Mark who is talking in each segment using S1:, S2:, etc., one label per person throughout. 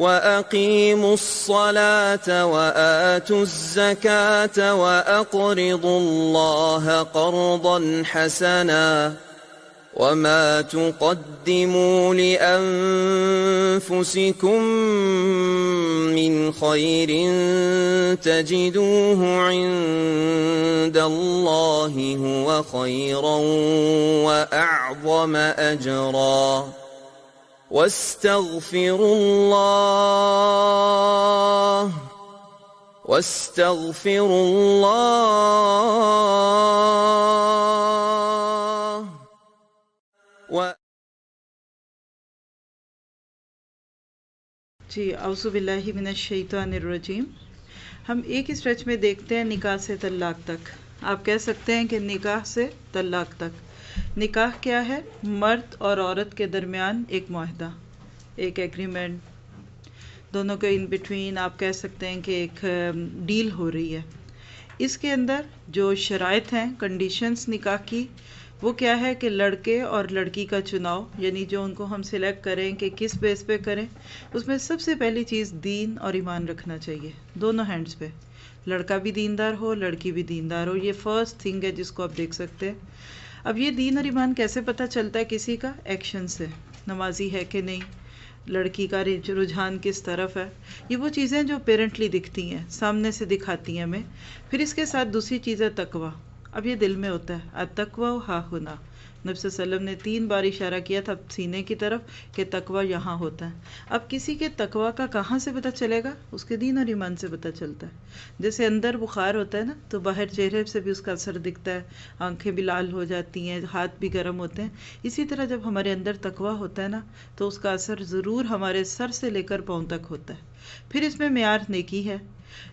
S1: وَأَقِيمُوا الصَّلَاةَ وَآتُوا الزَّكَاةَ وَأَقْرِضُوا اللَّهَ قَرْضًا حَسَنًا وَمَا تُقَدِّمُوا لِأَنفُسِكُم مِّنْ خَيْرٍ تَجِدُوهُ عِندَ اللَّهِ هُوَ خَيْرًا وَأَعْظَمَ أَجْرًا وَاسْتَغْفِرُوا اللَّهَ
S2: جی اعوذ باللہ من الشیطان الرجیم. ہم ایک اسٹریچ میں دیکھتے ہیں نکاح سے طلاق تک. آپ کہہ سکتے ہیں کہ نکاح سے طلاق تک. نکاح کیا ہے؟ مرد اور عورت کے درمیان ایک معاہدہ، ایک ایگریمنٹ، دونوں کے ان بٹوین آپ کہہ سکتے ہیں کہ ایک ڈیل ہو رہی ہے. اس کے اندر جو شرائط ہیں، کنڈیشنز نکاح کی، وہ کیا ہے کہ لڑکے اور لڑکی کا چناؤ، یعنی جو ان کو ہم سلیکٹ کریں کہ کس بیس پہ کریں، اس میں سب سے پہلی چیز دین اور ایمان رکھنا چاہیے دونوں ہینڈز پہ. لڑکا بھی دیندار ہو، لڑکی بھی دیندار ہو. یہ فرسٹ تھنگ ہے جس کو آپ دیکھ سکتے ہیں. اب یہ دین اور ایمان کیسے پتہ چلتا ہے کسی کا؟ ایکشن سے. نمازی ہے کہ نہیں، لڑکی کا رجحان کس طرف ہے، یہ وہ چیزیں جو پیرنٹلی دکھتی ہیں، سامنے سے دکھاتی ہیں ہمیں. پھر اس کے ساتھ دوسری چیز ہے تقوی. اب یہ دل میں ہوتا ہے. التقوی ہا ہنا، نبی صلی اللہ علیہ وسلم نے 3 بار اشارہ کیا تھا سینے کی طرف کہ تقوی یہاں ہوتا ہے. اب کسی کے تقوی کا کہاں سے پتہ چلے گا؟ اس کے دین اور ایمان سے پتہ چلتا ہے. جیسے اندر بخار ہوتا ہے نا، تو باہر چہرے سے بھی اس کا اثر دکھتا ہے، آنکھیں بھی لال ہو جاتی ہیں، ہاتھ بھی گرم ہوتے ہیں. اسی طرح جب ہمارے اندر تقوی ہوتا ہے نا، تو اس کا اثر ضرور ہمارے سر سے لے کر پاؤں تک ہوتا ہے. پھر اس میں معیار نیکی ہے.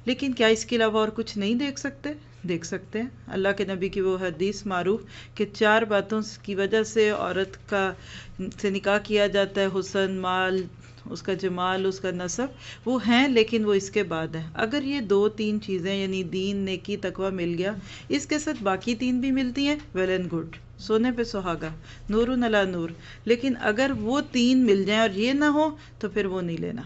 S2: لیکن کیا اس کے علاوہ اور کچھ نہیں دیکھ سکتے؟ دیکھ سکتے ہیں. اللہ کے نبی کی وہ حدیث معروف کہ 4 باتوں کی وجہ سے عورت سے نکاح کیا جاتا ہے: حسن، مال، اس کا جمال، اس کا نسب. وہ ہیں لیکن وہ اس کے بعد ہیں. اگر یہ 2-3 چیزیں یعنی دین، نیکی، تقوی مل گیا، اس کے ساتھ باقی 3 بھی ملتی ہیں، ویل اینڈ گڈ، سونے پہ سہاگا، نور علی نور. لیکن اگر وہ 3 مل جائیں اور یہ نہ ہو تو پھر وہ نہیں لینا.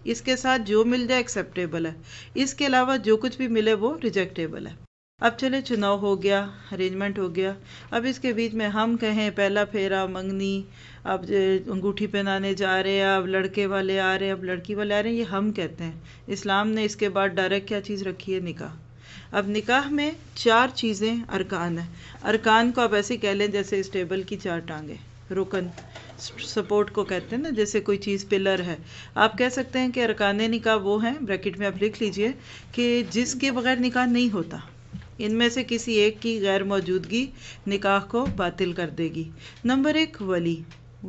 S2: اس کے ساتھ جو مل جائے ایکسیپٹیبل ہے، اس کے علاوہ جو کچھ بھی ملے وہ ریجیکٹیبل ہے. اب چلے چناؤ ہو گیا، ارینجمنٹ ہو گیا. اب اس کے بیچ میں ہم کہیں پہلا پھیرا، منگنی، اب انگوٹھی پہنانے جا رہے ہیں، اب لڑکے والے آ رہے ہیں، اب لڑکی والے آ رہے ہیں، یہ ہم کہتے ہیں. اسلام نے اس کے بعد ڈائریکٹ کیا چیز رکھی ہے؟ نکاح. اب نکاح میں 4 چیزیں ارکان ہیں. ارکان کو آپ ایسے کہہ لیں جیسے اس ٹیبل کی 4 ٹانگیں، رکن، سپورٹ کو کہتے ہیں نا، جیسے کوئی چیز پلر ہے. آپ کہہ سکتے ہیں کہ ارکان نکاح وہ ہیں، بریکٹ میں آپ لکھ لیجئے، کہ جس کے بغیر نکاح نہیں ہوتا. ان میں سے کسی ایک کی غیر موجودگی نکاح کو باطل کر دے گی. نمبر 1، ولی.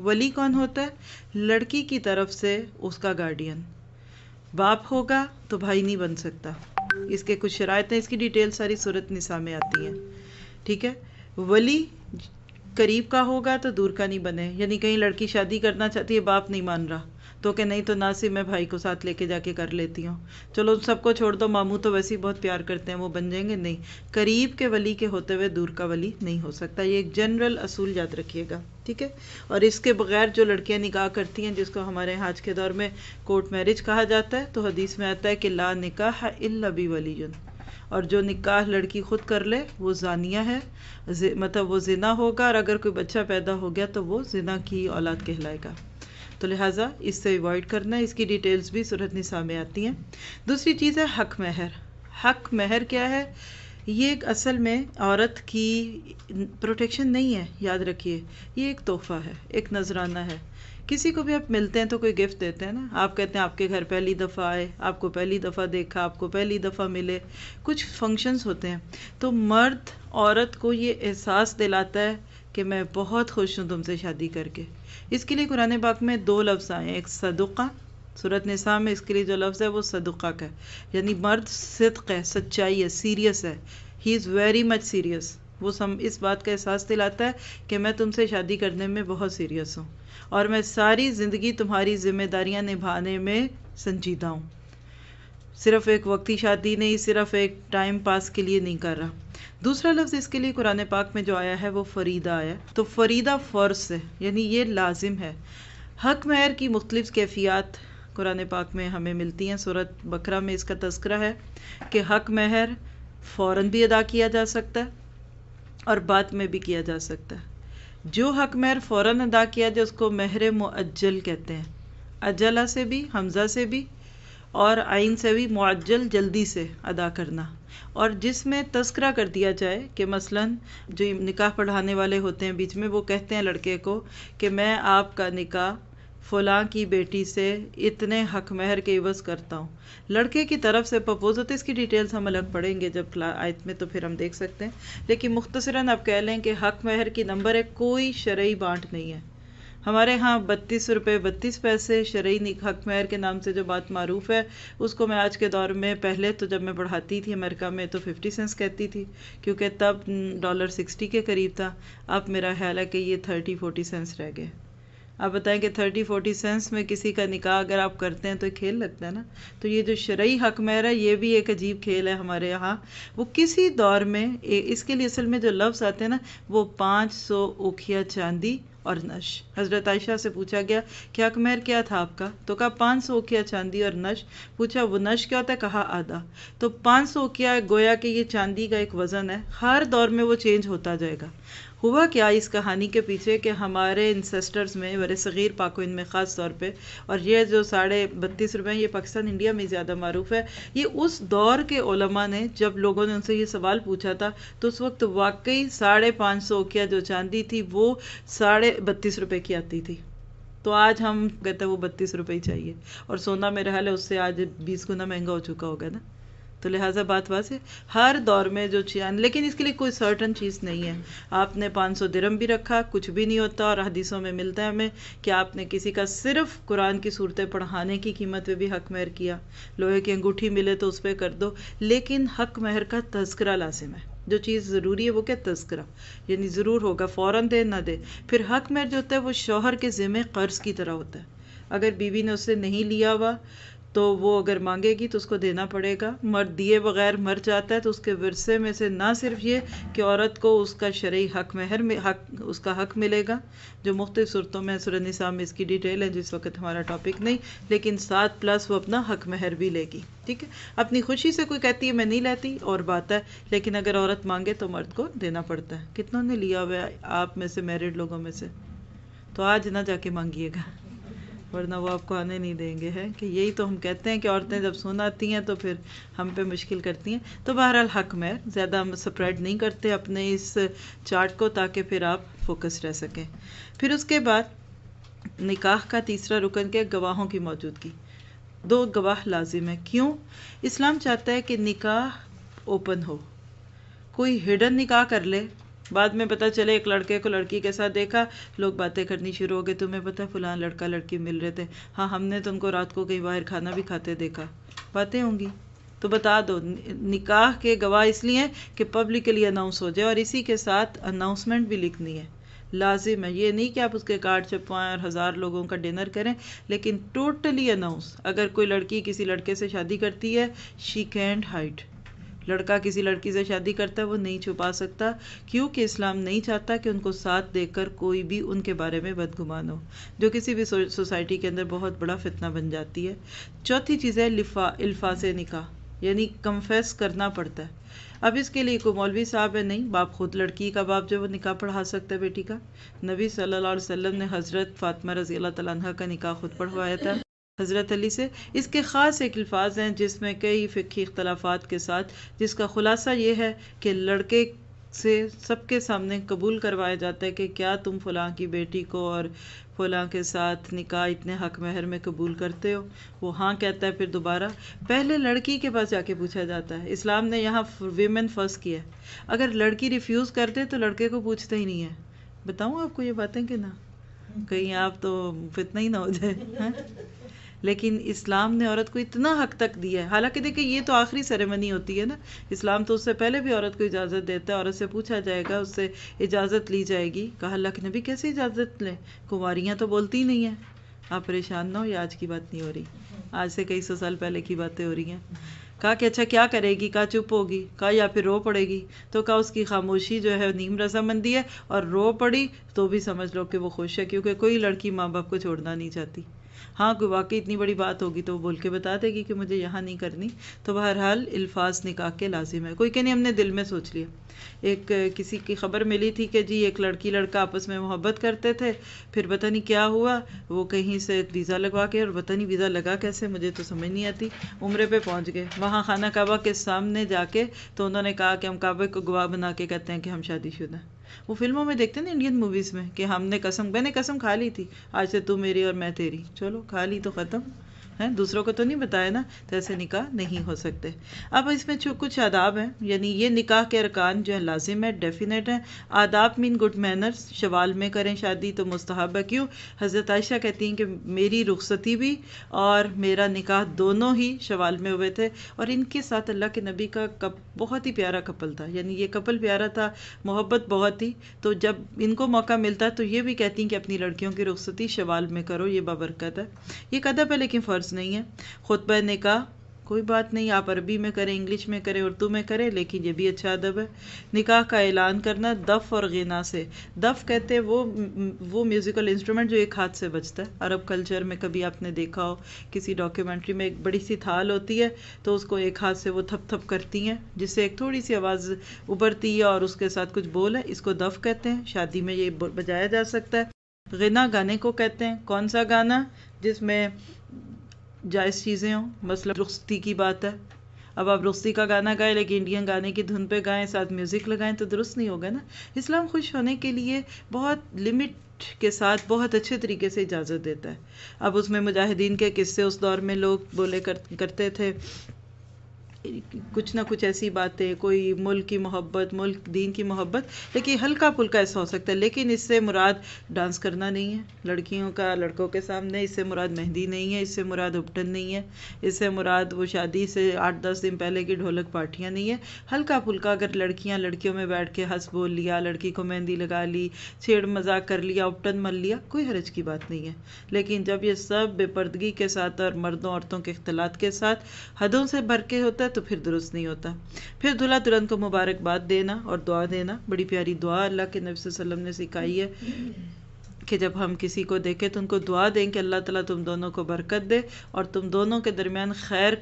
S2: ولی کون ہوتا ہے؟ لڑکی کی طرف سے اس کا گارڈین. باپ ہوگا تو بھائی نہیں بن سکتا. اس کے کچھ شرائط ہیں، اس کی ڈیٹیل ساری سورۃ نساء میں آتی ہیں. ٹھیک ہے. ولی قریب کا ہوگا تو دور کا نہیں بنے. یعنی کہیں لڑکی شادی کرنا چاہتی ہے، باپ نہیں مان رہا، تو کہ نہیں تو ناصب میں بھائی کو ساتھ لے کے جا کے کر لیتی ہوں، چلو سب کو چھوڑ دو، ماموں تو ویسے ہی بہت پیار کرتے ہیں، وہ بن جائیں گے. نہیں، قریب کے ولی کے ہوتے ہوئے دور کا ولی نہیں ہو سکتا. یہ ایک جنرل اصول یاد رکھیے گا. ٹھیک ہے. اور اس کے بغیر جو لڑکیاں نکاح کرتی ہیں، جس کو ہمارے آج کے دور میں کورٹ میرج کہا جاتا ہے، تو حدیث میں آتا ہے کہ لا نکاح الا بولی. اور جو نکاح لڑکی خود کر لے وہ زانیہ ہے، مطلب وہ زنا ہوگا، اور اگر کوئی بچہ پیدا ہو گیا تو وہ زنا کی اولاد کہلائے گا. تو لہٰذا اس سے ایوائڈ کرنا ہے. اس کی ڈیٹیلز بھی سورۃ نساء میں آتی ہیں. دوسری چیز ہے حق مہر. حق مہر کیا ہے؟ یہ ایک اصل میں عورت کی پروٹیکشن نہیں ہے، یاد رکھیے. یہ ایک تحفہ ہے، ایک نذرانہ ہے. کسی کو بھی آپ ملتے ہیں تو کوئی گفٹ دیتے ہیں نا. آپ کہتے ہیں آپ کے گھر پہلی دفعہ آئے، آپ کو پہلی دفعہ دیکھا، آپ کو پہلی دفعہ ملے. کچھ فنکشنز ہوتے ہیں تو مرد عورت کو یہ احساس دلاتا ہے کہ میں بہت خوش ہوں تم سے شادی کر کے. اس کے لیے قرآن پاک میں 2 لفظ آئے ہیں. ایک صدقہ، سورۃ نساء میں اس کے لیے جو لفظ ہے وہ صدقہ کا ہے، یعنی مرد صدق ہے، سچائی ہے، سیریس ہے. ہی از ویری مچ سیریس. وہ اس بات کا احساس دلاتا ہے کہ میں تم سے شادی کرنے میں بہت سیریس ہوں، اور میں ساری زندگی تمہاری ذمہ داریاں نبھانے میں سنجیدہ ہوں. صرف ایک وقتی شادی نہیں، صرف ایک ٹائم پاس کے لیے نہیں کر رہا. دوسرا لفظ اس کے لیے قرآن پاک میں جو آیا ہے وہ فریدہ آیا. تو فریدہ فرض ہے، یعنی یہ لازم ہے. حق مہر کی مختلف کیفیات قرآن پاک میں ہمیں ملتی ہیں. سورۃ بقرہ میں اس کا تذکرہ ہے کہ حق مہر فوراً بھی ادا کیا جا سکتا ہے اور بعد میں بھی کیا جا سکتا ہے. جو حق مہر فوراً ادا کیا جائے اس کو مہر معجل کہتے ہیں. اجلہ سے بھی، حمزہ سے بھی اور عین سے بھی، معجل جلدی سے ادا کرنا. اور جس میں تذکرہ کر دیا جائے کہ مثلاً جو نکاح پڑھانے والے ہوتے ہیں بیچ میں، وہ کہتے ہیں لڑکے کو کہ میں آپ کا نکاح فلاں کی بیٹی سے اتنے حق مہر کے عوض کرتا ہوں. لڑکے کی طرف سے پرپوز ہوتا ہے. اس کی ڈیٹیلز ہم الگ پڑھیں گے جب آیت میں، تو پھر ہم دیکھ سکتے ہیں. لیکن مختصراً آپ کہہ لیں کہ حق مہر کی نمبر ہے، کوئی شرعی بانٹ نہیں ہے. ہمارے ہاں 32 روپے 32 پیسے شرعی حق مہر کے نام سے جو بات معروف ہے، اس کو میں آج کے دور میں، پہلے تو جب میں پڑھاتی تھی امریکہ میں تو 50 سینٹس کہتی تھی، کیونکہ تب $60 کے قریب تھا. اب میرا خیال ہے کہ یہ 30-40 سینٹس رہ گئے. آپ بتائیں کہ 30-40 سینٹس میں کسی کا نکاح اگر آپ کرتے ہیں تو ایک کھیل لگتا ہے نا. تو یہ جو شرعی حق مہر ہے یہ بھی ایک عجیب کھیل ہے ہمارے یہاں. وہ کسی دور میں، اس کے لیے اصل میں جو لفظ آتے ہیں نا، وہ 500 اوکھیا چاندی اور نش. حضرت عائشہ سے پوچھا گیا کہ حق مہر کیا تھا آپ کا؟ تو کہا 500 اوکھیا چاندی اور نش. پوچھا وہ نش کیا ہوتا ہے؟ کہا آدھا. تو 500 اوکھیا گویا کہ یہ چاندی کا ایک وزن ہے. ہر دور میں وہ چینج ہوتا جائے گا. ہوا کیا اس کہانی کے پیچھے کہ ہمارے انسیسٹرز میں، بر صغیر پاک و ہند میں خاص طور پہ، اور یہ جو 32.5 روپے یہ پاکستان انڈیا میں زیادہ معروف ہے، یہ اس دور کے علماء نے جب لوگوں نے ان سے یہ سوال پوچھا تھا تو اس وقت واقعی 550 اوکھیا جو چاندی تھی وہ 32.5 روپے کی آتی تھی. تو آج ہم کہتے ہیں وہ 32 روپے ہی چاہیے، اور سونا میرا حال ہے اس سے آج 20 گنا مہنگا ہو چکا ہوگا نا. تو لہٰذا بات واضح، ہر دور میں جو چیز، لیکن اس کے لیے کوئی سرٹن چیز نہیں ہے. آپ نے 500 درہم بھی رکھا کچھ بھی نہیں ہوتا. اور حدیثوں میں ملتا ہے ہمیں کہ آپ نے کسی کا صرف قرآن کی صورتیں پڑھانے کی قیمت پہ بھی حق مہر کیا. لوہے کی انگوٹھی ملے تو اس پہ کر دو. لیکن حق مہر کا تذکرہ لازم ہے. جو چیز ضروری ہے وہ کیا؟ تذکرہ. یعنی ضرور ہوگا، فوراً دے نہ دے. پھر حق مہر جو ہوتا ہے وہ شوہر کے ذمہ قرض کی طرح ہوتا ہے. اگر بیوی نے اس سے نہیں لیا ہوا تو وہ اگر مانگے گی تو اس کو دینا پڑے گا. مرد دیے بغیر مر جاتا ہے تو اس کے ورثے میں سے نہ صرف یہ کہ عورت کو اس کا شرعی حق مہر میں اس کا حق ملے گا، جو مختلف صورتوں میں سورہ نساء میں اس کی ڈیٹیل ہے، جس وقت ہمارا ٹاپک نہیں، لیکن 7+ وہ اپنا حق مہر بھی لے گی. ٹھیک ہے، اپنی خوشی سے کوئی کہتی ہے میں نہیں لیتی اور بات ہے، لیکن اگر عورت مانگے تو مرد کو دینا پڑتا ہے. کتنوں نے لیا ہوا ہے آپ میں سے، میرڈ لوگوں میں سے؟ تو آج نہ جا کے مانگیے گا، ورنہ وہ آپ کو آنے نہیں دیں گے. ہے کہ یہی تو ہم کہتے ہیں کہ عورتیں جب سناتی ہیں تو پھر ہم پہ مشکل کرتی ہیں. تو بہرحال حق مہر زیادہ ہم سپریڈ نہیں کرتے اپنے اس چارٹ کو، تاکہ پھر آپ فوکس رہ سکیں. پھر اس کے بعد نکاح کا تیسرا رکن کے گواہوں کی موجودگی. 2 گواہ لازم ہے. کیوں؟ اسلام چاہتا ہے کہ نکاح اوپن ہو. کوئی ہڈن نکاح کر لے، بعد میں پتہ چلے ایک لڑکے کو لڑکی کے ساتھ دیکھا، لوگ باتیں کرنی شروع ہو گئے، تمہیں پتہ فلاں لڑکا لڑکی مل رہے تھے، ہاں ہم نے تو ان کو رات کو کہیں باہر کھانا بھی کھاتے دیکھا. باتیں ہوں گی تو بتا دو. نکاح کے گواہ اس لیے کہ پبلکلی اناؤنس ہو جائے، اور اسی کے ساتھ اناؤنسمنٹ بھی لکھنی ہے، لازم ہے. یہ نہیں کہ آپ اس کے کارڈ چھپوائیں اور 1000 لوگوں کا ڈنر کریں، لیکن ٹوٹلی اناؤنس. اگر کوئی لڑکی کسی لڑکے سے شادی کرتی ہے، شی کینٹ ہائڈ. لڑکا کسی لڑکی سے شادی کرتا ہے وہ نہیں چھپا سکتا، کیونکہ اسلام نہیں چاہتا کہ ان کو ساتھ دیکھ کر کوئی بھی ان کے بارے میں بدگمان ہو، جو کسی بھی سوسائٹی کے اندر بہت بڑا فتنہ بن جاتی ہے. چوتھی چیز ہے الفاظ نکاح، یعنی کنفیس کرنا پڑتا ہے. اب اس کے لیے کوئی مولوی صاحب ہے نہیں، باپ خود لڑکی کا باپ جو وہ نکاح پڑھا سکتا ہے بیٹی کا. نبی صلی اللہ علیہ وسلم نے حضرت فاطمہ رضی اللہ تعالیٰ عنہ کا نکاح خود پڑھوایا تھا حضرت علی سے. اس کے خاص ایک الفاظ ہیں جس میں کئی فقہی اختلافات کے ساتھ، جس کا خلاصہ یہ ہے کہ لڑکے سے سب کے سامنے قبول کروایا جاتا ہے کہ کیا تم فلاں کی بیٹی کو اور فلاں کے ساتھ نکاح اتنے حق مہر میں قبول کرتے ہو؟ وہ ہاں کہتا ہے. پھر دوبارہ پہلے لڑکی کے پاس جا کے پوچھا جاتا ہے. اسلام نے یہاں ویمن فرسٹ کیا ہے. اگر لڑکی ریفیوز کرتے تو لڑکے کو پوچھتے ہی نہیں ہے. بتاؤں آپ کو یہ باتیں کہ نہ، کہیں آپ تو فتنہ ہی نہ ہو جائے. لیکن اسلام نے عورت کو اتنا حق تک دیا ہے. حالانکہ دیکھیں یہ تو آخری سیریمنی ہوتی ہے نا، اسلام تو اس سے پہلے بھی عورت کو اجازت دیتا ہے. عورت سے پوچھا جائے گا، اس سے اجازت لی جائے گی. کہا اللہ کے نبی کیسے اجازت لیں، کنواریاں تو بولتی ہی نہیں ہیں. آپ پریشان نہ ہو، یہ آج کی بات نہیں ہو رہی، آج سے کئی سو سال پہلے کی باتیں ہو رہی ہیں. کہا کہ اچھا کیا کرے گی؟ کہا چپ ہوگی. کہا یا پھر رو پڑے گی. تو کہا اس کی خاموشی جو ہے نیم رضامندی ہے، اور رو پڑی تو بھی سمجھ لو کہ وہ خوش ہے، کیونکہ کوئی لڑکی ماں باپ کو چھوڑنا نہیں چاہتی. ہاں کوئی واقعی اتنی بڑی بات ہوگی تو وہ بول کے بتا دے گی کہ مجھے یہاں نہیں کرنی. تو بہرحال الفاظ نکاح کے لازم ہے. کوئی کہ نہیں ہم نے دل میں سوچ لیا. ایک کسی کی خبر ملی تھی کہ جی ایک لڑکی لڑکا آپس میں محبت کرتے تھے, پھر پتہ نہیں کیا ہوا, وہ کہیں سے ویزا لگوا کے, اور پتہ نہیں ویزا لگا کیسے, مجھے تو سمجھ نہیں آتی, عمرے پہ پہنچ گئے. وہاں خانہ کعبہ کے سامنے جا کے تو انہوں نے کہا کہ ہم کعبے کو گواہ بنا کے کہتے ہیں کہ ہم شادی شدہ ہیں. وہ فلموں میں دیکھتے ہیں نا, انڈین موویز میں, کہ ہم نے میں نے قسم کھا لی تھی آج سے تو میری اور میں تیری. چلو کھا لی تو ختم ہے, دوسروں کو تو نہیں بتایا نا, تو ایسے نکاح نہیں ہو سکتے. اب اس میں کچھ آداب ہیں, یعنی یہ نکاح کے ارکان جو ہے لازم ہے, ڈیفینیٹ ہے. آداب مین گڈ مینرز, شوال میں کریں شادی تو مستحب ہے. کیوں؟ حضرت عائشہ کہتی ہیں کہ میری رخصتی بھی اور میرا نکاح دونوں ہی شوال میں ہوئے تھے, اور ان کے ساتھ اللہ کے نبی کا بہت ہی پیارا کپل تھا, یعنی یہ کپل پیارا تھا, محبت بہت تھی. تو جب ان کو موقع ملتا ہے تو یہ بھی کہتی ہیں کہ اپنی لڑکیوں کی رخصتی شوال میں کرو, یہ بابرکت ہے. یہ ادب ہے لیکن فرض نہیں ہے. خطبہ نکاح کوئی بات نہیں, آپ عربی میں کریں, انگلش میں کریں, اردو میں کریں, لیکن یہ بھی اچھا ادب ہے. نکاح کا اعلان کرنا دف اور غنا سے. دف کہتے ہیں وہ میوزیکل انسٹرومنٹ جو ایک ہاتھ سے بجتا ہے. عرب کلچر میں کبھی آپ نے دیکھا ہو کسی ڈاکیومنٹری میں, ایک بڑی سی تھال ہوتی ہے تو اس کو ایک ہاتھ سے وہ تھپ تھپ کرتی ہیں جس سے ایک تھوڑی سی آواز ابھرتی ہے اور اس کے ساتھ کچھ بول ہے, اس کو دف کہتے ہیں. شادی میں یہ بجایا جا سکتا ہے. غنا گانے کو کہتے ہیں. کون سا گانا؟ جس میں جائز چیزیں ہوں, مثلا رخصتی کی بات ہے. اب آپ رخصتی کا گانا گائیں لیکن انڈین گانے کی دھن پہ گائیں, ساتھ میوزک لگائیں, تو درست نہیں ہوگا نا. اسلام خوش ہونے کے لیے بہت لمٹ کے ساتھ بہت اچھے طریقے سے اجازت دیتا ہے. اب اس میں مجاہدین کے قصے اس دور میں لوگ بولے کرتے تھے, کچھ نہ کچھ ایسی باتیں, کوئی ملک کی محبت, ملک دین کی محبت, لیکن ہلکا پھلکا ایسا ہو سکتا ہے. لیکن اس سے مراد ڈانس کرنا نہیں ہے لڑکیوں کا لڑکوں کے سامنے, اس سے مراد مہندی نہیں ہے, اس سے مراد اپٹن نہیں ہے, اس سے مراد وہ شادی سے 8-10 دن پہلے کی ڈھولک پارٹیاں نہیں ہے. ہلکا پھلکا اگر لڑکیوں میں بیٹھ کے ہنس بول لیا, لڑکی کو مہندی لگا لی, چھیڑ مذاق کر لیا, اپٹن مل لیا, کوئی حرج کی بات نہیں ہے. لیکن جب یہ سب بے پردگی کے ساتھ اور مردوں عورتوں کے اختلاط کے ساتھ حدوں سے بھر کے ہوتا ہے تو پھر درست نہیں ہوتا. پھر دلہا دلہن کو مبارکباد دینا اور دعا دینا, بڑی پیاری دعا اللہ کے نبی صلی اللہ علیہ وسلم نے سکھائی ہے کہ جب ہم کسی کو دیکھیں تو ان کو دعا دیں کہ اللہ تعالیٰ تم دونوں کو برکت دے اور تم دونوں کے درمیان خیر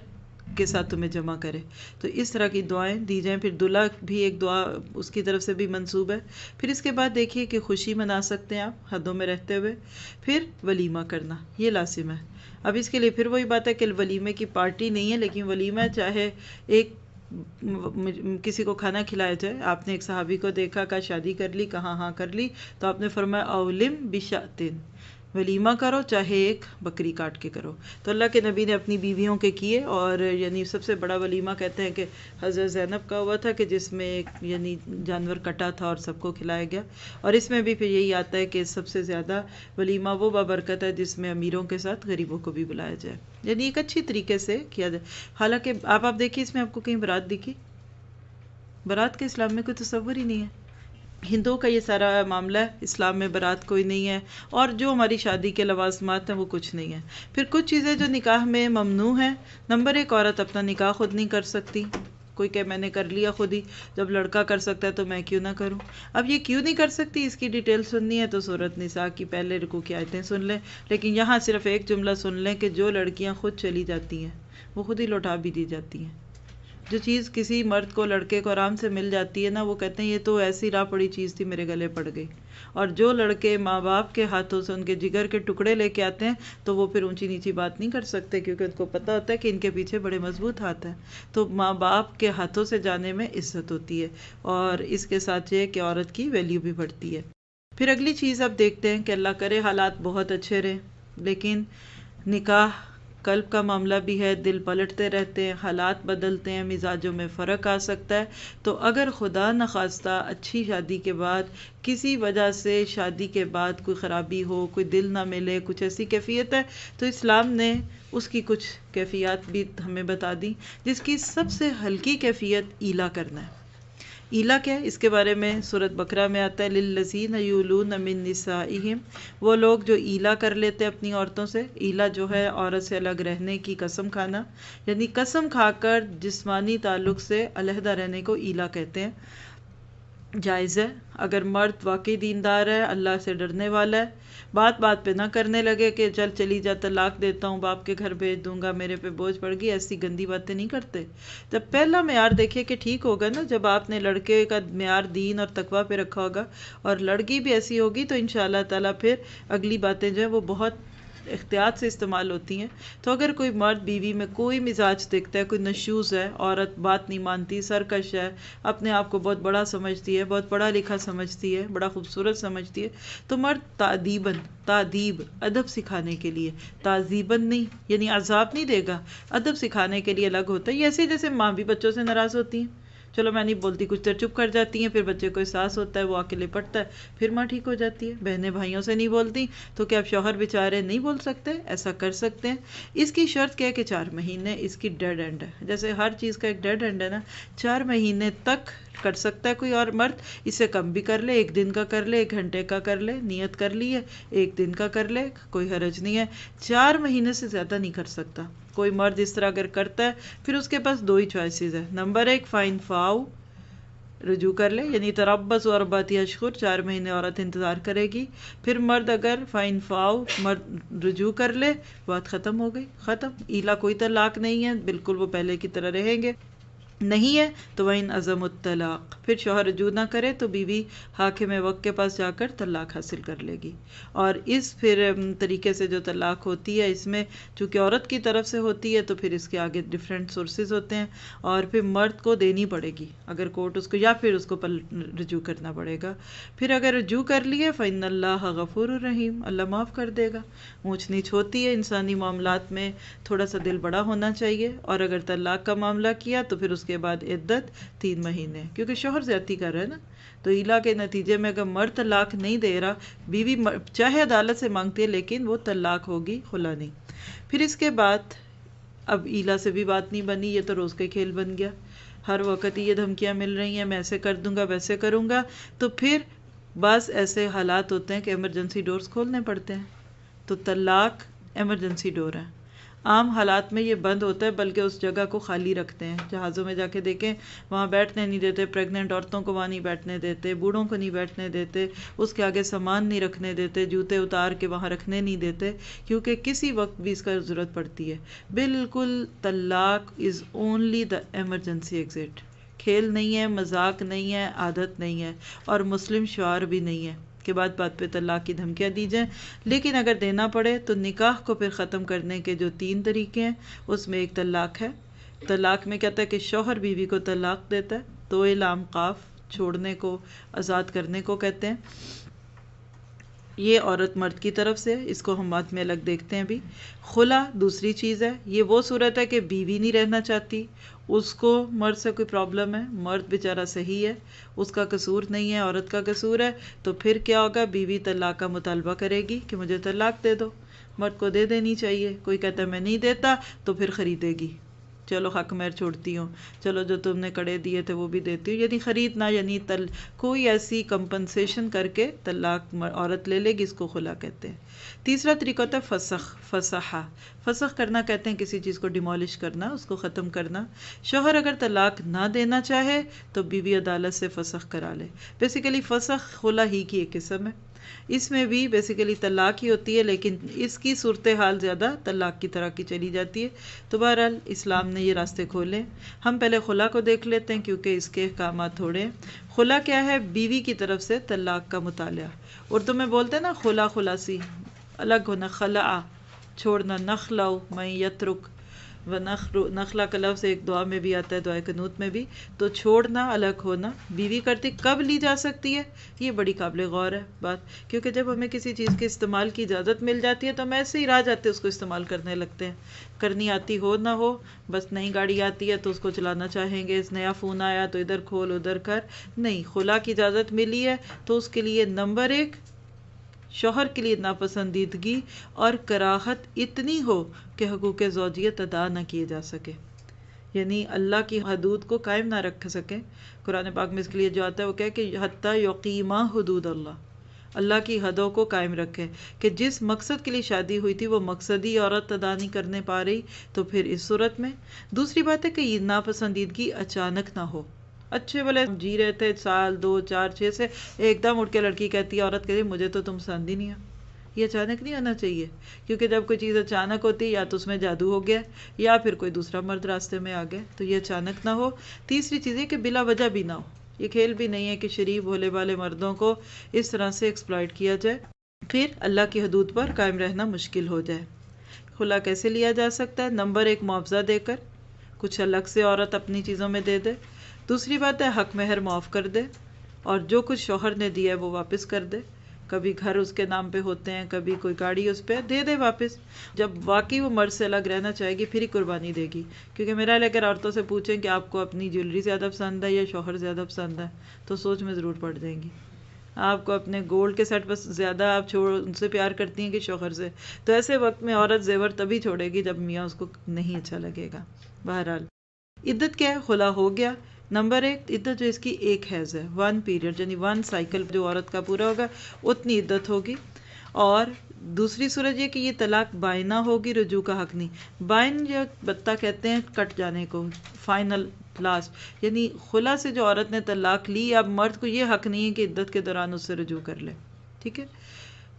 S2: کے ساتھ تمہیں جمع کرے. تو اس طرح کی دعائیں دی جائیں. پھر دلہا بھی ایک دعا اس کی طرف سے بھی منسوب ہے. پھر اس کے بعد دیکھیے کہ خوشی منا سکتے ہیں آپ حدوں میں رہتے ہوئے. پھر ولیمہ کرنا یہ لازم ہے. اب اس کے لیے پھر وہی بات ہے کہ ولیمے کی پارٹی نہیں ہے, لیکن ولیمہ چاہے ایک کسی کو کھانا کھلایا جائے. آپ نے ایک صحابی کو دیکھا, کہا شادی کر لی, کہا ہاں کر لی, تو آپ نے فرمایا اولم بشاتن, ولیمہ کرو چاہے ایک بکری کاٹ کے کرو. تو اللہ کے نبی نے اپنی بیویوں کے کیے, اور یعنی سب سے بڑا ولیمہ کہتے ہیں کہ حضرت زینب کا ہوا تھا کہ جس میں ایک یعنی جانور کٹا تھا اور سب کو کھلایا گیا. اور اس میں بھی پھر یہی آتا ہے کہ سب سے زیادہ ولیمہ وہ بابرکت ہے جس میں امیروں کے ساتھ غریبوں کو بھی بلایا جائے, یعنی ایک اچھی طریقے سے کیا جائے. حالانکہ آپ دیکھیے اس میں آپ کو کہیں برات دکھی؟ برات کے اسلام میں کوئی تصور ہی نہیں ہے. ہندوؤں کا یہ سارا معاملہ ہے, اسلام میں برات کوئی نہیں ہے, اور جو ہماری شادی کے لوازمات ہیں وہ کچھ نہیں ہے. پھر کچھ چیزیں جو نکاح میں ممنوع ہیں. نمبر 1, عورت اپنا نکاح خود نہیں کر سکتی. کوئی کہ میں نے کر لیا خود ہی, جب لڑکا کر سکتا ہے تو میں کیوں نہ کروں. اب یہ کیوں نہیں کر سکتی, اس کی ڈیٹیل سننی ہے تو سورۃ نساء کی پہلے رکوع کی آیتیں سن لیں. لیکن یہاں صرف ایک جملہ سن لیں کہ جو لڑکیاں خود چلی جاتی ہیں وہ خود ہی لوٹا بھی دی جاتی ہیں. جو چیز کسی مرد کو لڑکے کو آرام سے مل جاتی ہے نا, وہ کہتے ہیں یہ تو ایسی راہ پڑی چیز تھی میرے گلے پڑ گئی. اور جو لڑکے ماں باپ کے ہاتھوں سے ان کے جگر کے ٹکڑے لے کے آتے ہیں تو وہ پھر اونچی نیچی بات نہیں کر سکتے, کیونکہ ان کو پتہ ہوتا ہے کہ ان کے پیچھے بڑے مضبوط ہاتھ ہیں. تو ماں باپ کے ہاتھوں سے جانے میں عزت ہوتی ہے, اور اس کے ساتھ یہ کہ عورت کی ویلیو بھی بڑھتی ہے. پھر اگلی چیز اب دیکھتے ہیں کہ اللہ کرے حالات بہت اچھے رہیں, لیکن نکاح قلب کا معاملہ بھی ہے, دل پلٹتے رہتے ہیں, حالات بدلتے ہیں, مزاجوں میں فرق آ سکتا ہے. تو اگر خدا نخواستہ اچھی شادی کے بعد کسی وجہ سے شادی کے بعد کوئی خرابی ہو, کوئی دل نہ ملے, کچھ ایسی کیفیت ہے, تو اسلام نے اس کی کچھ کیفیات بھی ہمیں بتا دی, جس کی سب سے ہلکی کیفیت ایلا کرنا ہے. ایلا کیا ہے, اس کے بارے میں سورۃ بقرہ میں آتا ہے للذین یولون من نسائہم, وہ لوگ جو ایلا کر لیتے اپنی عورتوں سے. ایلا جو ہے عورت سے الگ رہنے کی قسم کھانا, یعنی قسم کھا کر جسمانی تعلق سے علیحدہ رہنے کو ایلا کہتے ہیں. جائز ہے. اگر مرد واقعی دیندار ہے، اللہ سے ڈرنے والا ہے، بات بات پہ نہ کرنے لگے کہ چل چلی جا طلاق دیتا ہوں، باپ کے گھر بھیج دوں گا، میرے پہ بوجھ پڑ گئی، ایسی گندی باتیں نہیں کرتے. جب پہلا معیار دیکھیے کہ ٹھیک ہوگا نا، جب آپ نے لڑکے کا معیار دین اور تقوی پہ رکھا ہوگا اور لڑکی بھی ایسی ہوگی، تو انشاءاللہ تعالیٰ پھر اگلی باتیں جو ہیں وہ بہت احتیاط سے استعمال ہوتی ہیں. تو اگر کوئی مرد بیوی میں کوئی مزاج دیکھتا ہے، کوئی نشوز ہے، عورت بات نہیں مانتی، سرکش ہے، اپنے آپ کو بہت بڑا سمجھتی ہے، بہت پڑھا لکھا سمجھتی ہے، بڑا خوبصورت سمجھتی ہے، تو مرد تعدیب ادب سکھانے کے لیے، تعذیباً نہیں یعنی عذاب نہیں دے گا، ادب سکھانے کے لیے الگ ہوتا ہے. یہ ایسے جیسے ماں بھی بچوں سے ناراض ہوتی ہیں، چلو میں نہیں بولتی، کچھ دیر چپ کر جاتی ہیں، پھر بچے کو احساس ہوتا ہے، وہ آ کے لپٹتا ہے، پھر ماں ٹھیک ہو جاتی ہے. بہنیں بھائیوں سے نہیں بولتی، تو کیا اب شوہر بیچارے نہیں بول سکتے؟ ایسا کر سکتے ہیں. اس کی شرط کیا ہے کہ 4 مہینے اس کی ڈیڈ اینڈ ہے. جیسے ہر چیز کا ایک ڈیڈ اینڈ ہے نا، 4 مہینے تک کر سکتا ہے کوئی اور مرد، اس سے کم بھی کر لے، 1 دن کا کر لے، 1 گھنٹے کا کر لے، نیت کر لی ہے 1 دن کا کر لے، کوئی حرج نہیں ہے. 4 مہینے سے زیادہ نہیں کر سکتا. کوئی مرد اس طرح اگر کرتا ہے، پھر اس کے پاس 2 ہی چوائسیز ہے. نمبر 1 فائن فاؤ، رجوع کر لے، یعنی تربص و اربعۃ اشہر، 4 مہینے عورت انتظار کرے گی. پھر مرد اگر فائن فاؤ، مرد رجوع کر لے، بات ختم ہو گئی، ختم. ایلا کوئی طلاق نہیں ہے، بالکل وہ پہلے کی طرح رہیں گے. نہیں ہے تو وَإِنْ عَزَمُوا الطلاق، پھر شوہر رجوع نہ کرے تو بیوی حاکم وقت کے پاس جا کر طلاق حاصل کر لے گی. اور اس پھر طریقے سے جو طلاق ہوتی ہے، اس میں چونکہ عورت کی طرف سے ہوتی ہے تو پھر اس کے آگے ڈیفرنٹ سورسز ہوتے ہیں، اور پھر مرد کو دینی پڑے گی اگر کورٹ اس کو، یا پھر اس کو رجوع کرنا پڑے گا. پھر اگر رجوع کر لیے فَإِنَّ اللَّهَ غَفُورٌ رَحِيمٌ، اللہ معاف کر دے گا. اونچ نیچ ہوتی ہے انسانی معاملات میں، تھوڑا سا دل بڑا ہونا چاہیے. اور اگر طلاق کا معاملہ کیا تو پھر اس کے بعد عدت 3 مہینے، کیونکہ شوہر زیادتی کر رہا ہے نا. تو ایلا کے نتیجے میں اگر مرد طلاق نہیں دے رہا، بیوی چاہے عدالت سے مانگتی ہے لیکن وہ طلاق ہوگی، خلا نہیں. پھر اس کے بعد اب ایلا سے بھی بات نہیں بنی، یہ تو روز کا کھیل بن گیا، ہر وقت یہ دھمکیاں مل رہی ہیں، میں ایسے کر دوں گا، ویسے کروں گا. تو پھر بعض ایسے حالات ہوتے ہیں کہ ایمرجنسی ڈورز کھولنے پڑتے ہیں. تو طلاق ایمرجنسی ڈور ہے. عام حالات میں یہ بند ہوتا ہے، بلکہ اس جگہ کو خالی رکھتے ہیں. جہازوں میں جا کے دیکھیں، وہاں بیٹھنے نہیں دیتے، پریگننٹ عورتوں کو وہاں نہیں بیٹھنے دیتے، بوڑھوں کو نہیں بیٹھنے دیتے، اس کے آگے سامان نہیں رکھنے دیتے، جوتے اتار کے وہاں رکھنے نہیں دیتے، کیونکہ کسی وقت بھی اس کا ضرورت پڑتی ہے. بالکل طلاق is only the emergency exit. کھیل نہیں ہے، مذاق نہیں ہے، عادت نہیں ہے، اور مسلم شعار بھی نہیں ہے کہ بات بات پہ طلاق کی دھمکیاں دی جائیں. لیکن اگر دینا پڑے تو نکاح کو پھر ختم کرنے کے جو 3 طریقے ہیں، اس میں ایک طلاق ہے. طلاق میں کہتا ہے کہ شوہر بیوی کو طلاق دیتا ہے. تو لام قاف، چھوڑنے کو، آزاد کرنے کو کہتے ہیں. یہ عورت مرد کی طرف سے، اس کو ہم بات میں الگ دیکھتے ہیں. بھی خلا دوسری چیز ہے. یہ وہ صورت ہے کہ بیوی نہیں رہنا چاہتی، اس کو مرد سے کوئی پرابلم ہے، مرد بیچارہ صحیح ہے، اس کا قصور نہیں ہے، عورت کا قصور ہے. تو پھر کیا ہوگا؟ بیوی طلاق کا مطالبہ کرے گی کہ مجھے طلاق دے دو. مرد کو دے دینی چاہیے. کوئی کہتا ہے میں نہیں دیتا، تو پھر خریدے گی، چلو حق مہر چھوڑتی ہوں، چلو جو تم نے کڑے دیے تھے وہ بھی دیتی ہوں. یعنی خریدنا، یعنی کوئی ایسی کمپنسیشن کر کے طلاق عورت لے لے گی، اس کو خلا کہتے ہیں. تیسرا طریقہ ہوتا ہے فسخ. فسخ کرنا کہتے ہیں کسی چیز کو ڈیمولش کرنا، اس کو ختم کرنا. شوہر اگر طلاق نہ دینا چاہے تو بیوی عدالت سے فسخ کرا لے. بیسیکلی فسخ خلا ہی کی ایک قسم ہے. اس میں بھی بیسیکلی طلاق ہی ہوتی ہے، لیکن اس کی صورتحال زیادہ طلاق کی طرح کی چلی جاتی ہے. تو بہرحال اسلام نے یہ راستے کھولے. ہم پہلے خلا کو دیکھ لیتے ہیں کیونکہ اس کے احکامات تھوڑے ہیں. خلا کیا ہے؟ بیوی کی طرف سے طلاق کا مطالعہ. اردو میں بولتے ہیں نا خلا، خلاصی، الگ ہونا. خلع چھوڑنا، نخلع من یترک، و نخلا کا لفظ ایک دعا میں بھی آتا ہے، دعائے قنوت میں بھی. تو چھوڑنا، الگ ہونا بیوی کرتی. کب لی جا سکتی ہے؟ یہ بڑی قابل غور ہے بات، کیونکہ جب ہمیں کسی چیز کے استعمال کی اجازت مل جاتی ہے تو ہم ایسے ہی راہ جاتے اس کو استعمال کرنے لگتے ہیں. کرنی آتی ہو نہ ہو، بس نئی گاڑی آتی ہے تو اس کو چلانا چاہیں گے، نیا فون آیا تو ادھر کھول ادھر کر. نہیں، خلا کی اجازت ملی ہے تو اس کے لیے نمبر 1 شوہر کے لیے ناپسندیدگی اور کراہت اتنی ہو کہ حقوق زوجیت ادا نہ کیے جا سکے، یعنی اللہ کی حدود کو قائم نہ رکھ سکے. قرآن پاک میں اس کے لیے جو آتا ہے وہ کہے کہ حتیٰ یقیما حدود اللہ کی حدوں کو قائم رکھے، کہ جس مقصد کے لیے شادی ہوئی تھی وہ مقصد ہی عورت ادا نہیں کرنے پا رہی، تو پھر اس صورت میں. دوسری بات ہے کہ یہ ناپسندیدگی اچانک نہ ہو. اچھے بھلے جی رہے تھے سال 2 4 6 سے، ایک دم اٹھ کے لڑکی کہتی ہے، عورت کہتی ہے مجھے تو تم پسند ہی نہیں ہو۔ یہ اچانک نہیں ہونا چاہیے، کیونکہ جب کوئی چیز اچانک ہوتی ہے یا تو اس میں جادو ہو گیا یا پھر کوئی دوسرا مرد راستے میں آ گیا، تو یہ اچانک نہ ہو۔ تیسری چیز ہے کہ بلا وجہ بھی نہ ہو۔ یہ کھیل بھی نہیں ہے کہ شریف بھولے والے مردوں کو اس طرح سے ایکسپلائٹ کیا جائے، پھر اللہ کی حدود پر قائم رہنا مشکل ہو جائے۔ خلا کیسے لیا جا سکتا ہے؟ نمبر 1، معاوضہ دے کر، کچھ الگ سے عورت اپنی چیزوں میں دے دے۔ دوسری بات ہے حق مہر معاف کر دے، اور جو کچھ شوہر نے دیا ہے وہ واپس کر دے۔ کبھی گھر اس کے نام پہ ہوتے ہیں، کبھی کوئی گاڑی اس پہ، دے دے واپس۔ جب واقعی وہ مرد سے الگ رہنا چاہے گی پھر ہی قربانی دے گی، کیونکہ میرا اگر عورتوں سے پوچھیں کہ آپ کو اپنی جیولری زیادہ پسند ہے یا شوہر زیادہ پسند ہے تو سوچ میں ضرور پڑ جائیں گی۔ آپ کو اپنے گولڈ کے سیٹ بس زیادہ آپ ان سے پیار کرتی ہیں کہ شوہر سے، تو ایسے وقت میں عورت زیور تبھی چھوڑے گی جب میاں اس کو نہیں اچھا لگے گا۔ بہرحال عدت کیا ہے؟ خلا ہو گیا۔ نمبر 1، عدت جو اس کی ایک حیض ہے، 1 پیریڈ، یعنی 1 سائیکل جو عورت کا پورا ہوگا اتنی عدت ہوگی۔ اور دوسری صورت یہ کہ یہ طلاق بائنہ ہوگی، رجوع کا حق نہیں۔ بائن جو بتہ کہتے ہیں کٹ جانے کو، فائنل، لاسٹ، یعنی خلا سے جو عورت نے طلاق لی، اب مرد کو یہ حق نہیں ہے کہ عدت کے دوران اس سے رجوع کر لے، ٹھیک ہے؟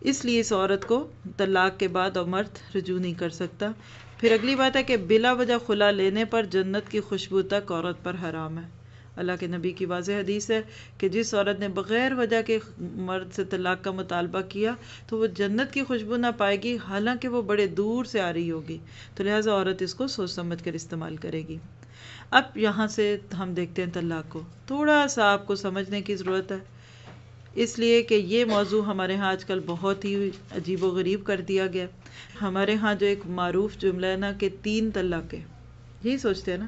S2: اس لیے اس عورت کو طلاق کے بعد اور مرد رجوع نہیں کر سکتا۔ پھر اگلی بات ہے کہ بلا وجہ خلا لینے پر جنت کی خوشبو تک عورت پر حرام ہے۔ اللہ کے نبی کی واضح حدیث ہے کہ جس عورت نے بغیر وجہ کے مرد سے طلاق کا مطالبہ کیا تو وہ جنت کی خوشبو نہ پائے گی، حالانکہ وہ بڑے دور سے آ رہی ہوگی، تو لہٰذا عورت اس کو سوچ سمجھ کر استعمال کرے گی۔ اب یہاں سے ہم دیکھتے ہیں طلاق کو، تھوڑا سا آپ کو سمجھنے کی ضرورت ہے، اس لیے کہ یہ موضوع ہمارے ہاں آج کل بہت ہی عجیب و غریب کر دیا گیا۔ ہمارے ہاں جو ایک معروف جملہ ہے نا کہ 3 طلاقیں، یہی سوچتے ہیں نا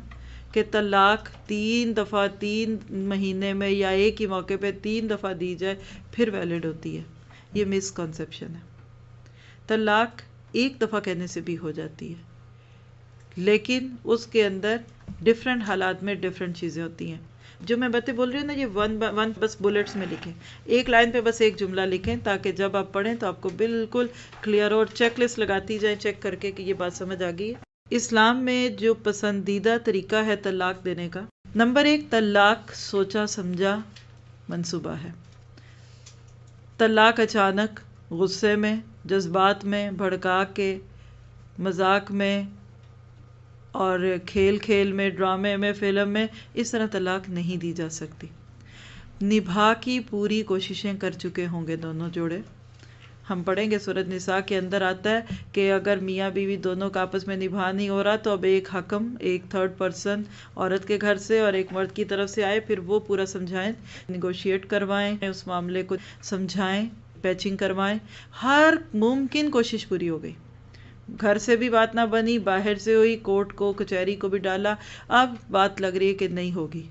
S2: کہ طلاق 3 دفعہ 3 مہینے میں یا ایک ہی موقع پہ 3 دفعہ دی جائے پھر ویلڈ ہوتی ہے۔ یہ مس کنسیپشن ہے۔ طلاق ایک دفعہ کہنے سے بھی ہو جاتی ہے، لیکن اس کے اندر ڈفرینٹ حالات میں ڈفرینٹ چیزیں ہوتی ہیں۔ جو میں باتیں بول رہی ہوں نا، یہ ون بس بلٹس میں لکھیں، ایک لائن پہ بس ایک جملہ لکھیں تاکہ جب آپ پڑھیں تو آپ کو بالکل کلیئر اور چیک لسٹ لگاتی جائیں، چیک کر کے کہ یہ بات سمجھ آ گئی ہے۔ اسلام میں جو پسندیدہ طریقہ ہے طلاق دینے کا، نمبر 1، طلاق سوچا سمجھا منصوبہ ہے۔ طلاق اچانک، غصے میں، جذبات میں، بھڑکا کے، مذاق میں اور کھیل کھیل میں، ڈرامے میں، فلم میں، اس طرح طلاق نہیں دی جا سکتی۔ نبھا کی پوری کوششیں کر چکے ہوں گے دونوں جوڑے۔ ہم پڑھیں گے سورۃ نساء کے اندر آتا ہے کہ اگر میاں بیوی دونوں کا آپس میں نبھا نہیں ہو رہا تو اب ایک حکم، ایک تھرڈ پرسن عورت کے گھر سے اور ایک مرد کی طرف سے آئے، پھر وہ پورا سمجھائیں، نیگوشیٹ کروائیں، اس معاملے کو سمجھائیں، پیچنگ کروائیں۔ ہر ممکن کوشش پوری ہو گئی، گھر سے بھی بات نہ بنی، باہر سے ہوئی، کورٹ کو کچہری کو بھی ڈالا، اب بات لگ رہی ہے کہ نہیں ہوگی۔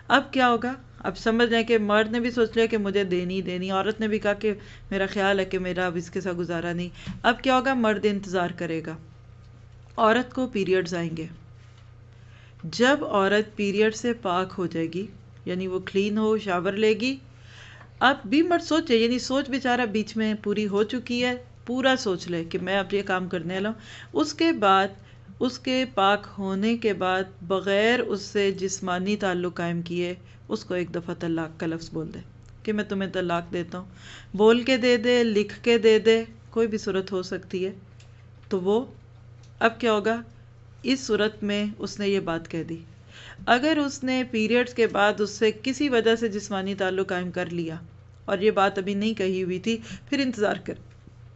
S2: اب کیا ہوگا؟ اب سمجھ لیں کہ مرد نے بھی سوچ لیا کہ مجھے دینی دینی، عورت نے بھی کہا کہ میرا خیال ہے کہ میرا اب اس کے ساتھ گزارا نہیں۔ اب کیا ہوگا؟ مرد انتظار کرے گا، عورت کو پیریڈز آئیں گے۔ جب عورت پیریڈ سے پاک ہو جائے گی، یعنی وہ کلین ہو، شاور لے گی، اب بھی مرد سوچے، یعنی سوچ بیچارہ بیچ میں پوری ہو چکی ہے، پورا سوچ لے کہ میں اب یہ کام کرنے والا ہوں۔ اس کے بعد، اس کے پاک ہونے کے بعد، بغیر اس سے جسمانی تعلق قائم کیے، اس کو ایک دفعہ طلاق کا لفظ بول دے کہ میں تمہیں طلاق دیتا ہوں، بول کے دے دے، لکھ کے دے دے، کوئی بھی صورت ہو سکتی ہے، تو وہ اب کیا ہوگا؟ اس صورت میں اس نے یہ بات کہہ دی۔ اگر اس نے پیریڈز کے بعد اس سے کسی وجہ سے جسمانی تعلق قائم کر لیا اور یہ بات ابھی نہیں کہی ہوئی تھی، پھر انتظار کر،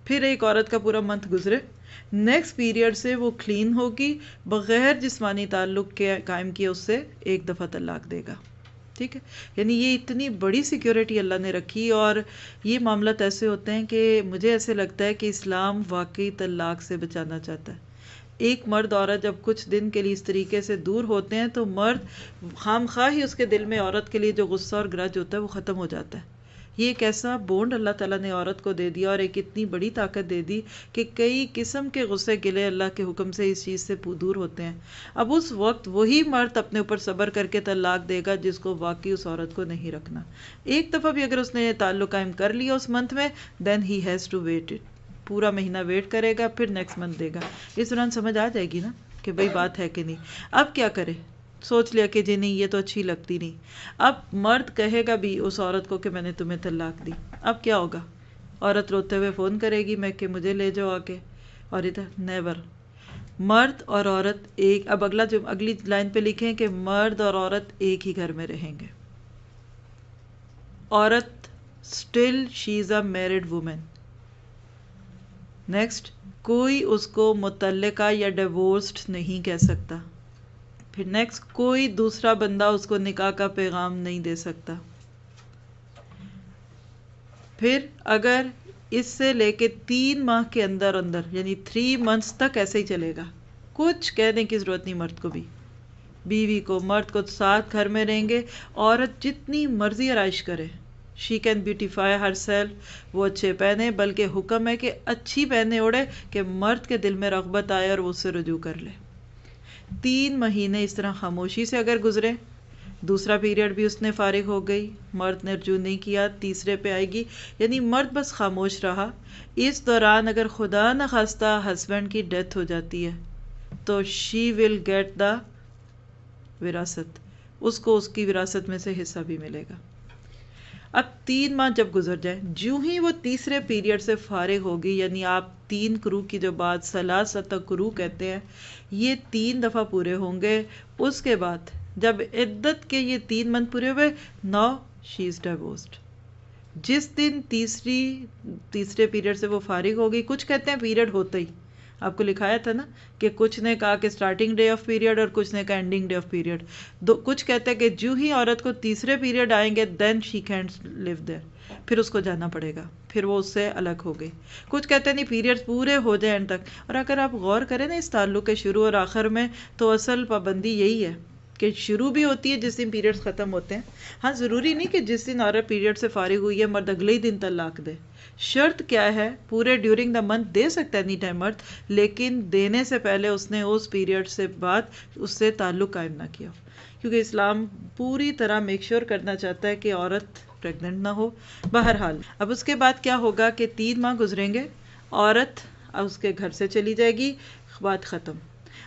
S2: پھر ایک عورت کا پورا منتھ گزرے، نیکسٹ پیریڈ سے وہ کلین ہوگی، بغیر جسمانی تعلق کے قائم کیے اس سے ایک دفعہ طلاق دے گا، ٹھیک ہے؟ یعنی یہ اتنی بڑی سیکیورٹی اللہ نے رکھی، اور یہ معاملات ایسے ہوتے ہیں کہ مجھے ایسے لگتا ہے کہ اسلام واقعی طلاق سے بچانا چاہتا ہے۔ ایک مرد عورت جب کچھ دن کے لیے اس طریقے سے دور ہوتے ہیں تو مرد خام خواہ ہی اس کے دل میں عورت کے لیے جو غصہ اور گرج ہوتا ہے وہ ختم ہو جاتا ہے۔ یہ ایک ایسا بونڈ اللہ تعالیٰ نے عورت کو دے دیا اور ایک اتنی بڑی طاقت دے دی کہ کئی قسم کے غصے گلے اللہ کے حکم سے اس چیز سے دور ہوتے ہیں۔ اب اس وقت وہی مرد اپنے اوپر صبر کر کے طلاق دے گا جس کو واقعی اس عورت کو نہیں رکھنا۔ ایک دفعہ بھی اگر اس نے تعلق قائم کر لیا اس منتھ میں، then he has to wait it, پورا مہینہ ویٹ کرے گا، پھر نیکسٹ منتھ دے گا۔ اس دوران سمجھ آ جائے گی نا کہ بھئی بات ہے کہ نہیں۔ اب کیا کرے؟ سوچ لیا کہ جی نہیں یہ تو اچھی لگتی نہیں. اب مرد کہے گا بھی اس عورت کو کہ میں نے تمہیں طلاق دی، اب کیا ہوگا؟ عورت روتے ہوئے فون کرے گی میں کہ مجھے لے جاؤ آ کے، اور ادھر نیور. مرد اور عورت ایک، اب اگلی لائن پہ لکھیں کہ مرد اور عورت ایک ہی گھر میں رہیں گے. عورت still she is a married woman. Next, کوئی اس کو مطلقہ یا ڈیورسڈ نہیں کہہ سکتا. پھر نیکسٹ، کوئی دوسرا بندہ اس کو نکاح کا پیغام نہیں دے سکتا. پھر اگر اس سے لے کے 3 ماہ کے اندر یعنی 3 months تک ایسے ہی چلے گا، کچھ کہنے کی ضرورت نہیں مرد کو بھی، بیوی کو مرد کو ساتھ گھر میں رہیں گے. عورت جتنی مرضی آرائش کرے، she can beautify her self, وہ اچھے پہنے، بلکہ حکم ہے کہ اچھی پہنے اوڑھے کہ مرد کے دل میں رغبت آئے اور وہ اس سے رجوع کر لے. 3 مہینے اس طرح خاموشی سے اگر گزرے، دوسرا پیریڈ بھی اس نے فارغ ہو گئی، مرد نے رجوع نہیں کیا، تیسرے پہ آئے گی، یعنی مرد بس خاموش رہا. اس دوران اگر خدا نخواستہ ہسبینڈ کی ڈیتھ ہو جاتی ہے تو شی ول گیٹ دا وراثت، اس کو اس کی وراثت میں سے حصہ بھی ملے گا. اب 3 ماہ جب گزر جائیں، جو ہی وہ تیسرے پیریڈ سے فارغ ہوگی، یعنی آپ 3 قروء کی جو بات ثلاثۃ قروء کہتے ہیں، یہ 3 دفعہ پورے ہوں گے. اس کے بعد جب عدت کے یہ 3 منتھ پورے ہوئے، ناؤ شی از ڈیورسڈ. جس دن تیسرے پیریڈ سے وہ فارغ ہوگی، کچھ کہتے ہیں پیریڈ ہوتا ہی، آپ کو لکھایا تھا نا کہ کچھ نے کہا کہ سٹارٹنگ ڈے آف پیریڈ اور کچھ نے کہا اینڈنگ ڈے آف پیریڈ. کچھ کہتے ہیں کہ جو ہی عورت کو تیسرے پیریڈ آئیں گے دین شی کینٹ لیو دیر، پھر اس کو جانا پڑے گا، پھر وہ اس سے الگ ہو گئی. کچھ کہتے ہیں نہیں پیریڈ پورے ہو جائیں اینڈ تک. اور اگر آپ غور کریں نا اس تعلق کے شروع اور آخر میں، تو اصل پابندی یہی ہے کہ شروع بھی ہوتی ہے جس دن پیریڈز ختم ہوتے ہیں. ہاں ضروری نہیں کہ جس دن عورت پیریڈ سے فارغ ہوئی ہے مرد اگلے ہی دن طلاق دے. شرط کیا ہے؟ پورے ڈیورنگ دا منتھ دے سکتا ہے اینی ٹائم مرد، لیکن دینے سے پہلے اس نے اس پیریڈ سے بعد اس سے تعلق قائم نہ کیا، کیونکہ اسلام پوری طرح میک شور کرنا چاہتا ہے کہ عورت پریگننٹ نہ ہو. بہرحال اب اس کے بعد کیا ہوگا کہ 3 ماہ گزریں گے، عورت اب اس کے گھر سے چلی جائے گی، بات ختم.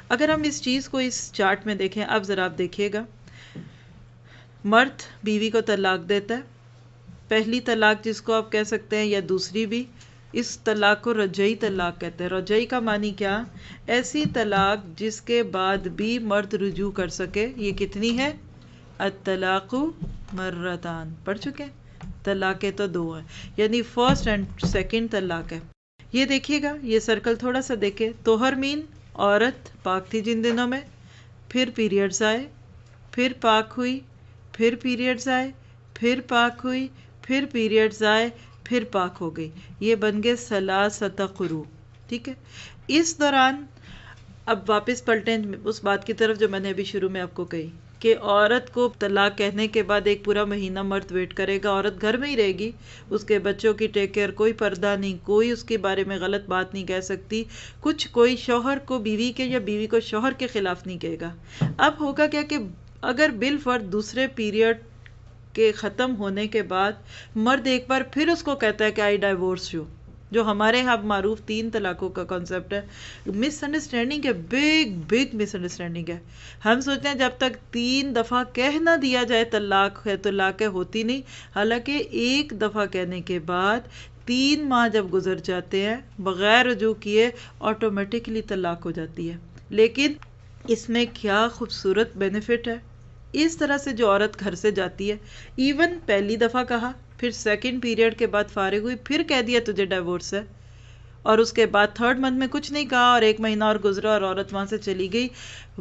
S2: اگر ہم اس چیز کو اس چارٹ میں دیکھیں، اب ذرا آپ دیکھیے گا، مرد بیوی کو طلاق دیتا ہے، پہلی طلاق جس کو آپ کہہ سکتے ہیں یا دوسری بھی، اس طلاق کو رجعی طلاق کہتے ہیں. رجعی کا معنی کیا؟ ایسی طلاق جس کے بعد بھی مرد رجوع کر سکے. یہ کتنی ہے؟ الطلاق مرتان، پڑھ چکے ہیں؟ طلاقیں تو 2 ہیں، یعنی فرسٹ اینڈ سیکنڈ طلاق ہے. یہ دیکھیے گا، یہ سرکل تھوڑا سا دیکھیں. طہر مین عورت پاک تھی جن دنوں میں، پھر پیریڈز آئے، پھر پاک ہوئی، پھر پیریڈز آئے، پھر پاک ہوئی، پھر پیریڈز آئے، پھر پاک ہو گئی. یہ بن گئے ثلاثۃ قروء. ٹھیک ہے، اس دوران اب واپس پلٹیں اس بات کی طرف جو میں نے ابھی شروع میں آپ کو کہی کہ عورت کو طلاق کہنے کے بعد 1 پورا مہینہ مرد ویٹ کرے گا، عورت گھر میں ہی رہے گی، اس کے بچوں کی ٹیک کیئر، کوئی پردہ نہیں، کوئی اس کے بارے میں غلط بات نہیں کہہ سکتی، کوئی شوہر کو بیوی کے یا بیوی کو شوہر کے خلاف نہیں کہے گا. اب ہوگا کیا کہ اگر بالفرض دوسرے پیریڈ کے ختم ہونے کے بعد مرد ایک بار پھر اس کو کہتا ہے کہ آئی ڈائیورس یو، جو ہمارے یہاں معروف 3 طلاقوں کا کانسیپٹ ہے، مس انڈرسٹینڈنگ ہے، بگ مس انڈرسٹینڈنگ ہے. ہم سوچتے ہیں جب تک 3 دفعہ کہہ نہ دیا جائے طلاق ہے، طلاق ہوتی نہیں، حالانکہ 1 دفعہ کہنے کے بعد 3 ماہ جب گزر جاتے ہیں بغیر رجوع کیے آٹومیٹکلی طلاق ہو جاتی ہے. لیکن اس میں کیا خوبصورت بینیفٹ ہے، اس طرح سے جو عورت گھر سے جاتی ہے، ایون پہلی دفعہ کہا، پھر سیکنڈ پیریڈ کے بعد فارغ ہوئی، پھر کہہ دیا تجھے ڈیورس ہے، اور اس کے بعد 3rd منتھ میں کچھ نہیں کہا اور 1 مہینہ اور گزرا اور عورت وہاں سے چلی گئی.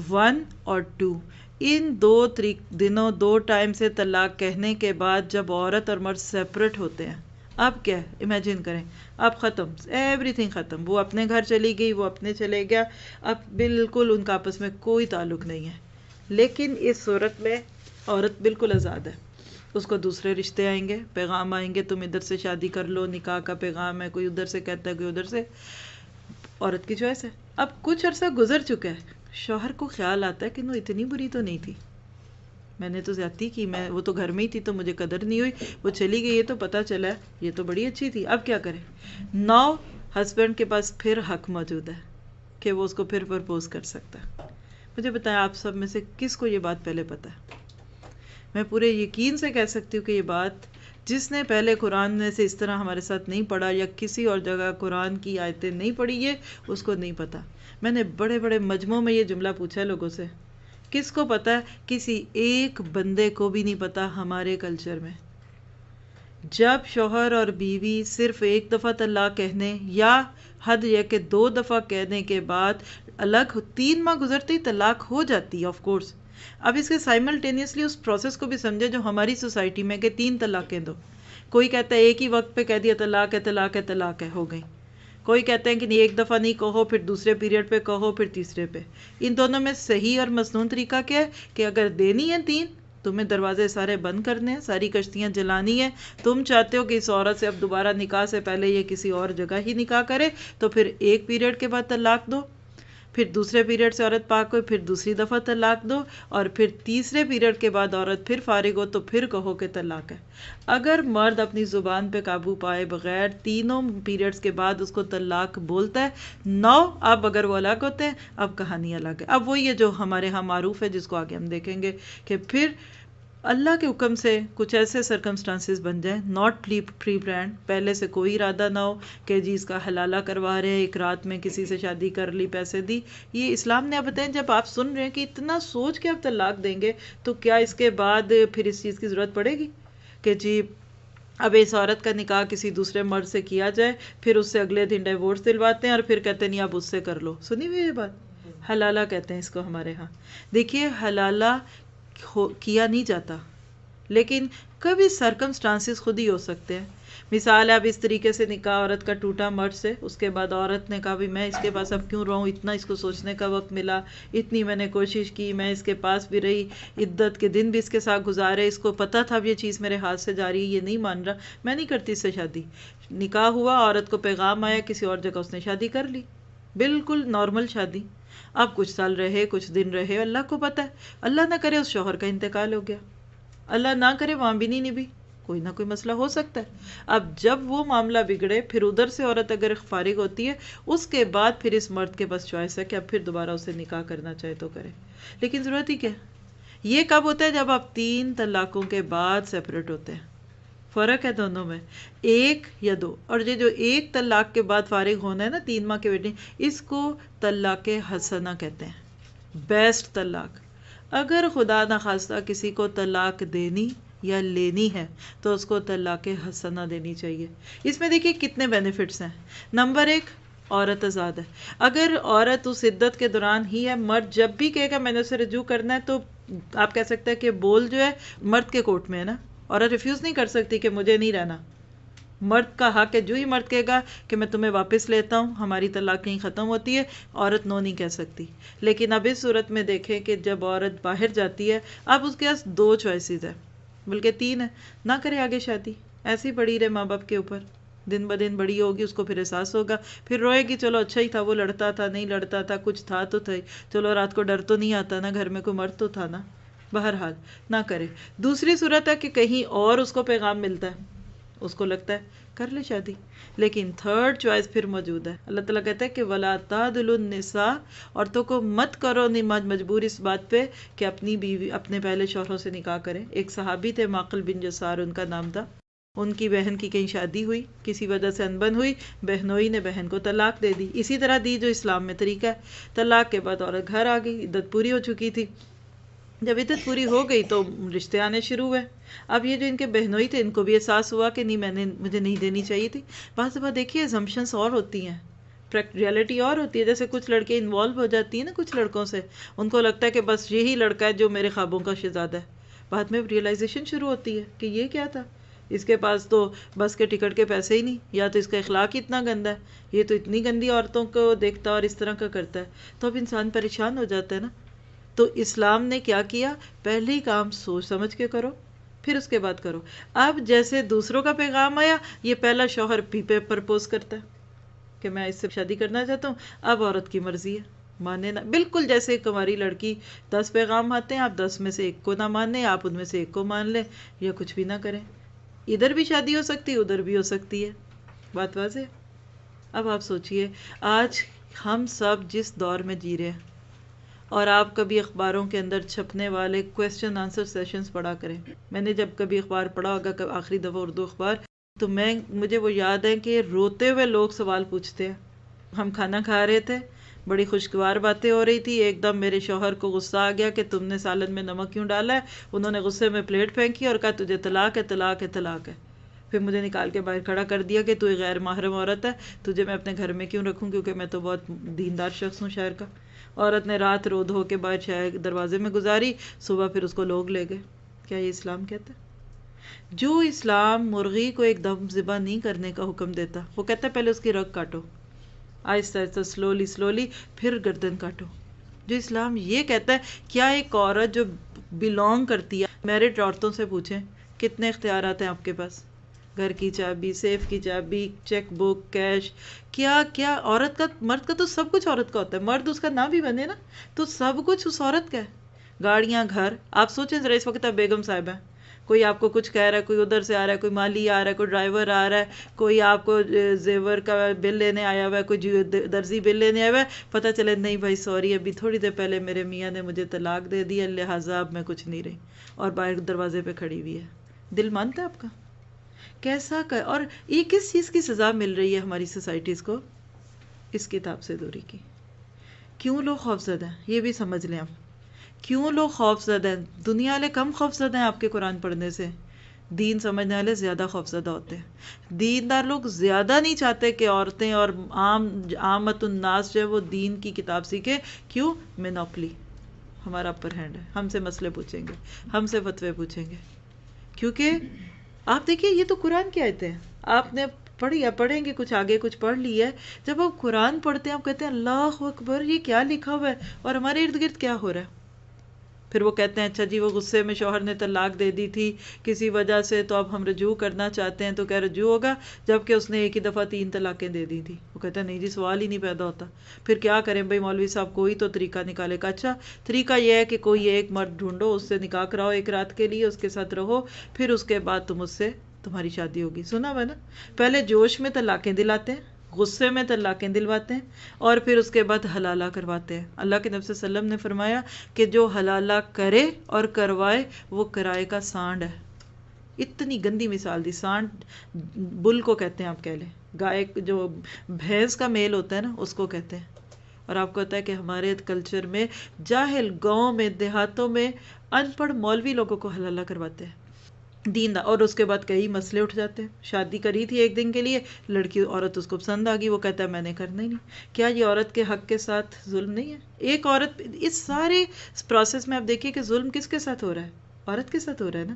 S2: 1 اور 2 ان 2 دنوں 2 ٹائم سے طلاق کہنے کے بعد جب عورت اور مرد سیپریٹ ہوتے ہیں، اب کیا امیجن کریں، اب ختم، ایوری تھنگ ختم. وہ اپنے گھر چلی گئی، وہ اپنے چلے گیا، اب بالکل ان کا آپس میں کوئی تعلق نہیں ہے. لیکن اس صورت میں عورت بالکل آزاد ہے، اس کو دوسرے رشتے آئیں گے، پیغام آئیں گے، تم ادھر سے شادی کر لو، نکاح کا پیغام ہے، کوئی ادھر سے کہتا ہے، کوئی ادھر سے، عورت کی چوائس ہے. اب کچھ عرصہ گزر چکا ہے، شوہر کو خیال آتا ہے کہ وہ اتنی بری تو نہیں تھی، میں نے تو زیادتی کی، وہ تو گھر میں ہی تھی تو مجھے قدر نہیں ہوئی، وہ چلی گئی، یہ تو پتہ چلا ہے یہ تو بڑی اچھی تھی. اب کیا کرے؟ ناؤ ہسبینڈ کے پاس پھر حق موجود ہے کہ وہ اس کو پھر پرپوز کر سکتا ہے. مجھے بتائیں آپ سب میں سے کس کو یہ بات پہلے پتہ ہے؟ میں پورے یقین سے کہہ سکتی ہوں کہ یہ بات جس نے پہلے قرآن میں سے اس طرح ہمارے ساتھ نہیں پڑھا یا کسی اور جگہ قرآن کی آیتیں نہیں پڑھی ہے اس کو نہیں پتا. میں نے بڑے بڑے مجموعوں میں یہ جملہ پوچھا ہے لوگوں سے، کس کو پتا ہے؟ کسی ایک بندے کو بھی نہیں پتا. ہمارے کلچر میں جب شوہر اور بیوی صرف ایک دفعہ طلاق کہنے یا حد یہ کہ 2 دفعہ کہنے کے بعد الگ 3 ماہ گزرتے ہی طلاق ہو جاتی ہے آف کورس. اب اس کے سائملٹینیسلی اس پروسیس کو بھی سمجھے جو ہماری سوسائٹی میں کہ 3 طلاقیں دو. کوئی کہتا ہے ایک ہی وقت پہ کہہ دیا طلاق ہے طلاق ہے طلاق ہے، ہو گئی. کوئی کہتے ہیں کہ نہیں ایک دفعہ نہیں کہو، پھر دوسرے پیریڈ پہ کہو، پھر تیسرے پہ. ان دونوں میں صحیح اور مسنون طریقہ کیا ہے کہ اگر دینی ہے 3، تمہیں دروازے سارے بند کرنے ہیں، ساری کشتیاں جلانی ہیں. تم چاہتے ہو کہ اس عورت سے اب دوبارہ نکاح سے پہلے یہ کسی اور جگہ ہی نکاح کرے، تو پھر ایک پیریڈ کے بعد طلاق دو، پھر دوسرے پیریڈ سے عورت پاک ہوئی پھر دوسری دفعہ طلاق دو، اور پھر تیسرے پیریڈ کے بعد عورت پھر فارغ ہو تو پھر کہو کہ طلاق ہے. اگر مرد اپنی زبان پہ قابو پائے بغیر تینوں پیریڈز کے بعد اس کو طلاق بولتا ہے 9، اب اگر وہ الگ ہوتے ہیں اب کہانی الگ ہے. اب وہی ہے جو ہمارے ہاں معروف ہے، جس کو آگے ہم دیکھیں گے کہ پھر اللہ کے حکم سے کچھ ایسے سرکمسٹانسز بن جائیں، ناٹ پری پلانڈ، پہلے سے کوئی ارادہ نہ ہو کہ جی اس کا حلالہ کروا رہے ہیں، ایک رات میں کسی سے شادی کر لی، پیسے دی. یہ اسلام نے. آپ بتائیں جب آپ سن رہے ہیں کہ اتنا سوچ کے آپ طلاق دیں گے تو کیا اس کے بعد پھر اس چیز کی ضرورت پڑے گی کہ جی اب اس عورت کا نکاح کسی دوسرے مرد سے کیا جائے، پھر اس سے اگلے دن ڈیورس دلواتے ہیں اور پھر کہتے ہیں نہیں اب اس سے کر لو. سنی ہوئی یہ بات؟ حلالہ کہتے ہیں اس کو ہمارے ہاں. دیکھیے حلالہ کیا نہیں جاتا، لیکن کبھی سرکمسٹانسز خود ہی ہو سکتے ہیں. مثال ہے اب اس طریقے سے نکاح عورت کا ٹوٹا مرد سے، اس کے بعد عورت نے کہا بھی میں اس کے پاس اب کیوں رہوں، اتنا اس کو سوچنے کا وقت ملا، اتنی میں نے کوشش کی، میں اس کے پاس بھی رہی، عدت کے دن بھی اس کے ساتھ گزارے، اس کو پتہ تھا اب یہ چیز میرے ہاتھ سے جا رہی ہے، یہ نہیں مان رہا، میں نہیں کرتی اس سے شادی. نکاح ہوا، عورت کو پیغام آیا، کسی اور جگہ اس نے شادی کر لی، بالکل نارمل شادی. اب کچھ سال رہے، کچھ دن رہے، اللہ کو پتہ ہے، اللہ نہ کرے اس شوہر کا انتقال ہو گیا، اللہ نہ کرے وہاں بھی نہیں نبھی، کوئی نہ کوئی مسئلہ ہو سکتا ہے. اب جب وہ معاملہ بگڑے، پھر ادھر سے عورت اگر فارغ ہوتی ہے، اس کے بعد پھر اس مرد کے پاس چوائس ہے کہ اب پھر دوبارہ اسے نکاح کرنا چاہے تو کرے. لیکن ضرورت ہی کیا؟ یہ کب ہوتا ہے؟ جب آپ 3 طلاقوں کے بعد سیپریٹ ہوتے ہیں. فرق ہے دونوں میں، 1 یا 2. اور یہ جو 1 طلاق کے بعد فارغ ہونا ہے نا 3 ماہ کے ویٹنگ، اس کو طلاق حسنہ کہتے ہیں، بیسٹ طلاق. اگر خدا نخواستہ کسی کو طلاق دینی یا لینی ہے تو اس کو طلاق حسنہ دینی چاہیے. اس میں دیکھیے کتنے بینیفٹس ہیں. نمبر 1، عورت آزاد ہے. اگر عورت اس عدت کے دوران ہی ہے، مرد جب بھی کہے گا میں نے اسے رجوع کرنا ہے تو آپ کہہ سکتے ہیں کہ بول جو ہے مرد کے کورٹ میں ہے نا، عورت ریفیوز نہیں کر سکتی کہ مجھے نہیں رہنا. مرد کا حق ہے، جو ہی مرد کہے گا کہ میں تمہیں واپس لیتا ہوں، ہماری طلاق کہیں ختم ہوتی ہے، عورت نو نہیں کہہ سکتی. لیکن اب اس صورت میں دیکھیں کہ جب عورت باہر جاتی ہے، اب اس کے پاس 2 چوائسیز ہیں، بلکہ 3 ہیں. نہ کرے آگے شادی، ایسی پڑی رہے ماں باپ کے اوپر، دن بدن بڑی ہوگی، اس کو پھر احساس ہوگا، پھر روئے گی چلو اچھا ہی تھا، وہ لڑتا تھا نہیں لڑتا تھا، کچھ تھا تو تھا، چلو رات کو ڈر تو نہیں آتا نا، گھر میں کوئی مرد تو تھا نا. بہرحال نہ کرے. دوسری صورت ہے کہ کہیں اور اس کو پیغام ملتا ہے، اس کو لگتا ہے کر لے شادی. لیکن 3rd چوائس پھر موجود ہے. اللہ تعالیٰ کہتا ہے کہ وَلَا تَعْضُلُوا النِّسَاءَ، عورتوں کو مت کرو مجبور اس بات پہ کہ اپنی بیوی اپنے پہلے شوہروں سے نکاح کریں. ایک صحابی تھے معقل بن جسار ان کا نام تھا، ان کی بہن کی کہیں شادی ہوئی، کسی وجہ سے انبن ہوئی، بہنوئی نے بہن کو طلاق دے دی، اسی طرح دی جو اسلام میں طریقہ ہے. طلاق کے بعد عورت گھر آ گئی، عدت پوری ہو چکی تھی. جب عدت پوری ہو گئی تو رشتے آنے شروع ہوئے. اب یہ جو ان کے بہنوئی تھے ان کو بھی احساس ہوا کہ نہیں مجھے نہیں دینی چاہیے تھی. بعض دفعہ دیکھیے assumptions اور ہوتی ہیں، ریالٹی اور ہوتی ہے. جیسے کچھ لڑکے انوالو ہو جاتی ہیں نا کچھ لڑکوں سے، ان کو لگتا ہے کہ بس یہی لڑکا ہے جو میرے خوابوں کا شہزادہ ہے. بعد میں ریئلائزیشن شروع ہوتی ہے کہ یہ کیا تھا، اس کے پاس تو بس کے ٹکٹ کے پیسے ہی نہیں، یا تو اس کا اخلاق ہی اتنا گندا ہے، یہ تو اتنی گندی عورتوں کو دیکھتا اور اس طرح کا کرتا ہے. تو اب انسان پریشان ہو جاتا ہے نا. تو اسلام نے کیا کیا؟ پہلے ہی کام سوچ سمجھ کے کرو، پھر اس کے بعد کرو. اب جیسے دوسروں کا پیغام آیا، یہ پہلا شوہر پہ پرپوز کرتا ہے کہ میں اس سے شادی کرنا چاہتا ہوں. اب عورت کی مرضی ہے، مانے نہ. بالکل جیسے ایک ہماری لڑکی 10 پیغام آتے ہیں، آپ 10 میں سے ایک کو نہ مانیں، آپ ان میں سے ایک کو مان لیں یا کچھ بھی نہ کریں. ادھر بھی شادی ہو سکتی ہے، ادھر بھی ہو سکتی ہے. بات واضح. اب آپ سوچئے آج ہم سب جس دور میں جی رہے ہیں، اور آپ کبھی اخباروں کے اندر چھپنے والے کویسچن آنسر سیشنز پڑھا کریں. میں نے جب کبھی اخبار پڑھا ہوگا آخری دفعہ اردو اخبار، تو مجھے وہ یاد ہے کہ روتے ہوئے لوگ سوال پوچھتے ہیں. ہم کھانا کھا رہے تھے، بڑی خوشگوار باتیں ہو رہی تھی، ایک دم میرے شوہر کو غصہ آ گیا کہ تم نے سالن میں نمک کیوں ڈالا ہے. انہوں نے غصے میں پلیٹ پھینکی اور کہا تجھے طلاق ہے، طلاق ہے، طلاق ہے. پھر مجھے نکال کے باہر کھڑا کر دیا کہ تو ایک غیر محرم عورت ہے، تجھے میں اپنے گھر میں کیوں رکھوں، کیونکہ میں تو بہت دیندار شخص ہوں شہر کا. عورت نے رات رو دھو کے بعد شہر دروازے میں گزاری، صبح پھر اس کو لوگ لے گئے. کیا یہ اسلام کہتا ہے؟ جو اسلام مرغی کو ایک دم ذبح نہیں کرنے کا حکم دیتا، وہ کہتا ہے پہلے اس کی رگ کاٹو، آہستہ آہستہ سلولی پھر گردن کاٹو. جو اسلام یہ کہتا ہے، کیا ایک عورت جو بلونگ کرتی ہے، میرڈ عورتوں سے پوچھیں کتنے اختیارات ہیں آپ کے پاس، گھر کی چابی، سیف کی چابی، چیک بک، کیش، کیا کیا. عورت کا، مرد کا تو سب کچھ عورت کا ہوتا ہے. مرد اس کا نہ بھی بنے نا تو سب کچھ اس عورت کا ہے. گاڑیاں، گھر. آپ سوچیں ذرا اس وقت آپ بیگم صاحب ہیں، کوئی آپ کو کچھ کہہ رہا ہے، کوئی ادھر سے آ رہا ہے، کوئی مالی آ رہا ہے، کوئی ڈرائیور آ رہا ہے، کوئی آپ کو زیور کا بل لینے آیا ہوا ہے، کوئی درزی بل لینے آیا ہوا ہے. پتہ چلے نہیں بھائی سوری، ابھی تھوڑی دیر پہلے میرے میاں نے مجھے طلاق دے دی، لہٰذا اب میں کچھ نہیں رہی، اور باہر دروازے پہ کھڑی ہوئی ہے. دل مانتا ہے آپ کا؟ کیسا اور یہ کس چیز کی سزا مل رہی ہے ہماری سوسائٹیز کو؟ اس کتاب سے دوری کی. کیوں لوگ خوفزدہ ہیں یہ بھی سمجھ لیں آپ. کیوں لوگ خوفزدہ ہیں؟ دنیا والے کم خوفزدہ ہیں آپ کے قرآن پڑھنے سے، دین سمجھنے والے زیادہ خوفزدہ ہوتے ہیں. دیندار لوگ زیادہ نہیں چاہتے کہ عورتیں اور عامت الناس جو ہے وہ دین کی کتاب سیکھے. کیوں؟ مینوپلی، ہمارا اپر ہینڈ ہے، ہم سے مسئلے پوچھیں گے، ہم سے فتوے پوچھیں گے. کیونکہ آپ دیکھیے یہ تو قرآن کی آیتیں ہیں، آپ نے پڑھی یا پڑھیں گے کچھ آگے کچھ پڑھ لی ہے. جب آپ قرآن پڑھتے ہیں آپ کہتے ہیں اللہ اکبر، یہ کیا لکھا ہوا ہے اور ہمارے ارد گرد کیا ہو رہا ہے. پھر وہ کہتے ہیں اچھا جی وہ غصے میں شوہر نے طلاق دے دی تھی کسی وجہ سے، تو اب ہم رجوع کرنا چاہتے ہیں، تو کیا رجوع ہوگا؟ جبکہ اس نے ایک ہی دفعہ 3 طلاقیں دے دی تھی. وہ کہتا ہے نہیں جی سوال ہی نہیں پیدا ہوتا. پھر کیا کریں بھائی مولوی صاحب، کوئی تو طریقہ نکالے گا. اچھا طریقہ یہ ہے کہ کوئی ایک مرد ڈھونڈو، اس سے نکاح کراؤ ایک رات کے لیے، اس کے ساتھ رہو، پھر اس کے بعد تم اس سے تمہاری شادی ہوگی. سنا ہوا نا؟ پہلے جوش میں طلاقیں دلاتے ہیں، غصے میں طلاقیں دلواتے ہیں، اور پھر اس کے بعد حلالہ کرواتے ہیں. اللہ کے نبی صلی اللہ علیہ وسلم نے فرمایا کہ جو حلالہ کرے اور کروائے وہ کرائے کا سانڈ ہے. اتنی گندی مثال دی. سانڈ بل کو کہتے ہیں، آپ کہہ لیں گائے، جو بھینس کا میل ہوتا ہے نا اس کو کہتے ہیں. اور آپ کو پتا ہے کہ ہمارے کلچر میں جاہل گاؤں میں دیہاتوں میں ان پڑھ مولوی لوگوں کو حلالہ کرواتے ہیں دین، اور اس کے بعد کئی مسئلے اٹھ جاتے ہیں. شادی کری تھی ایک دن کے لیے، لڑکی عورت اس کو پسند آ گئی، وہ کہتا ہے میں نے کرنا ہی نہیں. کیا یہ عورت کے حق کے ساتھ ظلم نہیں ہے؟ ایک عورت اس سارے پروسیس میں آپ دیکھیے کہ ظلم کس کے ساتھ ہو رہا ہے؟ عورت کے ساتھ ہو رہا ہے نا.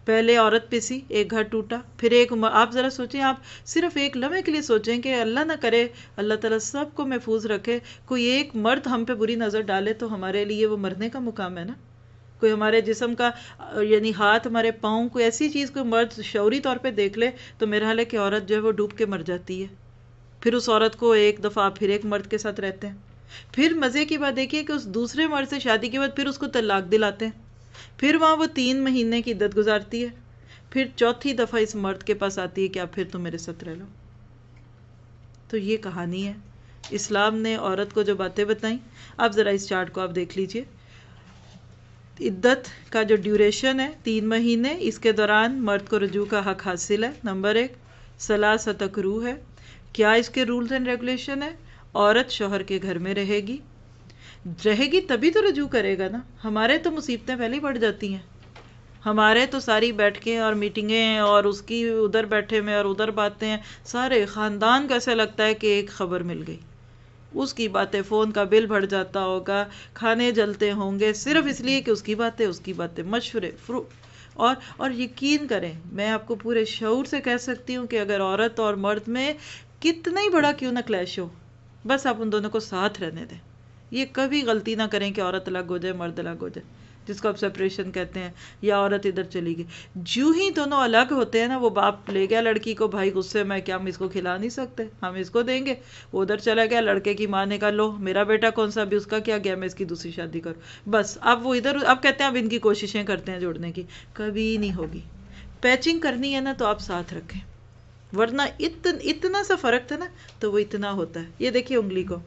S2: پہلے عورت پسی، ایک گھر ٹوٹا، پھر ایک آپ ذرا سوچیں، آپ صرف ایک لمحے کے لیے سوچیں کہ اللہ نہ کرے، اللہ تعالیٰ سب کو محفوظ رکھے، کوئی ایک مرد ہم پہ بری نظر ڈالے تو ہمارے لیے وہ مرنے کا مقام ہے نا. کوئی ہمارے جسم کا یعنی ہاتھ، ہمارے پاؤں، کوئی ایسی چیز کوئی مرد شعوری طور پہ دیکھ لے تو میرا حال ہے کہ عورت جو ہے وہ ڈوب کے مر جاتی ہے. پھر اس عورت کو ایک دفعہ پھر ایک مرد کے ساتھ رہتے ہیں. پھر مزے کی بات دیکھیے کہ اس دوسرے مرد سے شادی کے بعد پھر اس کو طلاق دلاتے ہیں. پھر وہاں وہ 3 مہینے کی عدت گزارتی ہے. پھر چوتھی دفعہ اس مرد کے پاس آتی ہے کہ آپ پھر تم میرے ساتھ رہ لو. تو یہ کہانی ہے. اسلام نے عورت کو جو باتیں بتائیں، آپ ذرا اس چارٹ کو آپ دیکھ لیجئے. عدت کا جو ڈیوریشن ہے 3 مہینے، اس کے دوران مرد کو رجوع کا حق حاصل ہے. نمبر 1 ثلاثۃ قروء ہے. کیا اس کے رولز اینڈ ریگولیشن ہے؟ عورت شوہر کے گھر میں رہے گی تبھی تو رجوع کرے گا نا. ہمارے تو مصیبتیں پہلے ہی بڑھ جاتی ہیں. ہمارے تو ساری بیٹھکیں اور میٹنگیں اور اس کی ادھر بیٹھے میں اور ادھر باتیں ہیں، سارے خاندان کو ایسا لگتا ہے کہ ایک خبر مل گئی. اس کی باتیں، فون کا بل بڑھ جاتا ہوگا، کھانے جلتے ہوں گے، صرف اس لیے کہ اس کی باتیں مشورے اور یقین کریں، میں آپ کو پورے شعور سے کہہ سکتی ہوں کہ اگر عورت اور مرد میں کتنا ہی بڑا کیوں نہ کلیش ہو، بس آپ ان دونوں کو ساتھ رہنے دیں. یہ کبھی غلطی نہ کریں کہ عورت الگ ہو جائے، مرد الگ ہو جائے، جس کو آپ سپریشن کہتے ہیں، یا عورت ادھر چلی گئی. جو ہی دونوں الگ ہوتے ہیں نا، وہ باپ لے گیا لڑکی کو، بھائی غصے میں کیا ہم اس کو کھلا نہیں سکتے، ہم اس کو دیں گے. وہ ادھر چلا گیا، لڑکے کی ماں نے کہا لو میرا بیٹا کون سا، بھی اس کا کیا گیا، میں اس کی دوسری شادی کروں. بس اب وہ ادھر، اب کہتے ہیں اب ان کی کوششیں کرتے ہیں جوڑنے کی. کبھی نہیں ہوگی. پیچنگ کرنی ہے نا تو آپ ساتھ رکھیں، ورنہ اتنا سا فرق تھا نا تو وہ اتنا ہوتا ہے. یہ دیکھیے انگلی کو،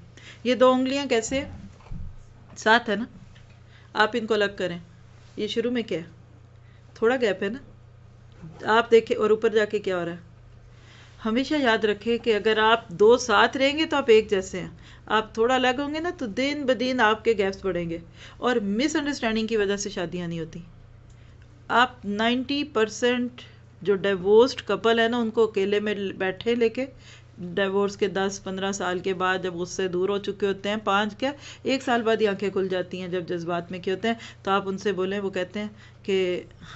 S2: یہ 2 انگلیاں کیسے، ساتھ ہے نا، آپ ان کو الگ کریں، یہ شروع میں کیا ہے، تھوڑا گیپ ہے نا، آپ دیکھیں اور اوپر جا کے کیا ہو رہا ہے۔ ہمیشہ یاد رکھیں کہ اگر آپ دو ساتھ رہیں گے تو آپ ایک جیسے ہیں، آپ تھوڑا الگ ہوں گے نا تو دن بدن آپ کے گیپس بڑھیں گے، اور مس انڈرسٹینڈنگ کی وجہ سے شادیاں نہیں ہوتی۔ آپ 90% جو ڈیورسڈ کپل ہے نا ان کو اکیلے میں بیٹھے لے کے، ڈیورس کے 10-15 سال کے بعد جب اس سے دور ہو چکے ہوتے ہیں، 5 کیا 1 سال بعد ہی آنکھیں کھل جاتی ہیں جب جذبات میں کیا ہوتے ہیں، تو آپ ان سے بولیں، وہ کہتے ہیں کہ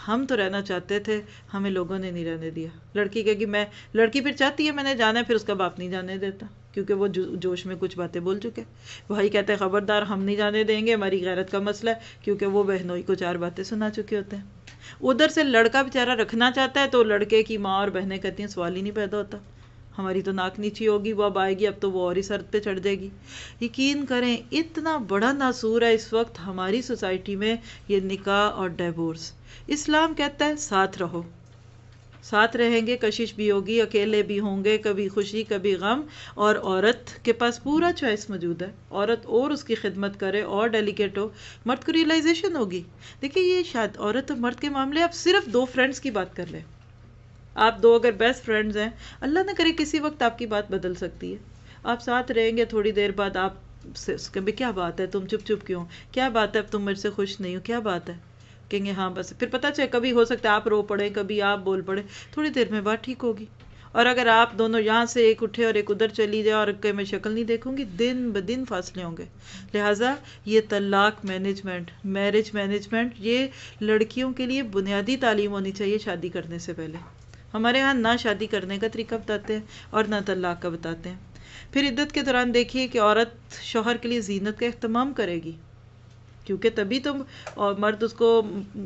S2: ہم تو رہنا چاہتے تھے، ہمیں لوگوں نے نہیں رہنے دیا۔ لڑکی کہے گی لڑکی پھر چاہتی ہے میں نے جانا ہے، پھر اس کا باپ نہیں جانے دیتا کیونکہ وہ جوش میں کچھ باتیں بول چکے۔ بھائی کہتے ہیں خبردار ہم نہیں جانے دیں گے، ہماری غیرت کا مسئلہ ہے، کیونکہ وہ بہنوئی کو 4 باتیں سنا چکے ہوتے ہیں۔ ادھر سے لڑکا بیچارہ رکھنا چاہتا ہے تو لڑکے کی ماں اور بہنیں کہتی ہیں سوال ہی نہیں پیدا ہوتا، ہماری تو ناک نیچی ہوگی، وہ اب آئے گی، اب تو وہ اور ہی سر پہ چڑھ جائے گی۔ یقین کریں اتنا بڑا ناسور ہے اس وقت ہماری سوسائٹی میں یہ نکاح اور ڈیورس۔ اسلام کہتا ہے ساتھ رہو، ساتھ رہیں گے، کشش بھی ہوگی، اکیلے بھی ہوں گے، کبھی خوشی کبھی غم، اور عورت کے پاس پورا چوائس موجود ہے، عورت اور اس کی خدمت کرے اور ڈیلیکیٹ ہو، مرد کو ریئلائزیشن ہوگی۔ دیکھیں یہ شاید عورت اور مرد کے معاملے آپ صرف 2 فرینڈز کی بات کر لیں، آپ 2 اگر بیسٹ فرینڈز ہیں، اللہ نہ کرے کسی وقت آپ کی بات بدل سکتی ہے، آپ ساتھ رہیں گے، تھوڑی دیر بعد آپ سے اس کے بھی کیا بات ہے، تم چپ چپ کیوں، کیا بات ہے، اب تم مجھ سے خوش نہیں ہو، کیا بات ہے، کہیں گے ہاں بس، پھر پتہ چلے کبھی ہو سکتا ہے آپ رو پڑے، کبھی آپ بول پڑے، تھوڑی دیر میں بات ٹھیک ہوگی۔ اور اگر آپ دونوں یہاں سے ایک اٹھے اور ایک ادھر چلی جائے اور کہ میں شکل نہیں دیکھوں گی، دن بدن فاصلے ہوں گے۔ لہٰذا یہ طلاق مینجمنٹ، میرج مینجمنٹ، یہ لڑکیوں کے لیے بنیادی تعلیم ہونی چاہیے شادی کرنے سے پہلے۔ ہمارے ہاں نہ شادی کرنے کا طریقہ بتاتے ہیں اور نہ طلاق کا بتاتے ہیں۔ پھر عدت کے دوران دیکھیے کہ عورت شوہر کے لیے زینت کا اہتمام کرے گی، کیونکہ تبھی تو مرد اس کو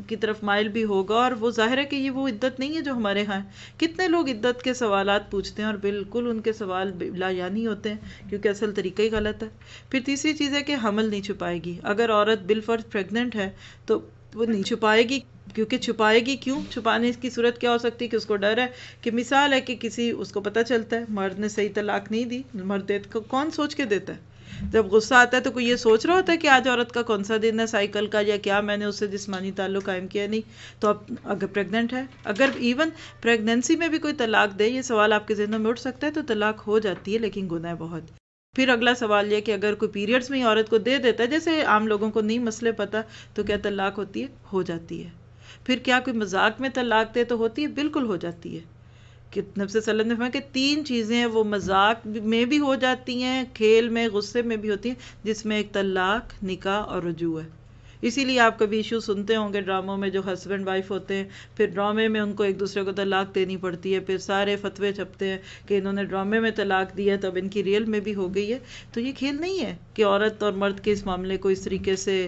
S2: کی طرف مائل بھی ہوگا، اور وہ ظاہر ہے کہ یہ وہ عدت نہیں ہے جو ہمارے ہاں ہے۔ کتنے لوگ عدت کے سوالات پوچھتے ہیں اور بالکل ان کے سوال لا یعنی ہوتے ہیں کیونکہ اصل طریقہ ہی غلط ہے۔ پھر تیسری چیز ہے کہ حمل نہیں چھپائے گی۔ اگر عورت بالفرض پریگننٹ ہے تو وہ نہیں چھپائے گی، کیونکہ چھپائے گی کیوں، چھپانے کی صورت کیا ہو سکتی ہے کہ اس کو ڈر ہے کہ مثال ہے کہ کسی اس کو پتہ چلتا ہے مرد نے صحیح طلاق نہیں دی، مرد کون سوچ کے دیتا ہے، جب غصہ آتا ہے تو کوئی یہ سوچ رہا ہوتا ہے کہ آج عورت کا کون سا دن ہے سائیکل کا، یا کیا میں نے اس سے جسمانی تعلق قائم کیا نہیں۔ تو اب اگر پریگننٹ ہے، اگر ایون پریگننسی میں بھی کوئی طلاق دے، یہ سوال آپ کے ذہنوں میں اٹھ سکتا ہے، تو طلاق ہو جاتی ہے لیکن گناہ بہت۔ پھر اگلا سوال یہ کہ اگر کوئی پیریڈز میں ہی عورت کو دے دیتا ہے، جیسے عام لوگوں کو نہیں مسئلے پتہ، تو کیا طلاق ہوتی ہے؟ ہو جاتی ہے۔ پھر کیا کوئی مذاق میں طلاق دے تو ہوتی ہے؟ بالکل ہو جاتی ہے۔ کہ نبی صلی اللہ علیہ وسلم نے فرمایا کہ 3 چیزیں ہیں وہ مذاق میں بھی ہو جاتی ہیں، کھیل میں، غصے میں بھی ہوتی ہیں، جس میں ایک طلاق، نکاح اور رجوع ہے۔ اسی لیے آپ کبھی ایشو سنتے ہوں گے ڈراموں میں، جو ہسبینڈ وائف ہوتے ہیں، پھر ڈرامے میں ان کو ایک دوسرے کو طلاق دینی پڑتی ہے، پھر سارے فتوے چھپتے ہیں کہ انہوں نے ڈرامے میں طلاق دی ہے تو اب ان کی ریئل میں بھی ہو گئی ہے۔ تو یہ کھیل نہیں ہے کہ عورت اور مرد کے اس معاملے کو اس طریقے سے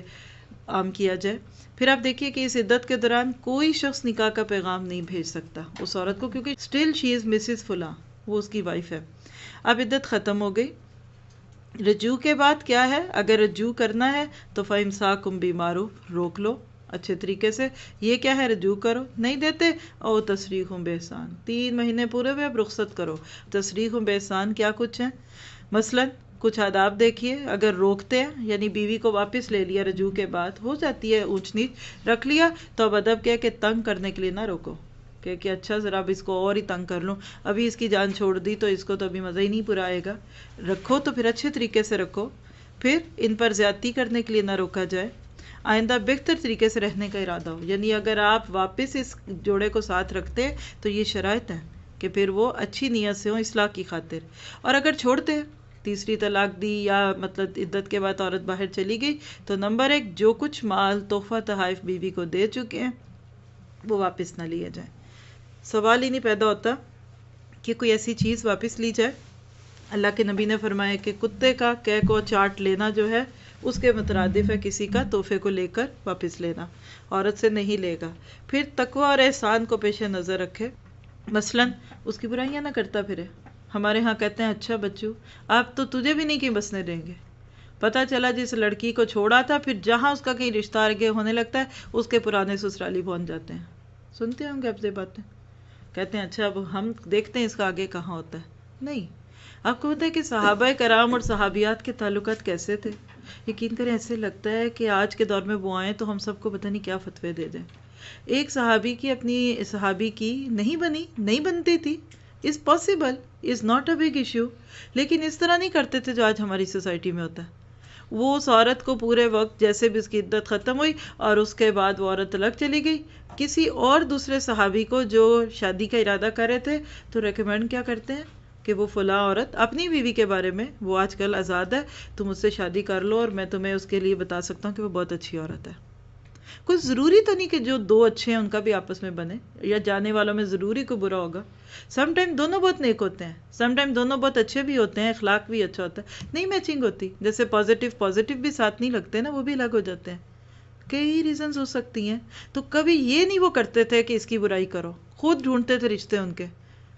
S2: عام کیا جائے۔ پھر آپ دیکھیے کہ اس عدت کے دوران کوئی شخص نکاح کا پیغام نہیں بھیج سکتا اس عورت کو، کیونکہ اسٹل شی از مسز فلاں، وہ اس کی وائف ہے۔ اب عدت ختم ہو گئی۔ رجوع کے بعد کیا ہے؟ اگر رجوع کرنا ہے تو فَإِمْسَاكُمْ بِمَعْرُوف، روک لو اچھے طریقے سے، یہ کیا ہے؟ رجوع کرو، نہیں دیتے او تسریح بِإِحْسَان، 3 مہینے پورے ہوئے اب رخصت کرو۔ تسریح بِإِحْسَان کیا کچھ ہے؟ مثلاً کچھ آداب دیکھیے، اگر روکتے ہیں یعنی بیوی کو واپس لے لیا رجوع کے بعد، ہو جاتی ہے اونچ نیچ، رکھ لیا تو اب ادب کیا کہ تنگ کرنے کے لیے نہ روکو، کہ اچھا ذرا اب اس کو اور ہی تنگ کر لوں، ابھی اس کی جان چھوڑ دی تو اس کو تو ابھی مزہ ہی نہیں پورا آئے گا، رکھو تو پھر اچھے طریقے سے رکھو۔ پھر ان پر زیادتی کرنے کے لیے نہ روکا جائے، آئندہ بہتر طریقے سے رہنے کا ارادہ ہو، یعنی اگر آپ واپس اس جوڑے کو ساتھ رکھتے تو یہ شرائط ہیں کہ پھر وہ اچھی نیت سے ہوں، اصلاح کی خاطر۔ اور اگر چھوڑتے، تیسری طلاق دی یا مطلب عدت کے بعد عورت باہر چلی گئی، تو نمبر 1 جو کچھ مال تحفہ تحائف بیوی کو دے چکے ہیں وہ واپس نہ لیا جائے۔ سوال ہی نہیں پیدا ہوتا کہ کوئی ایسی چیز واپس لی جائے۔ اللہ کے نبی نے فرمایا کہ کتے کا کہہ کو چاٹ لینا جو ہے اس کے مترادف ہے کسی کا تحفے کو لے کر واپس لینا، عورت سے نہیں لے گا۔ پھر تقوی اور احسان کو پیش نظر رکھے، مثلاً اس کی برائیاں نہ کرتا پھرے۔ ہمارے ہاں کہتے ہیں اچھا بچو آپ تو تجھے بھی نہیں کہیں بسنے دیں گے، پتہ چلا جس لڑکی کو چھوڑا تھا پھر جہاں اس کا کہیں رشتہ آگے ہونے لگتا ہے اس کے پرانے سسرالی پہنچ جاتے ہیں۔ سنتے ہوں گے آپ سے باتیں، کہتے ہیں اچھا اب ہم دیکھتے ہیں اس کا آگے کہاں ہوتا ہے۔ نہیں، آپ کو پتہ ہے کہ صحابہ کرام اور صحابیات کے تعلقات کیسے تھے؟ یقین کریں ایسے لگتا ہے کہ آج کے دور میں وہ آئیں تو ہم سب کو پتہ نہیں کیا فتوے دے دیں. ایک صحابی کی اپنی صحابی کی نہیں بنی، نہیں بنتی تھی، is possible, is not a big issue, لیکن اس طرح نہیں کرتے تھے جو آج ہماری سوسائٹی میں ہوتا ہے. وہ اس عورت کو پورے وقت جیسے بھی اس کی عدت ختم ہوئی اور اس کے بعد وہ عورت الگ چلی گئی، کسی اور دوسرے صحابی کو جو شادی کا ارادہ کر رہے تھے تو ریکمینڈ کیا کرتے ہیں کہ وہ فلاں عورت اپنی بیوی کے بارے میں، وہ آج کل آزاد ہے، تم اس سے شادی کر لو اور میں تمہیں اس کے لیے بتا سکتا ہوں کہ وہ بہت اچھی عورت ہے. کوئی ضروری تو نہیں کہ جو دو اچھے ہیں ان کا بھی آپس میں بنے، یا جانے والوں میں ضروری کوئی برا ہوگا. سم ٹائم دونوں بہت نیک ہوتے ہیں، سم ٹائم دونوں بہت اچھے بھی ہوتے ہیں، اخلاق بھی اچھا ہوتا ہے، نہیں میچنگ ہوتی. جیسے پازیٹیو بھی ساتھ نہیں لگتے نا، وہ بھی الگ ہو جاتے ہیں. کئی ریزنز ہو سکتی ہیں. تو کبھی یہ نہیں وہ کرتے تھے کہ اس کی برائی کرو، خود ڈھونڈتے تھے رشتے ان کے.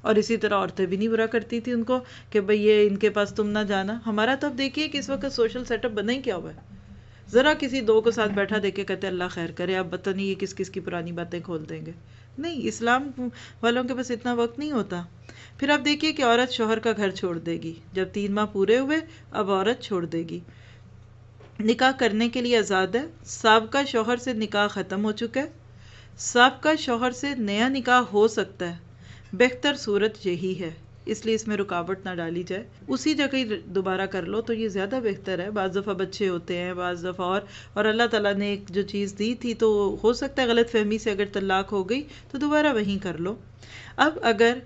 S2: اور اسی طرح عورتیں بھی نہیں برا کرتی تھی ان کو کہ بھئی یہ ان کے پاس تم نہ جانا. ہمارا تو اب دیکھیے کہ اس وقت سوشل سیٹ اپ بنا ہی کیا ہوا ہے. ذرا کسی دو کو ساتھ بیٹھا دیکھ کے کہتے اللہ خیر کرے، اب پتہ نہیں یہ کس کس کی پرانی باتیں کھول دیں گے. نہیں، اسلام والوں کے پاس اتنا وقت نہیں ہوتا. پھر آپ دیکھیے کہ عورت شوہر کا گھر چھوڑ دے گی جب 3 ماہ پورے ہوئے، اب عورت چھوڑ دے گی. نکاح کرنے کے لیے آزاد ہے. سابقہ شوہر سے نکاح ختم ہو چکا ہے، سابقہ شوہر سے نیا نکاح ہو سکتا ہے. بہتر صورت یہی ہے، اس لیے اس میں رکاوٹ نہ ڈالی جائے، اسی جگہ ہی دوبارہ کر لو تو یہ زیادہ بہتر ہے. بعض دفعہ بچے ہوتے ہیں، بعض دفعہ اور اللہ تعالیٰ نے ایک جو چیز دی تھی تو ہو سکتا ہے غلط فہمی سے اگر طلاق ہو گئی تو دوبارہ وہیں کر لو. اب اگر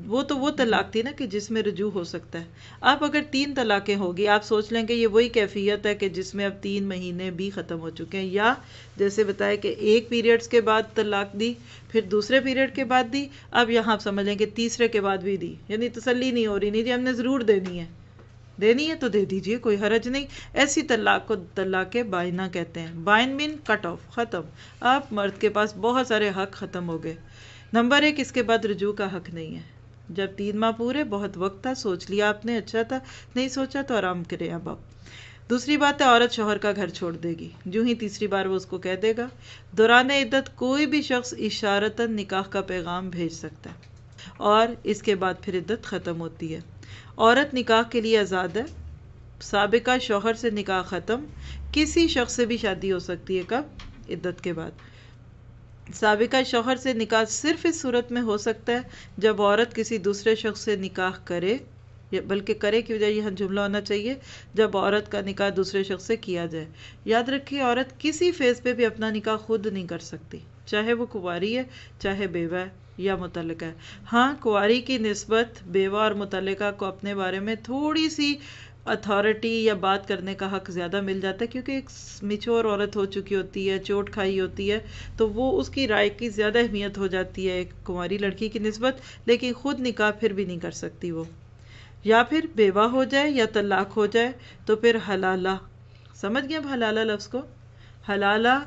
S2: وہ طلاق تھی نا کہ جس میں رجوع ہو سکتا ہے. اب اگر 3 طلاقیں ہوگی، آپ سوچ لیں کہ یہ وہی کیفیت ہے کہ جس میں اب 3 مہینے بھی ختم ہو چکے ہیں، یا جیسے بتایا کہ ایک پیریڈز کے بعد طلاق دی، پھر دوسرے پیریڈ کے بعد دی، اب یہاں آپ سمجھ لیں کہ تیسرے کے بعد بھی دی. یعنی تسلی نہیں ہو رہی، نہیں جی ہم نے ضرور دینی ہے تو دے دیجئے، کوئی حرج نہیں. ایسی طلاق کو طلاق بائنہ کہتے ہیں. بائن مین کٹ آف، ختم. اب مرد کے پاس بہت سارے حق ختم ہو گئے. نمبر 1، اس کے بعد رجوع کا حق نہیں ہے. جب 3 ماہ پورے، بہت وقت تھا، سوچ لیا آپ نے، اچھا تھا، نہیں سوچا تو آرام کرے اب آپ. دوسری بات ہے، عورت شوہر کا گھر چھوڑ دے گی جو ہی تیسری بار وہ اس کو کہہ دے گا. دوران عدت کوئی بھی شخص اشارتاً نکاح کا پیغام بھیج سکتا ہے اور اس کے بعد پھر عدت ختم ہوتی ہے. عورت نکاح کے لیے آزاد ہے. سابقہ شوہر سے نکاح ختم. کسی شخص سے بھی شادی ہو سکتی ہے، کب؟ عدت کے بعد. سابقہ شوہر سے نکاح صرف اس صورت میں ہو سکتا ہے جب عورت کسی دوسرے شخص سے نکاح کرے، بلکہ کرے کی وجہ یہاں جملہ ہونا چاہیے جب عورت کا نکاح دوسرے شخص سے کیا جائے. یاد رکھیے، عورت کسی فیز پہ بھی اپنا نکاح خود نہیں کر سکتی، چاہے وہ کنواری ہے، چاہے بیوہ ہے یا متعلقہ ہے. ہاں، کنواری کی نسبت بیوہ اور متعلقہ کو اپنے بارے میں تھوڑی سی اتھارٹی یا بات کرنے کا حق زیادہ مل جاتا ہے، کیونکہ ایک میچور عورت ہو چکی ہوتی ہے، چوٹ کھائی ہوتی ہے، تو وہ اس کی رائے کی زیادہ اہمیت ہو جاتی ہے ایک کنواری لڑکی کی نسبت. لیکن خود نکاح پھر بھی نہیں کر سکتی وہ. یا پھر بیوہ ہو جائے یا طلاق ہو جائے تو پھر حلالہ. سمجھ گئے اب حلالہ لفظ کو؟ حلالہ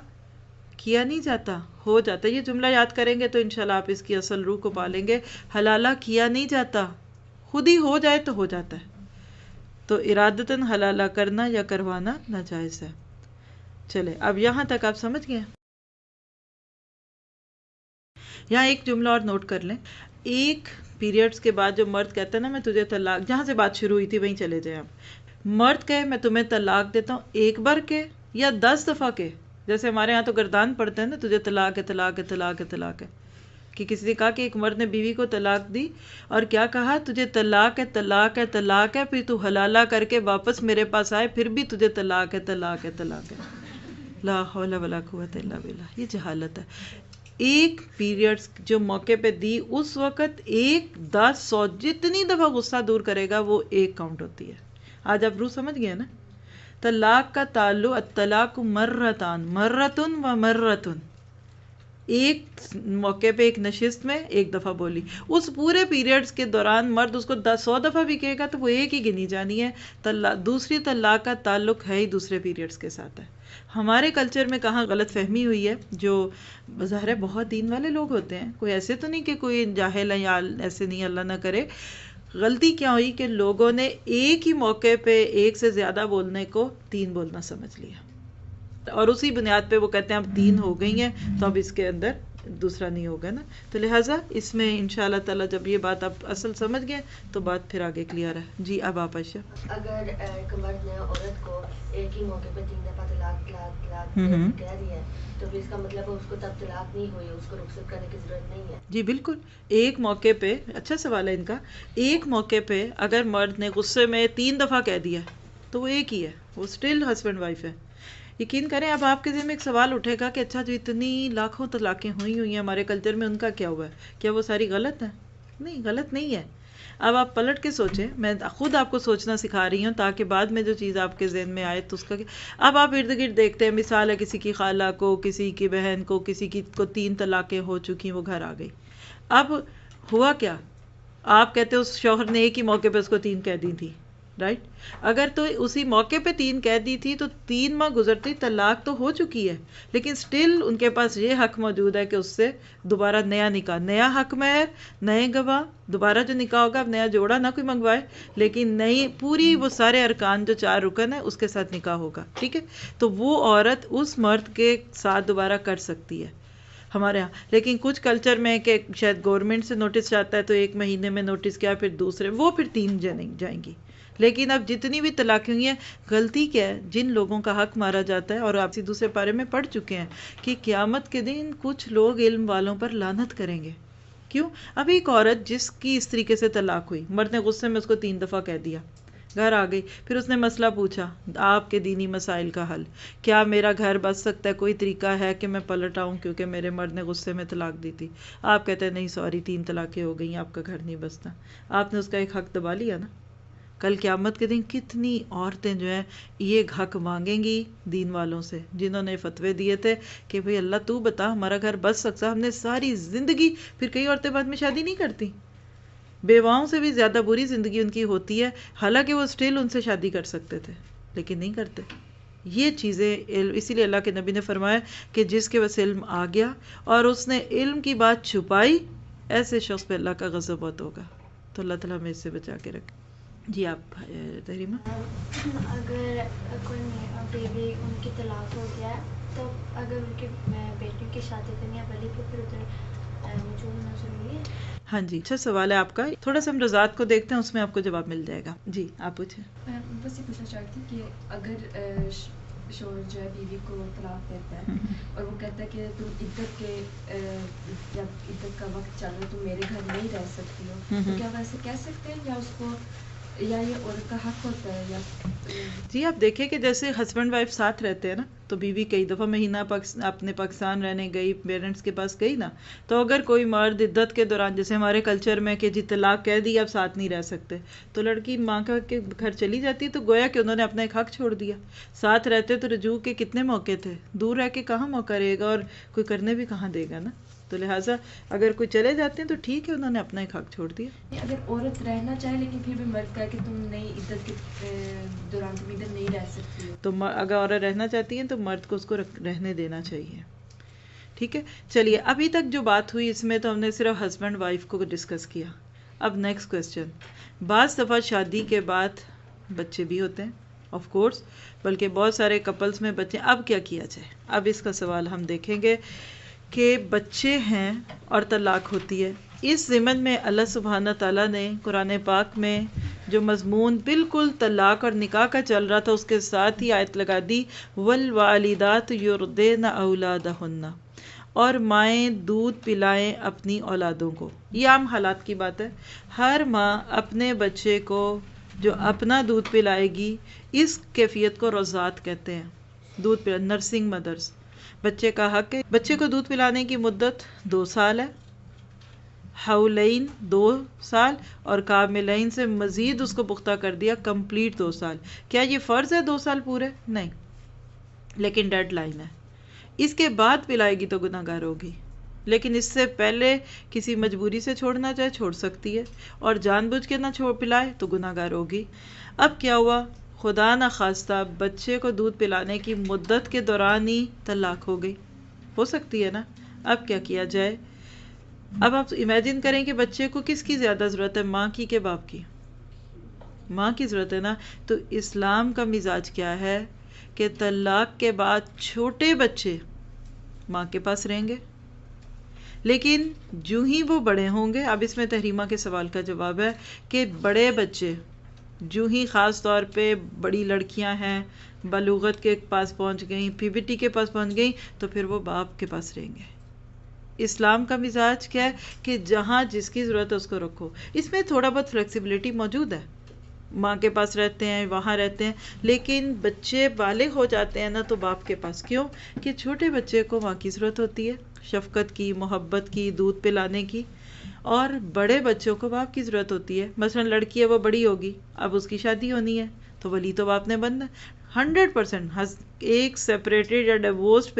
S2: کیا نہیں جاتا، ہو جاتا ہے. یہ جملہ یاد کریں گے تو انشاءاللہ آپ اس کی اصل روح کو پالیں گے. حلالہ کیا نہیں جاتا، خود ہی ہو جائے تو ہو جاتا ہے. تو ارادتاً حلالہ کرنا یا کروانا ناجائز ہے. چلے اب یہاں تک آپ سمجھ گئے. یہاں ایک جملہ اور نوٹ کر لیں. ایک پیریڈز کے بعد جو مرد کہتا ہے نا میں تجھے طلاق، جہاں سے بات شروع ہوئی تھی وہیں چلے جائیں آپ. مرد کہے میں تمہیں طلاق دیتا ہوں، ایک بار کے یا 10 دفعہ کے. جیسے ہمارے ہاں تو گردان پڑتے ہیں نا، تجھے طلاق ہے، طلاق ہے، طلاق ہے، طلاق ہے. کہ کسی نے کہا کہ ایک مرد نے بیوی کو طلاق دی اور کیا کہا، تجھے طلاق ہے، طلاق ہے، طلاق ہے، پھر تو حلالہ کر کے واپس میرے پاس آئے، پھر بھی تجھے طلاق ہے، طلاق ہے، طلاق ہے. لا حول ولا قوت الا باللہ. یہ جہالت ہے. ایک پیریڈز جو موقع پہ دی اس وقت 1، 10، 100 جتنی دفعہ غصہ دور کرے گا وہ ایک کاؤنٹ ہوتی ہے. آج آپ روح سمجھ گئے نا. طلاق کا تعلق الطلاق مرتان، مرتن و مرتن. ایک موقع پہ ایک نشست میں ایک دفعہ بولی، اس پورے پیریڈز کے دوران مرد اس کو 100 دفعہ بھی کہے گا تو وہ ایک ہی گنی جانی ہے. دوسری طلاق کا تعلق ہے ہی دوسرے پیریڈز کے ساتھ ہے. ہمارے کلچر میں کہاں غلط فہمی ہوئی ہے، جو بظاہر بہت دین والے لوگ ہوتے ہیں، کوئی ایسے تو نہیں کہ کوئی جاہل ہے یا ایسے نہیں، اللہ نہ کرے. غلطی کیا ہوئی کہ لوگوں نے ایک ہی موقع پہ ایک سے زیادہ بولنے کو 3 بولنا سمجھ لیا، اور اسی بنیاد پہ وہ کہتے ہیں اب 3 ہو گئی ہیں تو اب اس کے اندر دوسرا نہیں ہوگا نا. تو لہٰذا اس میں انشاءاللہ تعالیٰ جب یہ بات آپ اصل سمجھ گئے تو بات پھر آگے کلیئر ہے. جی اب آپ عائشہ.
S3: اگر ایک مرد نے عورت کو ایک ہی موقع پہ 3 دفعہ طلاق کہہ دیا ہے تو پھر اس کا مطلب اس کو تب طلاق نہیں ہوئی, اس کو رخصت کرنے کی ضرورت نہیں ہے.
S2: جی بالکل, ایک موقع پہ, اچھا سوال ہے ان کا, ایک موقع پہ اگر مرد نے غصے میں 3 دفعہ کہہ دیا تو وہ ایک ہی ہے, وہ اسٹل ہسبینڈ وائف ہے. یقین کریں اب آپ کے ذہن میں ایک سوال اٹھے گا کہ اچھا جو اتنی لاکھوں طلاقیں ہوئی ہیں ہمارے کلچر میں, ان کا کیا ہوا ہے, کیا وہ ساری غلط ہیں؟ نہیں, غلط نہیں ہے. اب آپ پلٹ کے سوچیں, میں خود آپ کو سوچنا سکھا رہی ہوں تاکہ بعد میں جو چیز آپ کے ذہن میں آئے تو اس کا اب آپ ارد گرد دیکھتے ہیں, مثال ہے کسی کی خالہ کو, کسی کی بہن کو, کسی کی کو 3 طلاقیں ہو چکی, وہ گھر آ گئی. اب ہوا کیا, آپ کہتے ہیں اس شوہر نے ایک ہی موقع پہ اس کو 3 کہہ دی تھی, رائٹ. اگر تو اسی موقع پہ 3 کہہ دی تھی تو 3 ماہ گزرتی طلاق تو ہو چکی ہے, لیکن سٹل ان کے پاس یہ حق موجود ہے کہ اس سے دوبارہ نیا نکاح, نیا حق مہر, نئے گواہ, دوبارہ جو نکاح ہوگا اب نیا جوڑا نہ کوئی منگوائے, لیکن نئی پوری وہ سارے ارکان جو 4 رکن ہیں اس کے ساتھ نکاح ہوگا. ٹھیک ہے, تو وہ عورت اس مرد کے ساتھ دوبارہ کر سکتی ہے ہمارے ہاں. لیکن کچھ کلچر میں کہ شاید گورنمنٹ سے نوٹس جاتا ہے تو 1 مہینے میں نوٹس کیا, پھر دوسرے, وہ پھر 3 جائیں گی. لیکن اب جتنی بھی طلاقیں ہوئی ہیں, غلطی کیا ہے, جن لوگوں کا حق مارا جاتا ہے, اور آپ سے دوسرے پارے میں پڑھ چکے ہیں کہ قیامت کے دن کچھ لوگ علم والوں پر لعنت کریں گے. کیوں؟ اب ایک عورت جس کی اس طریقے سے طلاق ہوئی, مرد نے غصے میں اس کو 3 دفعہ کہہ دیا, گھر آ گئی, پھر اس نے مسئلہ پوچھا آپ کے دینی مسائل کا حل, کیا میرا گھر بس سکتا ہے, کوئی طریقہ ہے کہ میں پلٹ آؤں کیونکہ میرے مرد نے غصے میں طلاق دی تھی. آپ کہتے ہیں نہیں سوری 3 طلاقیں ہو گئی, آپ کا گھر نہیں بستا. آپ نے اس کا ایک حق دبا لیا نا. کل قیامت کے دن کتنی عورتیں جو ہیں یہ حق مانگیں گی دین والوں سے, جنہوں نے فتوے دیے تھے کہ بھئی اللہ تو بتا ہمارا گھر بس سکتا. ہم نے ساری زندگی, پھر کئی عورتیں بعد میں شادی نہیں کرتی, بیواؤں سے بھی زیادہ بری زندگی ان کی ہوتی ہے, حالانکہ وہ اسٹل ان سے شادی کر سکتے تھے لیکن نہیں کرتے. یہ چیزیں اسی لیے اللہ کے نبی نے فرمایا کہ جس کے بس علم آ گیا اور اس نے علم کی بات چھپائی, ایسے شخص پہ اللہ کا غضب بہت ہوگا. تو اللہ تعالیٰ ہمیں اس سے بچا کے رکھے. جی آپ تحریمہ.
S4: اگر کوئی بیوی ان کی طلاق ہو گیا ہے تو اگر ان کے بیٹیوں کی شادی کرنی ہے ولی کو پھر ادھر موجود ہونا ضروری ہے؟
S2: ہاں جی, اچھا سوال ہے آپ کا. تھوڑا سا ہم رضاعت کو دیکھتے ہیں, اس میں آپ کو جواب مل جائے گا. جی آپ پوچھیں.
S5: بس یہ پوچھنا چاہتی ہوں کہ اگر شوہر جو ہے بیوی کو طلاق دیتا ہے اور وہ کہتا ہے کہ تم عدت کے جب عدت کا وقت چل رہا ہے تم میرے گھر نہیں رہ سکتی ہو, تو کیا ویسے کہہ سکتے ہیں یا اس کو, یا یہ عورت کا حق ہوتا ہے یا؟
S2: جی آپ دیکھیں کہ جیسے ہسبینڈ وائف ساتھ رہتے ہیں نا, تو بیوی کئی دفعہ مہینہ اپنے پاکستان رہنے گئی, پیرنٹس کے پاس گئی نا, تو اگر کوئی مرد عدت کے دوران, جیسے ہمارے کلچر میں کہ جی طلاق کہہ دی اب ساتھ نہیں رہ سکتے, تو لڑکی ماں کا کے گھر چلی جاتی, تو گویا کہ انہوں نے اپنا ایک حق چھوڑ دیا. ساتھ رہتے تو رجوع کے کتنے موقع تھے, دور رہ کے کہاں موقع رہے گا اور کوئی کرنے بھی کہاں دے گا نا. تو لہٰذا اگر کوئی چلے جاتے ہیں تو ٹھیک ہے, انہوں نے اپنا ایک حق چھوڑ دیا.
S5: اگر عورت رہنا چاہے لیکن پھر بھی مرد کہا کہ تم نہیں عدت کے دوران تم ادھر نہیں رہ سکتی ہو,
S2: تو اگر عورت رہنا چاہتی ہیں تو مرد کو اس کو رہنے دینا چاہیے. ٹھیک ہے, چلیے ابھی تک جو بات ہوئی اس میں تو ہم نے صرف ہسبینڈ وائف کو ڈسکس کیا. اب نیکسٹ کویسچن. بعض دفعہ شادی کے بعد بچے بھی ہوتے ہیں, آف کورس, بلکہ بہت سارے کپلز میں بچے. اب کیا کیا جائے, اب اس کا سوال ہم دیکھیں گے کہ بچے ہیں اور طلاق ہوتی ہے. اس ضمن میں اللہ سبحانہ تعالیٰ نے قرآن پاک میں جو مضمون بالکل طلاق اور نکاح کا چل رہا تھا اس کے ساتھ ہی آیت لگا دی, والوالدات یرضعن اولادہن, اور مائیں دودھ پلائیں اپنی اولادوں کو. یہ عام حالات کی بات ہے, ہر ماں اپنے بچے کو جو اپنا دودھ پلائے گی اس کیفیت کو رضاعت کہتے ہیں. دودھ پلا, نرسنگ مدرز, بچے کا حق ہے. بچے کو دودھ پلانے کی مدت 2 سال ہے, حولین 2 سال, اور کاملین سے مزید اس کو پختہ کر دیا, کمپلیٹ 2 سال. کیا یہ فرض ہے 2 سال پورے؟ نہیں, لیکن ڈیڈ لائن ہے. اس کے بعد پلائے گی تو گناہ گار ہوگی, لیکن اس سے پہلے کسی مجبوری سے چھوڑنا چاہے چھوڑ سکتی ہے, اور جان بوجھ کے نہ پلائے تو گناہ گار ہوگی. اب کیا ہوا, خدا نہ خواستہ بچے کو دودھ پلانے کی مدت کے دوران ہی طلاق ہو گئی, ہو سکتی ہے نا. اب کیا کیا جائے؟ اب آپ امیجن کریں کہ بچے کو کس کی زیادہ ضرورت ہے, ماں کی کہ باپ کی؟ ماں کی ضرورت ہے نا. تو اسلام کا مزاج کیا ہے کہ طلاق کے بعد چھوٹے بچے ماں کے پاس رہیں گے, لیکن جو ہی وہ بڑے ہوں گے، اب اس میں تحریمہ کے سوال کا جواب ہے کہ بڑے بچے جو ہی خاص طور پہ بڑی لڑکیاں ہیں بلوغت کے پاس پہنچ گئیں، پیوبرٹی کے پاس پہنچ گئیں، تو پھر وہ باپ کے پاس رہیں گے۔ اسلام کا مزاج کیا ہے کہ جہاں جس کی ضرورت ہے اس کو رکھو۔ اس میں تھوڑا بہت فلیکسیبلٹی موجود ہے، ماں کے پاس رہتے ہیں، وہاں رہتے ہیں، لیکن بچے بالغ ہو جاتے ہیں نا تو باپ کے پاس۔ کیوں؟ کہ چھوٹے بچے کو ماں کی ضرورت ہوتی ہے، شفقت کی، محبت کی، دودھ پلانے کی، اور بڑے بچوں کو باپ کی ضرورت ہوتی ہے۔ مثلا لڑکی ہے، وہ بڑی ہوگی، اب اس کی شادی ہونی ہے تو ولی تو باپ نے بننا ہے۔ 100% ایک سیپریٹڈ یا ڈیورسڈ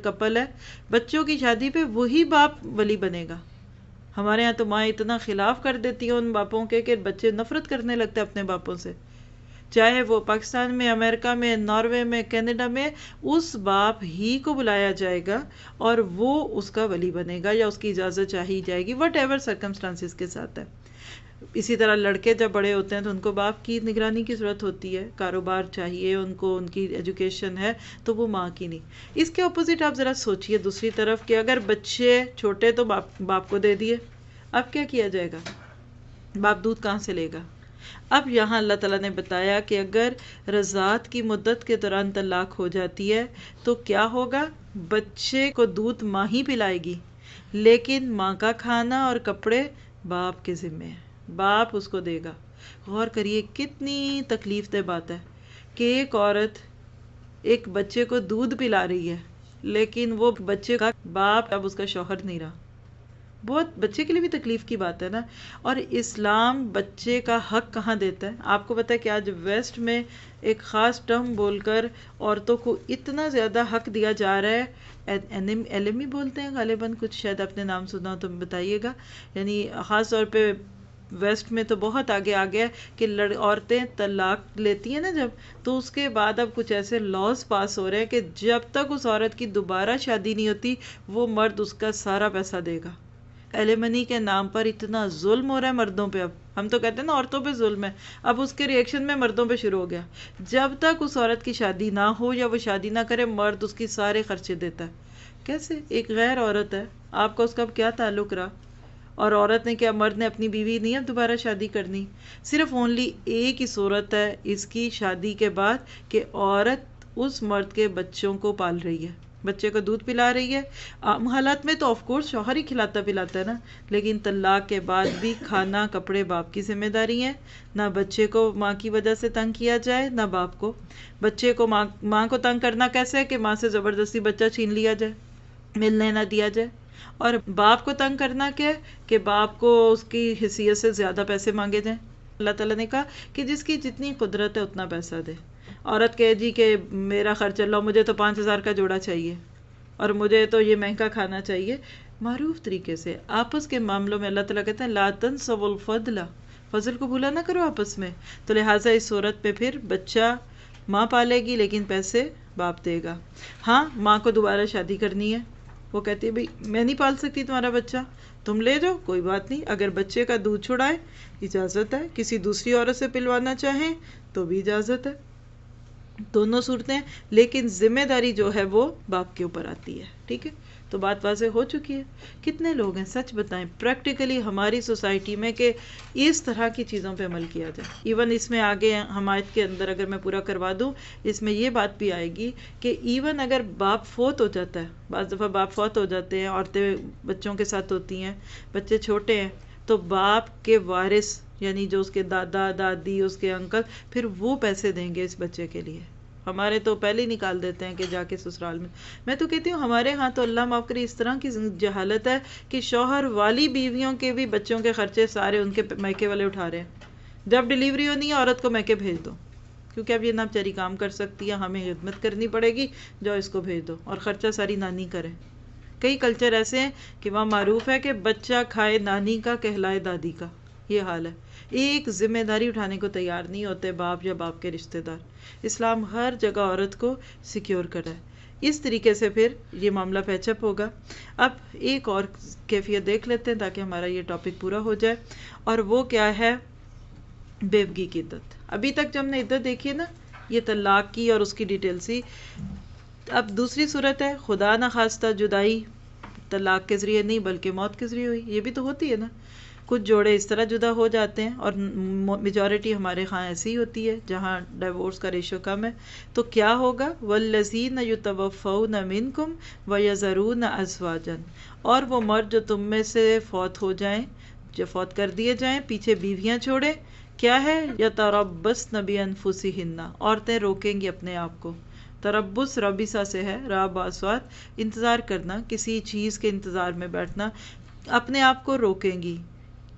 S2: کپل ہے، بچوں کی شادی پہ وہی باپ ولی بنے گا۔ ہمارے ہاں تو ماں اتنا خلاف کر دیتی ہیں ان باپوں کے کہ بچے نفرت کرنے لگتے ہیں اپنے باپوں سے، چاہے وہ پاکستان میں، امریکہ میں، ناروے میں، کینیڈا میں، اس باپ ہی کو بلایا جائے گا اور وہ اس کا ولی بنے گا یا اس کی اجازت چاہی جائے گی، وٹ ایور سرکمسٹانسز کے ساتھ ہے۔ اسی طرح لڑکے جب بڑے ہوتے ہیں تو ان کو باپ کی نگرانی کی ضرورت ہوتی ہے، کاروبار چاہیے ان کو، ان کی ایجوکیشن ہے، تو وہ ماں کی نہیں۔ اس کے اپوزٹ آپ ذرا سوچئے دوسری طرف کہ اگر بچے چھوٹے تو باپ کو دے دیے، اب کیا کیا جائے گا؟ باپ دودھ کہاں سے لے گا؟ اب یہاں اللہ تعالیٰ نے بتایا کہ اگر رضاعت کی مدت کے دوران طلاق ہو جاتی ہے تو کیا ہوگا؟ بچے کو دودھ ماں ہی پلائے گی، لیکن ماں کا کھانا اور کپڑے باپ کے ذمے ہیں، باپ اس کو دے گا۔ غور کریے کتنی تکلیف دہ بات ہے کہ ایک عورت ایک بچے کو دودھ پلا رہی ہے، لیکن وہ بچے کا باپ اب اس کا شوہر نہیں رہا۔ بہت بچے کے لیے بھی تکلیف کی بات ہے نا۔ اور اسلام بچے کا حق کہاں دیتا ہے؟ آپ کو پتہ ہے کہ آج ویسٹ میں ایک خاص ٹرم بول کر عورتوں کو اتنا زیادہ حق دیا جا رہا ہے، ایلمی بولتے ہیں غالباً، کچھ شاید اپنے نام سنا تو بتائیے گا، یعنی خاص طور پہ ویسٹ میں تو بہت آگے آ گیا کہ عورتیں طلاق لیتی ہیں نا جب، تو اس کے بعد اب کچھ ایسے لاز پاس ہو رہے ہیں کہ جب تک اس عورت کی دوبارہ شادی نہیں ہوتی وہ مرد اس کا سارا پیسہ دے گا۔ ایلیمنی کے نام پر اتنا ظلم ہو رہا ہے مردوں پہ۔ اب ہم تو کہتے ہیں نا عورتوں پہ ظلم ہے، اب اس کے ریئیکشن میں مردوں پہ شروع ہو گیا۔ جب تک اس عورت کی شادی نہ ہو یا وہ شادی نہ کرے، مرد اس کی سارے خرچے دیتا ہے۔ کیسے؟ ایک غیر عورت ہے، آپ کا اس کا کیا تعلق رہا؟ اور عورت نے کیا، مرد نے اپنی بیوی نہیں اب دوبارہ شادی کرنی؟ صرف اونلی ایک ہی صورت ہے اس کی شادی کے بعد کہ عورت اس مرد کے بچوں کو پال رہی ہے، بچے کو دودھ پلا رہی ہے۔ عام حالات میں تو آف کورس شوہر ہی کھلاتا پلاتا ہے نا، لیکن طلاق کے بعد بھی کھانا کپڑے باپ کی ذمہ داری ہے۔ نہ بچے کو ماں کی وجہ سے تنگ کیا جائے، نہ باپ کو۔ بچے کو ماں کو تنگ کرنا کیسے ہے کہ ماں سے زبردستی بچہ چھین لیا جائے، ملنے نہ دیا جائے، اور باپ کو تنگ کرنا کیا ہے کہ باپ کو اس کی حیثیت سے زیادہ پیسے مانگے جائیں۔ اللہ تعالیٰ نے کہا کہ جس کی جتنی قدرت ہے اتنا پیسہ دے۔ عورت کہے جی کہ میرا خرچ اللہ، مجھے تو 5,000 کا جوڑا چاہیے اور مجھے تو یہ مہنگا کھانا چاہیے، معروف طریقے سے آپس کے معاملوں میں اللہ تعالیٰ کہتے ہیں لا تنسوا الفضل، فضل کو بھولا نہ کرو آپس میں۔ تو لہٰذا اس صورت پہ پھر بچہ ماں پالے گی لیکن پیسے باپ دے گا۔ ہاں ماں کو دوبارہ شادی کرنی ہے، وہ کہتی ہے بھئی میں نہیں پال سکتی تمہارا بچہ، تم لے جاؤ، کوئی بات نہیں۔ اگر بچے کا دودھ چھڑائے اجازت ہے، کسی دوسری عورت سے پلوانا چاہیں تو بھی اجازت ہے، دونوں صورتیں، لیکن ذمہ داری جو ہے وہ باپ کے اوپر آتی ہے۔ ٹھیک ہے، تو بات واضح ہو چکی ہے۔ کتنے لوگ ہیں سچ بتائیں پریکٹیکلی ہماری سوسائٹی میں کہ اس طرح کی چیزوں پہ عمل کیا جائے؟ ایون اس میں آگے حمایت کے اندر اگر میں پورا کروا دوں، اس میں یہ بات بھی آئے گی کہ ایون اگر باپ فوت ہو جاتا ہے، بعض دفعہ باپ فوت ہو جاتے ہیں، عورتیں بچوں کے ساتھ ہوتی ہیں، بچے چھوٹے ہیں، تو باپ کے وارث یعنی جو اس کے دادا دادی، اس کے انکل، پھر وہ پیسے دیں گے اس بچے کے لیے۔ ہمارے تو پہلے ہی نکال دیتے ہیں کہ جا کے سسرال میں۔ میں تو کہتی ہوں ہمارے ہاں تو اللہ معاف کرے اس طرح کی جہالت ہے کہ شوہر والی بیویوں کے بھی بچوں کے خرچے سارے ان کے میکے والے اٹھا رہے ہیں۔ جب ڈیلیوری ہونی ہے عورت کو میکے بھیج دو، کیونکہ اب یہ نہ بیچاری کام کر سکتی ہے، ہمیں خدمت کرنی پڑے گی، جو اس کو بھیج دو، اور خرچہ ساری نانی کرے۔ کئی کلچر ایسے ہیں کہ وہاں معروف ہے کہ بچہ کھائے نانی کا کہلائے دادی کا، یہ حال ہے۔ ایک ذمہ داری اٹھانے کو تیار نہیں ہوتے باپ یا باپ کے رشتہ دار۔ اسلام ہر جگہ عورت کو سیکیور کر رہا ہے۔ اس طریقے سے پھر یہ معاملہ پیچ اپ ہوگا۔ اب ایک اور کیفیت دیکھ لیتے ہیں تاکہ ہمارا یہ ٹاپک پورا ہو جائے، اور وہ کیا ہے؟ بیوگی کی عدت۔ ابھی تک جو ہم نے عدت دیکھی ہے نا، یہ طلاق کی اور اس کی ڈیٹیل سی۔ اب دوسری صورت ہے خدا نخواستہ جدائی طلاق کے ذریعے نہیں بلکہ موت کے ذریعے ہوئی. یہ بھی تو ہوتی ہے نا. کچھ جوڑے اس طرح جدا ہو جاتے ہیں اور میجورٹی ہمارے ہاں ایسی ہی ہوتی ہے جہاں ڈیورس کا ریشو کم ہے. تو کیا ہوگا؟ والذین یتوفون منکم ویذرون ازواجا، اور وہ مرد جو تم میں سے فوت ہو جائیں، جو فوت کر دیے جائیں، پیچھے بیویاں چھوڑیں. کیا ہے؟ یتربصن بانفسہن، عورتیں روکیں گی اپنے آپ کو. تربص ربیسا سے ہے، را باسوات، انتظار کرنا، کسی چیز کے انتظار میں بیٹھنا. اپنے آپ کو روکیں گی.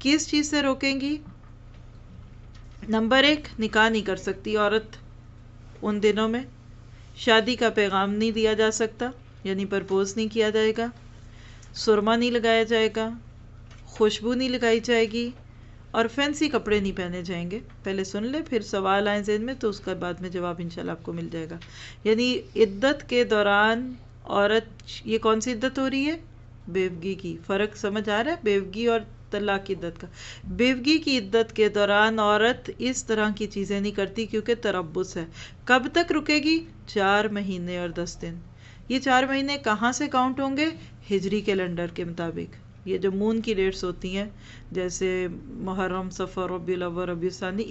S2: کس چیز سے روکیں گی؟ نمبر 1، نکاح نہیں کر سکتی عورت ان دنوں میں. شادی کا پیغام نہیں دیا جا سکتا، یعنی پرپوز نہیں کیا جائے گا. سرما نہیں لگایا جائے گا. خوشبو نہیں لگائی جائے گی. اور فینسی کپڑے نہیں پہنے جائیں گے. پہلے سن لے، پھر سوال آئیں ذہن میں تو اس کا بعد میں جواب انشاءاللہ آپ کو مل جائے گا. یعنی عدت کے دوران عورت، یہ کون سی عدت ہو رہی ہے؟ بیوگی کی. فرق سمجھ آ رہا ہے بیوگی اور طلاق کی عدت کا؟ بیوگی کی عدت کے دوران عورت اس طرح کی چیزیں نہیں کرتی کیونکہ تربص ہے. کب تک رکے گی؟ 4 مہینے اور 10 دن. یہ 4 مہینے کہاں سے کاؤنٹ ہوں گے؟ ہجری کیلنڈر کے مطابق. یہ جو مون کی ڈیٹس ہوتی ہیں جیسے محرم، صفر، ربیع الاول، ربیع الثانی،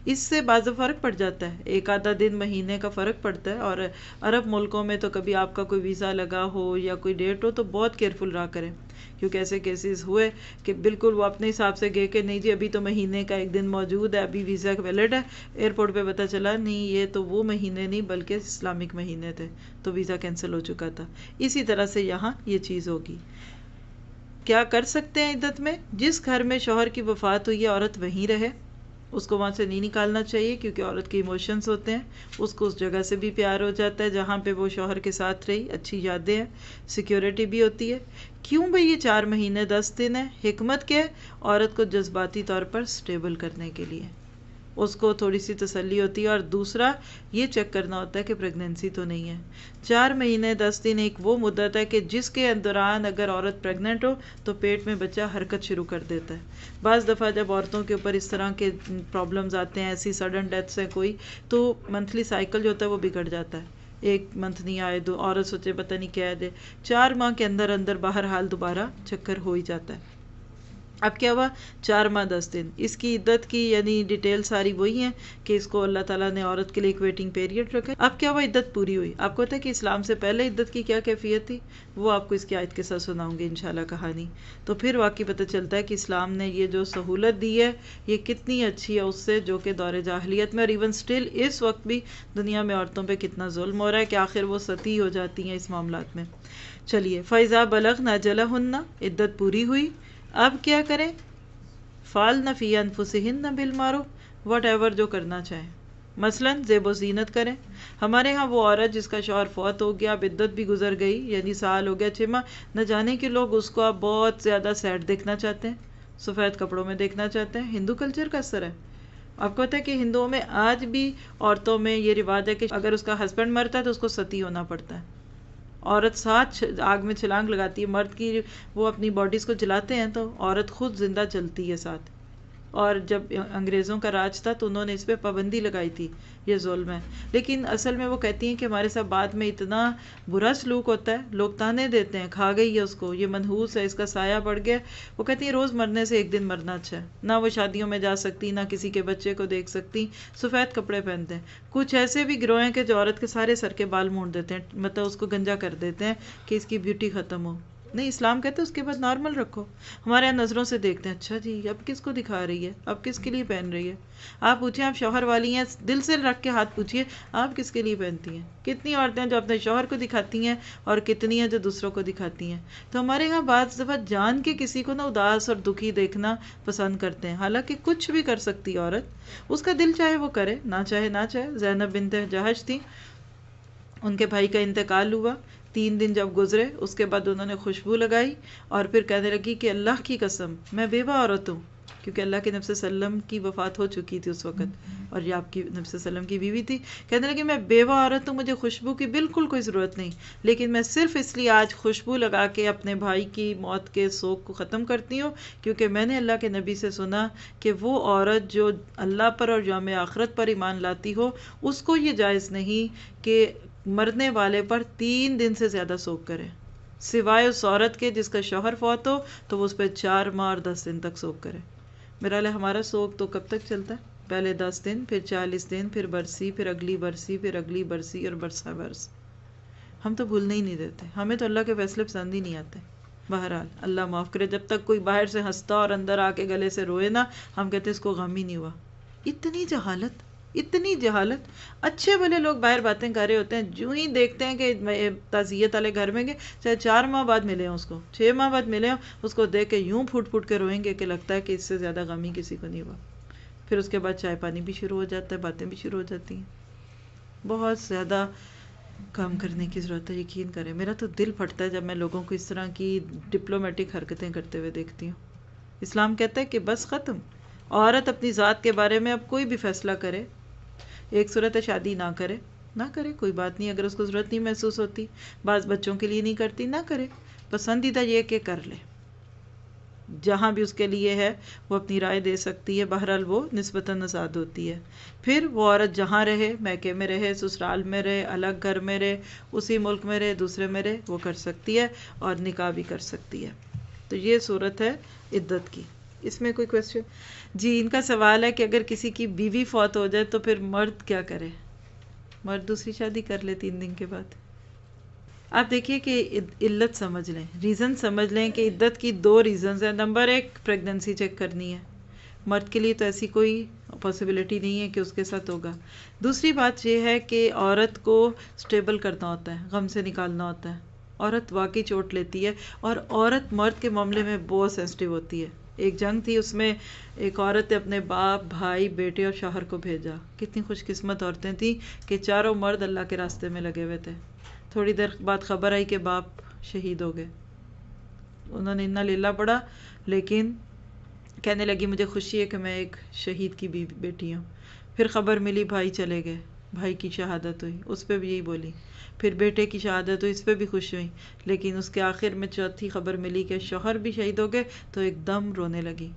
S2: اس سے بعض فرق پڑ جاتا ہے. ایک آدھا دن مہینے کا فرق پڑتا ہے. اور عرب ملکوں میں تو کبھی آپ کا کوئی ویزا لگا ہو یا کوئی ڈیٹ ہو تو بہت کیئرفل رہا کریں، کیونکہ ایسے کیسز ہوئے کہ بالکل وہ اپنے حساب سے گئے کہ نہیں جی ابھی تو مہینے کا ایک دن موجود ہے، ابھی ویزا ویلڈ ہے. ایئرپورٹ پہ پتہ چلا نہیں یہ تو وہ مہینے نہیں بلکہ اسلامک مہینے تھے، تو ویزا کینسل ہو چکا تھا. اسی طرح سے یہاں یہ چیز ہوگی. کیا کر سکتے ہیں عدت میں؟ جس گھر میں شوہر کی وفات ہوئی ہے عورت وہیں رہے، اس کو وہاں سے نہیں نکالنا چاہیے، کیونکہ عورت کے ایموشنز ہوتے ہیں. اس کو اس جگہ سے بھی پیار ہو جاتا ہے جہاں پہ وہ شوہر کے ساتھ رہی، اچھی یادیں ہیں، سیکیورٹی بھی ہوتی ہے. کیوں بھئی یہ 4 مہینے 10 دن ہے؟ حکمت کیا ہے؟ عورت کو جذباتی طور پر سٹیبل کرنے کے لیے، اس کو تھوڑی سی تسلی ہوتی ہے. اور دوسرا یہ چیک کرنا ہوتا ہے کہ پریگننسی تو نہیں ہے. 4 مہینے 10 دن ایک وہ مدت ہے کہ جس کے دوران اگر عورت پریگننٹ ہو تو پیٹ میں بچہ حرکت شروع کر دیتا ہے. بعض دفعہ جب عورتوں کے اوپر اس طرح کے پرابلمز آتے ہیں، ایسی سڈن ڈیتھس ہیں کوئی، تو منتھلی سائیکل جو ہوتا ہے وہ بگڑ جاتا ہے. 1 منتھ نہیں آئے، عورت سوچے پتہ نہیں کیا ہے، 4 ماہ کے اندر اندر بہرحال دوبارہ چکر ہو ہی جاتا ہے. اب کیا ہوا؟ 4 ماہ 10 دن. اس کی عدت کی یعنی ڈیٹیل ساری وہی ہیں کہ اس کو اللہ تعالیٰ نے عورت کے لیے ایک ویٹنگ پیریڈ رکھا. اب کیا ہوا؟ عدت پوری ہوئی. آپ کو پتا ہے کہ اسلام سے پہلے عدت کی کیا کیفیت تھی؟ وہ آپ کو اس کی آیت کے ساتھ سناؤں گی انشاءاللہ کہانی. تو پھر واقعی پتہ چلتا ہے کہ اسلام نے یہ جو سہولت دی ہے یہ کتنی اچھی ہے اس سے جو کہ دور جاہلیت میں اور ایون سٹل اس وقت بھی دنیا میں عورتوں پہ کتنا ظلم ہو رہا ہے کہ آخر وہ ستی ہو جاتی ہیں اس معاملات میں. چلیے، فَإِذَا بَلَغْنَ أَجَلَهُنَّ، عدت پوری ہوئی. اب کیا کریں؟ فَعَلْنَ فِي أَنفُسِهِنَّ بِالْمَعْرُوفِ، واٹ ایور جو کرنا چاہیں. مثلاً زیب و زینت کریں. ہمارے ہاں وہ عورت جس کا شوہر فوت ہو گیا، اب عدت بھی گزر گئی، یعنی سال ہو گیا 6 ماہ، نہ جانے کہ لوگ اس کو اب بہت زیادہ سیڈ دیکھنا چاہتے ہیں، سفید کپڑوں میں دیکھنا چاہتے ہیں. ہندو کلچر کا اثر ہے. آپ کو پتا ہے کہ ہندوؤں میں آج بھی عورتوں میں یہ رواج ہے کہ اگر اس کا ہسبینڈ مرتا ہے تو اس کو ستی ہونا پڑتا ہے. عورت ساتھ آگ میں چھلانگ لگاتی ہے. مرد کی وہ اپنی باڈیز کو جلاتے ہیں تو عورت خود زندہ چلتی ہے ساتھ. اور جب انگریزوں کا راج تھا تو انہوں نے اس پہ پابندی لگائی تھی، یہ ظلم ہے. لیکن اصل میں وہ کہتی ہیں کہ ہمارے ساتھ بعد میں اتنا برا سلوک ہوتا ہے، لوگ تانے دیتے ہیں، کھا گئی ہے اس کو، یہ منحوس ہے، اس کا سایہ بڑھ گیا. وہ کہتی ہیں روز مرنے سے ایک دن مرنا اچھا ہے. نہ وہ شادیوں میں جا سکتی، نہ کسی کے بچے کو دیکھ سکتی، سفید کپڑے پہنتے ہیں. کچھ ایسے بھی گروہ ہیں کہ جو عورت کے سارے سر کے بال مونڈ دیتے ہیں، مطلب اس کو گنجا کر دیتے ہیں کہ اس کی بیوٹی ختم ہو. نہیں، اسلام کہتے ہیں اس کے بعد نارمل رکھو. ہمارے یہاں نظروں سے دیکھتے ہیں، اچھا جی اب کس کو دکھا رہی ہے، اب کس کے لیے پہن رہی ہے. آپ پوچھیں، آپ شوہر والی ہیں، دل سے رکھ کے ہاتھ پوچھیے آپ کس کے لیے پہنتی ہیں. کتنی عورتیں جو اپنے شوہر کو دکھاتی ہیں اور کتنی ہیں جو دوسروں کو دکھاتی ہیں. تو ہمارے یہاں بعض دفعہ جان کے کسی کو نا اداس اور دکھی دیکھنا پسند کرتے ہیں، حالانکہ کچھ بھی کر سکتی عورت، اس کا دل چاہے وہ کرے، نہ چاہے نہ چاہے. زینب بنت جہش تھی، ان کے بھائی کا انتقال ہوا. 3 دن جب گزرے اس کے بعد انہوں نے خوشبو لگائی اور پھر کہنے لگی کہ اللہ کی قسم میں بیوہ عورت ہوں، کیونکہ اللہ کے نبی صلی اللہ علیہ وسلم کی وفات ہو چکی تھی اس وقت اور یہ آپ کی نبی صلی اللہ علیہ وسلم کی بیوی تھی. کہنے لگی میں بیوہ عورت ہوں، مجھے خوشبو کی بالکل کوئی ضرورت نہیں، لیکن میں صرف اس لیے آج خوشبو لگا کے اپنے بھائی کی موت کے سوگ کو ختم کرتی ہوں کیونکہ میں نے اللہ کے نبی سے سنا کہ وہ عورت جو اللہ پر اور یوم آخرت پر ایمان لاتی ہو اس کو یہ جائز نہیں کہ مرنے والے پر 3 دن سے زیادہ سوگ کرے. سوائے اس عورت کے جس کا شوہر فوت ہو تو وہ اس پہ 4 ماہ اور 10 دن تک سوگ کرے. میرا لئے ہمارا سوگ تو کب تک چلتا ہے؟ پہلے 10 دن، پھر 40 دن، پھر برسی، پھر اگلی برسی، پھر اگلی برسی اور برسہ برس. ہم تو بھولنے ہی نہیں دیتے. ہمیں تو اللہ کے فیصلے پسند ہی نہیں آتے. بہرحال اللہ معاف کرے. جب تک کوئی باہر سے ہنستا اور اندر آ کے گلے سے روئے نا، ہم کہتے اس کو غم ہی نہیں ہوا. اتنی جہالت، اتنی جہالت. اچھے بھلے لوگ باہر باتیں کر رہے ہوتے ہیں، جو ہی دیکھتے ہیں کہ تعزیت والے گھر میں گئے، چاہے 4 ماہ بعد ملے ہوں، اس کو 6 ماہ بعد ملے ہوں، اس کو دیکھ کے یوں پھوٹ پھوٹ کے روئیں گے کہ لگتا ہے کہ اس سے زیادہ غم ہی کسی کو نہیں ہوا. پھر اس کے بعد چائے پانی بھی شروع ہو جاتا ہے، باتیں بھی شروع ہو جاتی ہیں. بہت زیادہ کام کرنے کی ضرورت ہے. یقین کریں میرا تو دل پھٹتا ہے جب میں لوگوں کو اس طرح کی ڈپلومیٹک حرکتیں کرتے ہوئے دیکھتی ہوں. اسلام کہتا ہے کہ بس ختم. عورت اپنی ذات کے بارے میں اب کوئی بھی فیصلہ کرے. ایک صورت ہے شادی نہ کرے، نہ کرے، کوئی بات نہیں. اگر اس کو ضرورت نہیں محسوس ہوتی، بعض بچوں کے لیے نہیں کرتی، نہ کرے. پسندیدہ یہ کہ کر لے. جہاں بھی اس کے لیے ہے وہ اپنی رائے دے سکتی ہے. بہرحال وہ نسبتاً آزاد ہوتی ہے. پھر وہ عورت جہاں رہے، میکے میں رہے، سسرال میں رہے، الگ گھر میں رہے، اسی ملک میں رہے، دوسرے میں رہے، وہ کر سکتی ہے اور نکاح بھی کر سکتی ہے. تو یہ صورت ہے عدت کی. اس میں کوئی کوشچن؟ جی ان کا سوال ہے کہ اگر کسی کی بیوی فوت ہو جائے تو پھر مرد کیا کرے؟ مرد دوسری شادی کر لے 3 دن کے بعد. آپ دیکھیے کہ علت سمجھ لیں، ریزن سمجھ لیں کہ عدت کی 2 ریزنز ہیں. نمبر 1 پریگننسی چیک کرنی ہے. مرد کے لیے تو ایسی کوئی پاسبلٹی نہیں ہے کہ اس کے ساتھ ہوگا. دوسری بات یہ ہے کہ عورت کو سٹیبل کرنا ہوتا ہے، غم سے نکالنا ہوتا ہے. عورت واقعی چوٹ لیتی ہے اور عورت مرد کے معاملے میں بہت سینسٹیو ہوتی ہے. ایک جنگ تھی، اس میں ایک عورت نے اپنے باپ، بھائی، بیٹے اور شوہر کو بھیجا. کتنی خوش قسمت عورتیں تھیں کہ چاروں مرد اللہ کے راستے میں لگے ہوئے تھے. تھوڑی دیر بعد خبر آئی کہ باپ شہید ہو گئے. انہوں نے انا للہ پڑھا، لیکن کہنے لگی مجھے خوشی ہے کہ میں ایک شہید کی بیٹی ہوں. پھر خبر ملی بھائی چلے گئے، بھائی کی شہادت ہوئی، اس پہ بھی یہی بولی. پھر بیٹے کی شہادت ہوئی، اس پہ بھی خوش ہوئی. لیکن اس کے آخر میں چوتھی خبر ملی کہ شوہر بھی شہید ہو گئے تو ایک دم رونے لگی،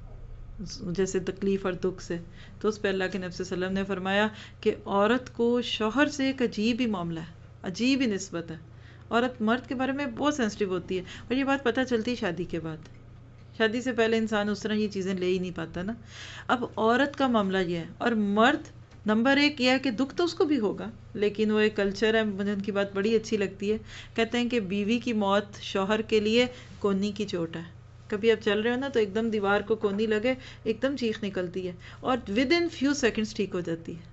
S2: جیسے تکلیف اور دکھ سے. تو اس پہ اللہ کے نبی صلی اللہ علیہ وسلم نے فرمایا کہ عورت کو شوہر سے ایک عجیب ہی معاملہ ہے، عجیب ہی نسبت ہے. عورت مرد کے بارے میں بہت سینسٹیو ہوتی ہے، اور یہ بات پتہ چلتی ہے شادی کے بعد. شادی سے پہلے انسان اس طرح یہ چیزیں لے ہی نہیں پاتا نا. اب عورت کا معاملہ یہ ہے، اور مرد نمبر 1 یہ ہے کہ دکھ تو اس کو بھی ہوگا، لیکن وہ ایک کلچر ہے، مجھے ان کی بات بڑی اچھی لگتی ہے. کہتے ہیں کہ بیوی کی موت شوہر کے لیے کونی کی چوٹ ہے. کبھی آپ چل رہے ہو نا تو ایک دم دیوار کو کونی لگے، ایک دم چیخ نکلتی ہے اور ودن فیو سیکنڈز ٹھیک ہو جاتی ہے.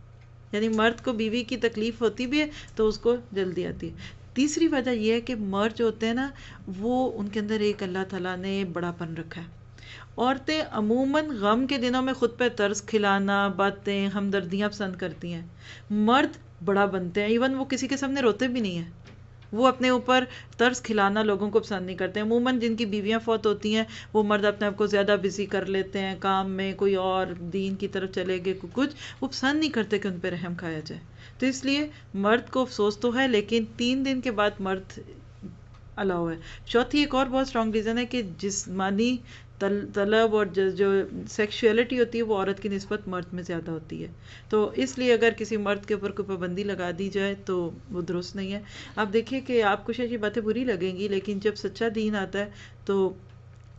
S2: یعنی مرد کو بیوی کی تکلیف ہوتی بھی ہے تو اس کو جلدی آتی ہے. تیسری وجہ یہ ہے کہ مرد جو ہوتے ہیں نا، وہ ان کے اندر ایک اللہ تعالیٰ نے بڑا پن رکھا ہے. عورتیں عموماً غم کے دنوں میں خود پہ طرز کھلانا، باتیں، ہمدردیاں پسند کرتی ہیں. مرد بڑا بنتے ہیں، ایون وہ کسی کے سامنے روتے بھی نہیں ہیں. وہ اپنے اوپر طرز کھلانا لوگوں کو پسند نہیں کرتے. عموماً جن کی بیویاں فوت ہوتی ہیں وہ مرد اپنے آپ کو زیادہ بزی کر لیتے ہیں کام میں، کوئی اور دین کی طرف چلے گئے، کچھ وہ پسند نہیں کرتے کہ ان پہ رحم کھایا جائے. تو اس لیے مرد کو افسوس تو ہے، لیکن 3 دن کے بعد مرد الاؤ ہے. چوتھی ایک اور بہت اسٹرانگ ریزن ہے کہ جسمانی طلب اور جو سیکشولیٹی ہوتی ہے وہ عورت کی نسبت مرد میں زیادہ ہوتی ہے. تو اس لیے اگر کسی مرد کے اوپر کوئی پابندی لگا دی جائے تو وہ درست نہیں ہے. آپ دیکھیے کہ آپ کو شاید یہ باتیں بری لگیں گی، لیکن جب سچا دین آتا ہے تو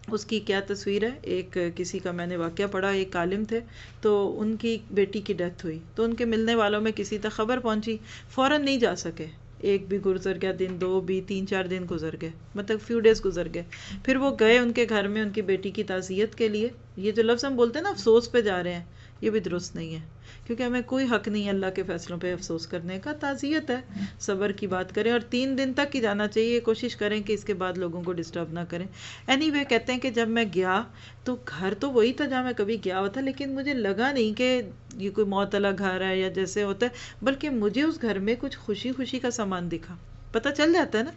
S2: اس کی کیا تصویر ہے. ایک کسی کا میں نے واقعہ پڑھا، ایک عالم تھے تو ان کی بیٹی کی ڈیتھ ہوئی، تو ان کے ملنے والوں میں کسی تک خبر پہنچی، فوراً نہیں جا سکے. ایک بھی گزر گیا دن، 2 بھی، 3-4 دن گزر گئے، مطلب فیو ڈیز گزر گئے. پھر وہ گئے ان کے گھر میں ان کی بیٹی کی تعزیت کے لیے. یہ جو لفظ ہم بولتے ہیں نا افسوس پہ جا رہے ہیں، یہ بھی درست نہیں ہے، کیونکہ ہمیں کوئی حق نہیں ہے اللہ کے فیصلوں پہ افسوس کرنے کا. تعزیت ہے، صبر کی بات کریں، اور 3 دن تک ہی جانا چاہیے. کوشش کریں کہ اس کے بعد لوگوں کو ڈسٹرب نہ کریں. اینی وے کہتے ہیں کہ جب میں گیا تو گھر تو وہی تھا جہاں میں کبھی گیا ہوا تھا، لیکن مجھے لگا نہیں کہ یہ کوئی معطلا گھر ہے یا جیسے ہوتا ہے، بلکہ مجھے اس گھر میں کچھ خوشی خوشی کا سامان دکھا. پتہ چل جاتا ہے نا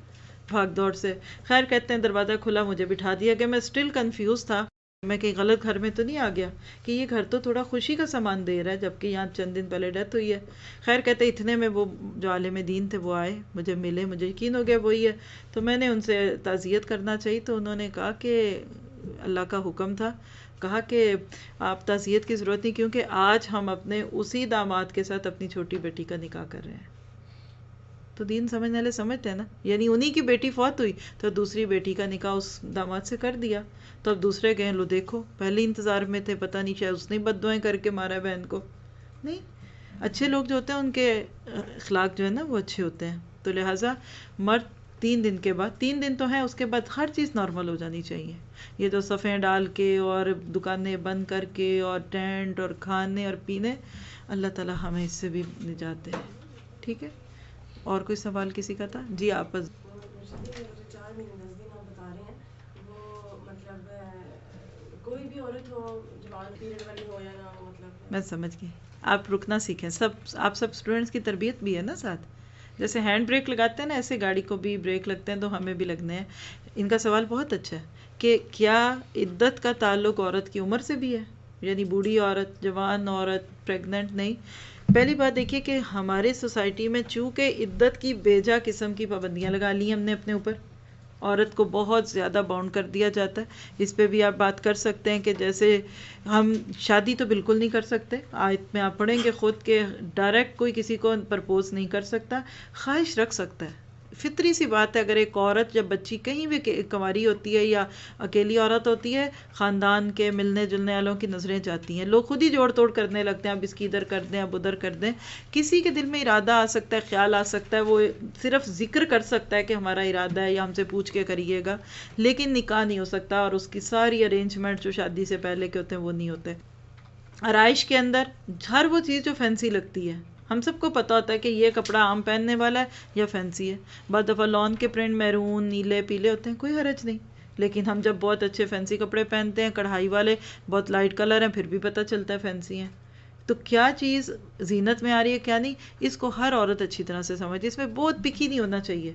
S2: بھاگ دوڑ سے. خیر کہتے ہیں دروازہ کھلا، مجھے بٹھا دیا کہ میں اسٹل کنفیوز تھا، میں کہیں غلط گھر میں تو نہیں آ گیا کہ یہ گھر تو تھوڑا خوشی کا سامان دے رہا ہے جبکہ یہاں چند دن پہلے ڈیتھ ہوئی ہے. خیر کہتے اتنے میں وہ جو عالم دین تھے وہ آئے، مجھے ملے، مجھے یقین ہو گیا وہی ہے. تو میں نے ان سے تعزیت کرنا چاہی تو انہوں نے کہا کہ اللہ کا حکم تھا، کہا کہ آپ تعزیت کی ضرورت نہیں، کیونکہ آج ہم اپنے اسی داماد کے ساتھ اپنی چھوٹی بیٹی کا نکاح کر رہے ہیں. تو دین سمجھنے والے سمجھتے ہیں نا. یعنی انہی کی بیٹی فوت ہوئی تو دوسری بیٹی کا نکاح اس داماد سے کر دیا. تو اب دوسرے کہیں لو دیکھو پہلے انتظار میں تھے، پتہ نہیں شاید اس نے بد دعائیں کر کے مارا بہن کو. نہیں، اچھے لوگ جو ہوتے ہیں ان کے اخلاق جو ہے نا وہ اچھے ہوتے ہیں. تو لہٰذا مرد 3 دن کے بعد، 3 دن تو ہیں، اس کے بعد ہر چیز نارمل ہو جانی چاہیے. یہ جو صفیں ڈال کے اور دکانیں بند کر کے اور ٹینٹ اور کھانے اور پینے، اللہ تعالیٰ ہمیں اس سے بھی نجات دے. ٹھیک ہے، اور کوئی سوال کسی کا تھا؟ جی آپ
S6: 4 مہینے 10 دن آپ بتا رہے ہیں، وہ مطلب کوئی بھی عورت ہو، جوان پیریڈ والی ہو یا نہ ہو، مطلب
S2: میں سمجھ گئی. آپ رکنا سیکھیں. آپ سب اسٹوڈنٹس کی تربیت بھی ہے نا ساتھ. جیسے ہینڈ بریک لگاتے ہیں نا، ایسے گاڑی کو بھی بریک لگتے ہیں تو ہمیں بھی لگنے ہیں. ان کا سوال بہت اچھا ہے کہ کیا عدت کا تعلق عورت کی عمر سے بھی ہے؟ یعنی بوڑھی عورت، جوان عورت، پریگننٹ نہیں. پہلی بات دیکھیے کہ ہمارے سوسائٹی میں چونکہ عدت کی بیجا قسم کی پابندیاں لگا لی ہیں ہم نے اپنے اوپر. عورت کو بہت زیادہ باؤنڈ کر دیا جاتا ہے. اس پہ بھی آپ بات کر سکتے ہیں کہ جیسے ہم شادی تو بالکل نہیں کر سکتے. آیت میں آپ پڑھیں گے خود کہ ڈائریکٹ کوئی کسی کو پرپوز نہیں کر سکتا، خواہش رکھ سکتا ہے. فطری سی بات ہے. اگر ایک عورت جب بچی کہیں بھی کنواری ہوتی ہے یا اکیلی عورت ہوتی ہے، خاندان کے ملنے جلنے والوں کی نظریں جاتی ہیں، لوگ خود ہی جوڑ توڑ کرنے لگتے ہیں، اب اس کی ادھر کر دیں، اب ادھر کر دیں. کسی کے دل میں ارادہ آ سکتا ہے، خیال آ سکتا ہے، وہ صرف ذکر کر سکتا ہے کہ ہمارا ارادہ ہے یا ہم سے پوچھ کے کریے گا، لیکن نکاح نہیں ہو سکتا. اور اس کی ساری ارینجمنٹ جو شادی سے پہلے کے ہوتے ہیں وہ نہیں ہوتے. آرائش کے اندر ہر وہ چیز جو فینسی لگتی ہے، ہم سب کو پتا ہوتا ہے کہ یہ کپڑا عام پہننے والا ہے یا فینسی ہے. بعض دفعہ لون کے پرنٹ میرون، نیلے، پیلے ہوتے ہیں، کوئی حرج نہیں. لیکن ہم جب بہت اچھے فینسی کپڑے پہنتے ہیں، کڑھائی والے، بہت لائٹ کلر ہیں، پھر بھی پتہ چلتا ہے فینسی ہیں. تو کیا چیز زینت میں آ رہی ہے کیا نہیں، اس کو ہر عورت اچھی طرح سے سمجھے. اس میں بہت پکی نہیں ہونا چاہیے.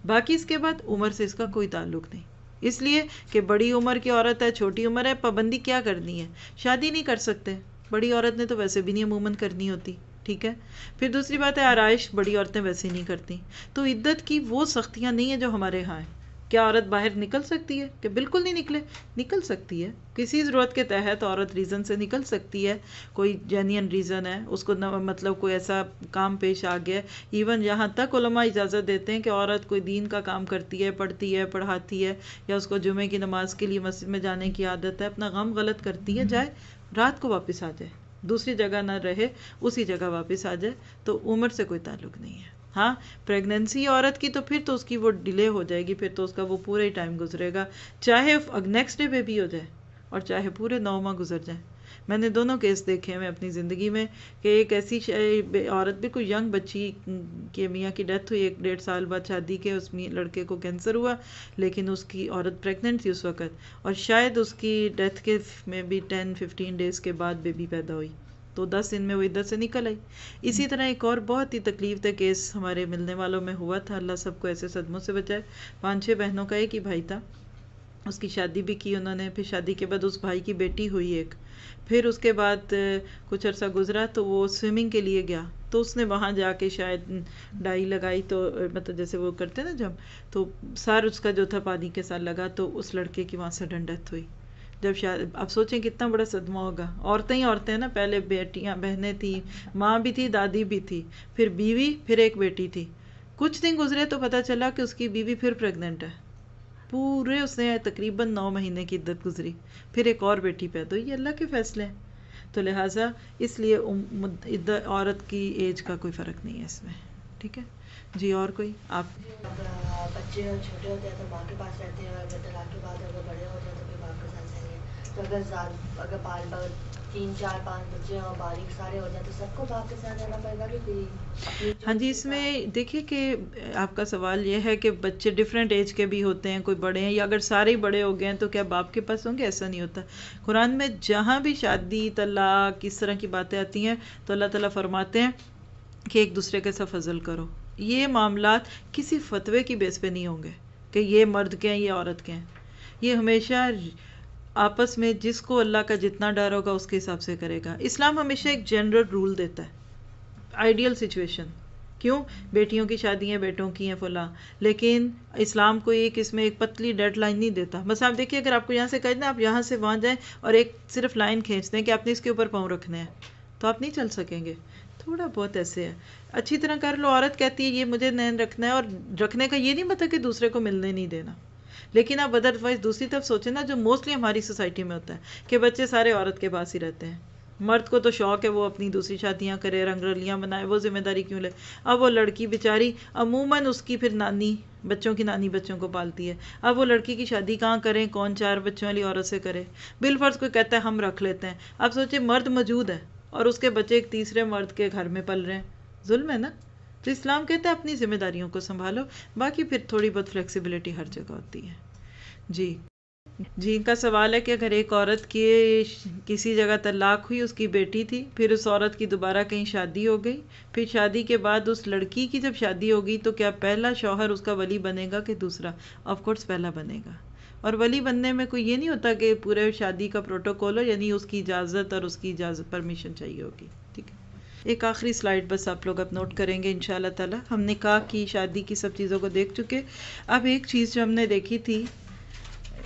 S2: باقی اس کے بعد عمر سے اس کا کوئی تعلق نہیں. اس لیے کہ بڑی عمر کی عورت ہے، چھوٹی عمر ہے، پابندی کیا کرنی ہے؟ شادی نہیں کر سکتے. بڑی عورت نے تو ویسے بھی نہیں عموماً کرنی ہوتی. ٹھیک ہے. پھر دوسری بات ہے آرائش بڑی عورتیں ویسے نہیں کرتی. تو عدت کی وہ سختیاں نہیں ہیں جو ہمارے ہاں ہیں. کیا عورت باہر نکل سکتی ہے؟ کہ بالکل نہیں نکلے؟ نکل سکتی ہے. کسی ضرورت کے تحت عورت ریزن سے نکل سکتی ہے. کوئی جینین ریزن ہے، اس کو مطلب کوئی ایسا کام پیش آ گیا ہے. ایون یہاں تک علماء اجازت دیتے ہیں کہ عورت کوئی دین کا کام کرتی ہے، پڑھتی ہے، پڑھاتی ہے، یا اس کو جمعے کی نماز کے لیے مسجد میں جانے کی عادت ہے، اپنا غم غلط کرتی ہے، جائے رات کو واپس آ جائے، دوسری جگہ نہ رہے، اسی جگہ واپس آ جائے. تو عمر سے کوئی تعلق نہیں ہے. ہاں پریگننسی عورت کی تو پھر تو اس کی وہ ڈیلے ہو جائے گی، پھر تو اس کا وہ پورا ہی ٹائم گزرے گا، چاہے نیکسٹ ڈے بیبی ہو جائے اور چاہے پورے 9 ماہ گزر جائیں. میں نے دونوں کیس دیکھے ہیں اپنی زندگی میں کہ ایک ایسی عورت بالکل ینگ بچی کے میاں کی ڈیتھ ہوئی 1.5 سال بعد شادی کے، اس لڑکے کو کینسر ہوا، لیکن اس کی عورت پریگننٹ تھی اس وقت، اور شاید اس کی ڈیتھ کے میں بھی 10-15 ڈیز کے بعد بیبی پیدا ہوئی، تو 10 دن میں وہ عدت سے نکل آئی. اسی طرح ایک اور بہت ہی تکلیف دہ کیس ہمارے ملنے والوں میں ہوا تھا. اللہ سب کو ایسے صدموں سے بچائے. 5-6 بہنوں کا ایک ہی بھائی تھا. اس کی شادی بھی کی انہوں نے. پھر شادی کے بعد اس بھائی کی بیٹی ہوئی ایک. پھر اس کے بعد کچھ عرصہ گزرا تو وہ سوئمنگ کے لیے گیا، تو اس نے وہاں جا کے شاید ڈائی لگائی، تو مطلب جیسے وہ کرتے نا جب، تو سار اس کا جو تھا پانی کے ساتھ لگا، تو اس لڑکے کی وہاں سڈن ڈیتھ ہوئی. جب اب سوچیں کتنا بڑا صدمہ ہوگا. عورتیں ہی عورتیں نا، پہلے بیٹیاں بہنیں تھیں، ماں بھی تھی، دادی بھی تھی، پھر بیوی، پھر ایک بیٹی تھی. کچھ دن گزرے تو پتہ چلا کہ اس کی بیوی پھر پریگننٹ ہے. پورے اس نے تقریباً 9 مہینے کی عدت گزری، پھر ایک اور بیٹی پیدا ہوئی. یہ اللہ کے فیصلے ہیں. تو لہٰذا اس لیے عورت کی ایج کا کوئی فرق نہیں ہے اس میں. ٹھیک ہے جی. اور کوئی آپ؟
S3: بچے چھوٹے ہوتے ہیں تو ماں کے پاس رہتے ہیں، اور جب طلاق کے بعد اگر بڑے ہوتے ہیں تو پھر باپ کے ساتھ رہیں گے. تو اگر بال 3-4-5 بچے اور باریک سارے ہو جائیں تو سب کو باپ کے ساتھ رہنا پڑے گا کہ پھر؟
S2: ہاں جی. اس میں دیکھیے کہ آپ کا سوال یہ ہے کہ بچے ڈفرینٹ ایج کے بھی ہوتے ہیں، کوئی بڑے ہیں، یا اگر سارے ہی بڑے ہو گئے ہیں تو کیا باپ کے پاس ہوں گے؟ ایسا نہیں ہوتا. قرآن میں جہاں بھی شادی، طلاق، اس طرح کی باتیں آتی ہیں تو اللہ تعالیٰ فرماتے ہیں کہ ایک دوسرے کے ساتھ فضل کرو. یہ معاملات کسی فتوے کی بیس پہ نہیں ہوں گے کہ یہ مرد کے ہیں، یہ عورت کے ہیں. یہ ہمیشہ آپس میں جس کو اللہ کا جتنا ڈر ہوگا اس کے حساب سے کرے گا. اسلام ہمیشہ ایک جنرل رول دیتا ہے، آئیڈیل سچویشن. کیوں؟ بیٹیوں کی شادی ہیں، بیٹوں کی ہیں فلاں، لیکن اسلام کو اس میں ایک پتلی ڈیڈ لائن نہیں دیتا. بس آپ دیکھیے اگر آپ کو یہاں سے کہیں نا آپ یہاں سے وہاں جائیں اور ایک صرف لائن کھینچ دیں کہ آپ نے اس کے اوپر پاؤں رکھنے ہیں، تو آپ نہیں چل سکیں گے. تھوڑا بہت ایسے ہے، اچھی طرح کر لو. عورت کہتی ہے یہ مجھے نہیں رکھنا ہے، اور رکھنے کا یہ نہیں مطلب کہ دوسرے کو ملنے نہیں دینا. لیکن آپ ادروائز دوسری طرف سوچیں نا، جو موسٹلی ہماری سوسائٹی میں ہوتا ہے کہ بچے سارے عورت کے پاس ہی رہتے ہیں. مرد کو تو شوق ہے وہ اپنی دوسری شادیاں کرے، رنگ رلیاں بنائے، وہ ذمہ داری کیوں لے. اب وہ لڑکی بیچاری عموماً اس کی پھر نانی، بچوں کی نانی بچوں کو پالتی ہے. اب وہ لڑکی کی شادی کہاں کریں، کون 4 بچوں والی عورت سے کرے. بالفرض کوئی کہتا ہے ہم رکھ لیتے ہیں. اب سوچیں مرد موجود ہے اور اس کے بچے ایک تیسرے مرد کے گھر میں پل رہے ہیں، ظلم ہے نا. تو اسلام کہتا ہے اپنی ذمہ داریوں کو سنبھالو، باقی پھر تھوڑی بہت فلیکسیبلٹی ہر جگہ ہوتی ہے. جی ان کا سوال ہے کہ اگر ایک عورت کی کسی جگہ طلاق ہوئی، اس کی بیٹی تھی، پھر اس عورت کی دوبارہ کہیں شادی ہو گئی، پھر شادی کے بعد اس لڑکی کی جب شادی ہوگی تو کیا پہلا شوہر اس کا ولی بنے گا کہ دوسرا؟ آف کورس پہلا بنے گا. اور ولی بننے میں کوئی یہ نہیں ہوتا کہ پورے شادی کا پروٹوکول ہو، یعنی اس کی اجازت اور اس کی اجازت پرمیشن چاہیے ہوگی. ٹھیک ہے. ایک آخری سلائیڈ بس آپ لوگ اب نوٹ کریں گے انشاءاللہ تعالی. ہم نکاح کی، شادی کی سب چیزوں کو دیکھ چکے. اب ایک چیز جو ہم نے دیکھی تھی،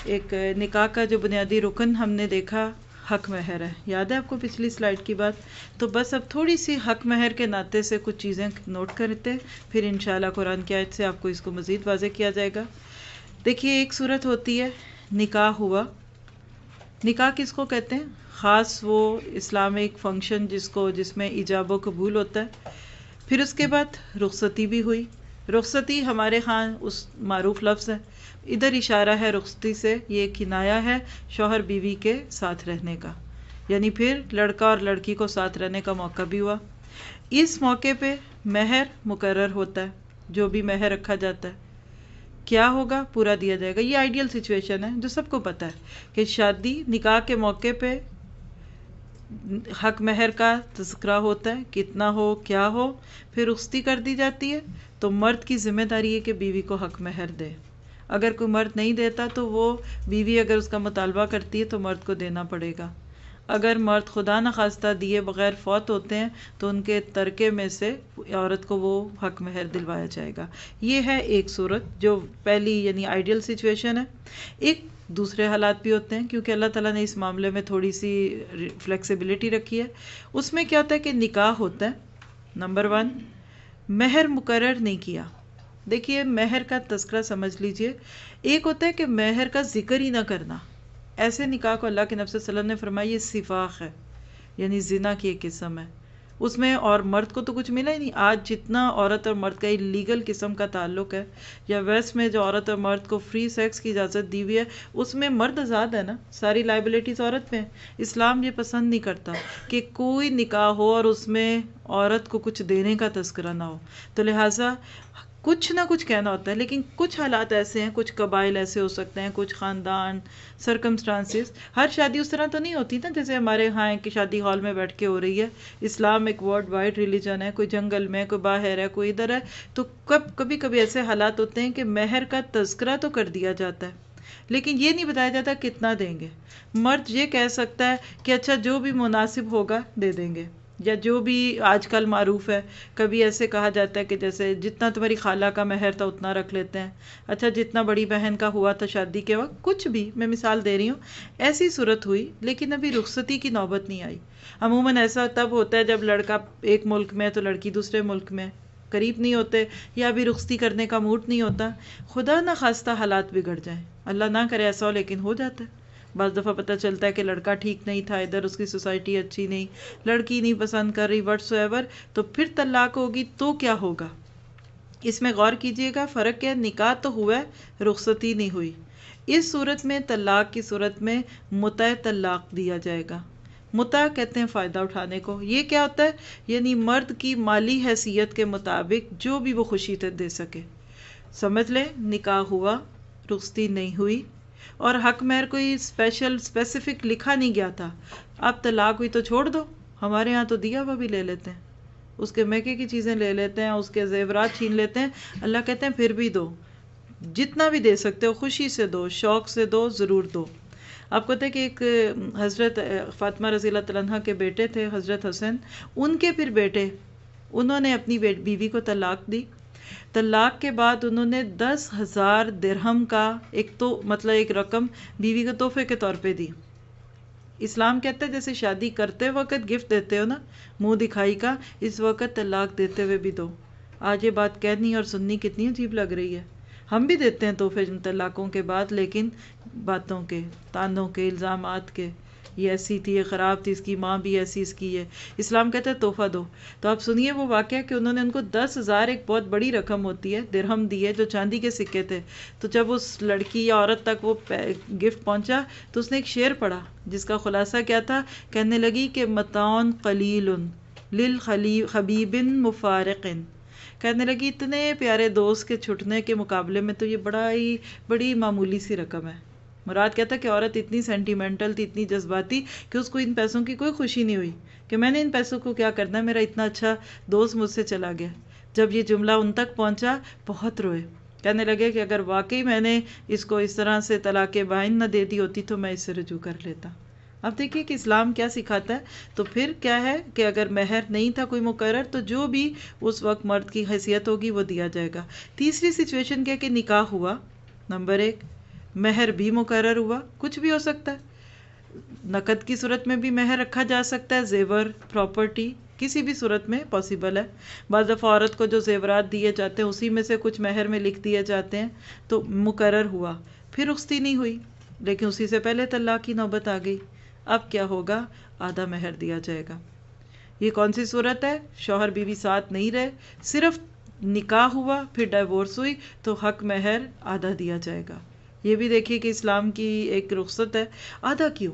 S2: ایک نکاح کا جو بنیادی رکن ہم نے دیکھا، حق مہر ہے. یاد ہے آپ کو پچھلی سلائیڈ کی بات؟ تو بس اب تھوڑی سی حق مہر کے ناطے سے کچھ چیزیں نوٹ کرتے، پھر انشاءاللہ قرآن کی آیت سے آپ کو اس کو مزید واضح کیا جائے گا. دیکھیے ایک صورت ہوتی ہے نکاح ہوا. نکاح کس کو کہتے ہیں؟ خاص وہ اسلامک فنکشن جس میں ایجاب و قبول ہوتا ہے. پھر اس کے بعد رخصتی بھی ہوئی. رخصتی ہمارے ہاں اس معروف لفظ ہے، ادھر اشارہ ہے رخصتی سے، یہ کنایا ہے شوہر بیوی کے ساتھ رہنے کا، یعنی پھر لڑکا اور لڑکی کو ساتھ رہنے کا موقع بھی ہوا. اس موقع پہ مہر مقرر ہوتا ہے، جو بھی مہر رکھا جاتا ہے کیا ہوگا، پورا دیا جائے گا. یہ آئیڈیل سچویشن ہے جو سب کو پتہ ہے کہ شادی نکاح کے موقع پہ حق مہر کا تذکرہ ہوتا ہے، کتنا ہو کیا ہو. پھر رخصتی کر دی جاتی ہے تو مرد کی ذمہ داری ہے کہ بیوی کو حق مہر دے. اگر کوئی مرد نہیں دیتا تو وہ بیوی اگر اس کا مطالبہ کرتی ہے تو مرد کو دینا پڑے گا. اگر مرد خدا نخواستہ دیے بغیر فوت ہوتے ہیں تو ان کے ترکے میں سے عورت کو وہ حق مہر دلوایا جائے گا. یہ ہے ایک صورت جو پہلی یعنی آئیڈیل سچویشن ہے. ایک دوسرے حالات بھی ہوتے ہیں کیونکہ اللہ تعالیٰ نے اس معاملے میں تھوڑی سی فلیکسیبلٹی رکھی ہے. اس میں کیا ہوتا ہے کہ نکاح ہوتا ہے، نمبر 1 مہر مقرر نہیں کیا. دیکھیے مہر کا تذکرہ سمجھ لیجئے. ایک ہوتا ہے کہ مہر کا ذکر ہی نہ کرنا. ایسے نکاح کو اللہ کے نبی صلی اللہ علیہ وسلم نے فرمایا یہ صفاق ہے، یعنی زنا کی ایک قسم ہے. اس میں اور مرد کو تو کچھ ملا ہی نہیں. آج جتنا عورت اور مرد کا لیگل قسم کا تعلق ہے، یا ویسٹ میں جو عورت اور مرد کو فری سیکس کی اجازت دی ہوئی ہے، اس میں مرد آزاد ہے نا، ساری لائبلٹیز عورت میں. اسلام یہ پسند نہیں کرتا کہ کوئی نکاح ہو اور اس میں عورت کو کچھ دینے کا تذکرہ نہ ہو. تو لہٰذا کچھ نہ کچھ کہنا ہوتا ہے. لیکن کچھ حالات ایسے ہیں، کچھ قبائل ایسے ہو سکتے ہیں، کچھ خاندان، سرکمسٹانسز. ہر شادی اس طرح تو نہیں ہوتی نا جیسے ہمارے ہاں کہ شادی ہال میں بیٹھ کے ہو رہی ہے. اسلام ایک ورلڈ وائڈ ریلیجن ہے، کوئی جنگل میں، کوئی باہر ہے، کوئی ادھر ہے. تو کبھی کبھی ایسے حالات ہوتے ہیں کہ مہر کا تذکرہ تو کر دیا جاتا ہے لیکن یہ نہیں بتایا جاتا کتنا دیں گے. مرد یہ کہہ سکتا ہے کہ اچھا جو بھی مناسب ہوگا دے دیں گے، یا جو بھی آج کل معروف ہے. کبھی ایسے کہا جاتا ہے کہ جیسے جتنا تمہاری خالہ کا مہر تھا اتنا رکھ لیتے ہیں. اچھا جتنا بڑی بہن کا ہوا تھا شادی کے وقت، کچھ بھی، میں مثال دے رہی ہوں. ایسی صورت ہوئی لیکن ابھی رخصتی کی نوبت نہیں آئی. عموماً ایسا تب ہوتا ہے جب لڑکا ایک ملک میں ہے تو لڑکی دوسرے ملک میں، قریب نہیں ہوتے یا ابھی رخصتی کرنے کا موڈ نہیں ہوتا. خدا نہ خواستہ حالات بگڑ جائیں، اللہ نہ کرے ایسا ہو، لیکن ہو جاتا ہے. بعض دفعہ پتہ چلتا ہے کہ لڑکا ٹھیک نہیں تھا، ادھر اس کی سوسائٹی اچھی نہیں، لڑکی نہیں پسند کر رہی، وٹس ایور، تو پھر طلاق ہوگی تو کیا ہوگا. اس میں غور کیجئے گا. فرق کیا ہے؟ نکاح تو ہوا ہے، رخصتی نہیں ہوئی. اس صورت میں طلاق کی صورت میں متع طلاق دیا جائے گا. متع کہتے ہیں فائدہ اٹھانے کو. یہ کیا ہوتا ہے؟ یعنی مرد کی مالی حیثیت کے مطابق جو بھی وہ خوشی دے سکے. سمجھ لیں نکاح ہوا، رخصتی نہیں ہوئی، اور حق مہر کوئی اسپیسیفک لکھا نہیں گیا تھا. اب طلاق ہوئی تو چھوڑ دو. ہمارے ہاں تو دیا ہوا بھی لے لیتے ہیں، اس کے میکے کی چیزیں لے لیتے ہیں، اس کے زیورات چھین لیتے ہیں. اللہ کہتے ہیں پھر بھی دو، جتنا بھی دے سکتے ہو خوشی سے دو، شوق سے دو، ضرور دو. آپ کو پتہ ہے کہ ایک حضرت فاطمہ رضی اللہ تعالیٰ عنہ کے بیٹے تھے حضرت حسن، ان کے پھر بیٹے، انہوں نے اپنی بیوی کو طلاق دی. طلاق کے بعد انہوں نے 10,000 درہم کا ایک تو مطلب ایک رقم بیوی کو تحفے کے طور پہ دی. اسلام کہتا ہے جیسے شادی کرتے وقت گفٹ دیتے ہو نا منہ دکھائی کا، اس وقت طلاق دیتے ہوئے بھی دو. آج یہ بات کہنی اور سننی کتنی عجیب لگ رہی ہے. ہم بھی دیتے ہیں تحفے طلاقوں کے بعد، لیکن باتوں کے، تانوں کے، الزامات کے، یہ ایسی تھی، یہ خراب تھی، اس کی ماں بھی ایسی، اس کی یہ. اسلام کہتا ہے تحفہ دو. تو آپ سنیے وہ واقعہ کہ انہوں نے ان کو 10,000 ایک بہت بڑی رقم ہوتی ہے درہم دیے جو چاندی کے سکے تھے. تو جب اس لڑکی یا عورت تک وہ گفٹ پہنچا تو اس نے ایک شعر پڑھا جس کا خلاصہ کیا تھا، کہنے لگی کہ متاع قلیل للحبیب مفارق، کہنے لگی اتنے پیارے دوست کے چھٹنے کے مقابلے میں تو یہ بڑی معمولی سی رقم ہے. مراد کہتا ہے کہ عورت اتنی سینٹیمنٹل تھی، اتنی جذباتی کہ اس کو ان پیسوں کی کوئی خوشی نہیں ہوئی کہ میں نے ان پیسوں کو کیا کرنا ہے، میرا اتنا اچھا دوست مجھ سے چلا گیا. جب یہ جملہ ان تک پہنچا بہت روئے، کہنے لگے کہ اگر واقعی میں نے اس کو اس طرح سے طلاق بائن نہ دے دی ہوتی تو میں اس سے رجوع کر لیتا. اب دیکھیے کہ اسلام کیا سکھاتا ہے. تو پھر کیا ہے کہ اگر مہر نہیں تھا کوئی مقرر تو جو بھی اس وقت مرد کی حیثیت ہوگی وہ دیا جائے گا. تیسری سچویشن کیا کہ نکاح ہوا، نمبر 1 مہر بھی مقرر ہوا، کچھ بھی ہو سکتا ہے، نقد کی صورت میں بھی مہر رکھا جا سکتا ہے، زیور، پراپرٹی، کسی بھی صورت میں پاسیبل ہے. بعض دفعہ عورت کو جو زیورات دیے جاتے ہیں اسی میں سے کچھ مہر میں لکھ دیے جاتے ہیں. تو مقرر ہوا، پھر رخصتی نہیں ہوئی لیکن اسی سے پہلے طلاق کی نوبت آ گئی. اب کیا ہوگا؟ آدھا مہر دیا جائے گا. یہ کون سی صورت ہے؟ شوہر بیوی ساتھ نہیں رہے، صرف نکاح ہوا پھر ڈائیورس ہوئی تو حق مہر آدھا دیا جائے گا. یہ بھی دیکھیے کہ اسلام کی ایک رخصت ہے. آدھا کیوں؟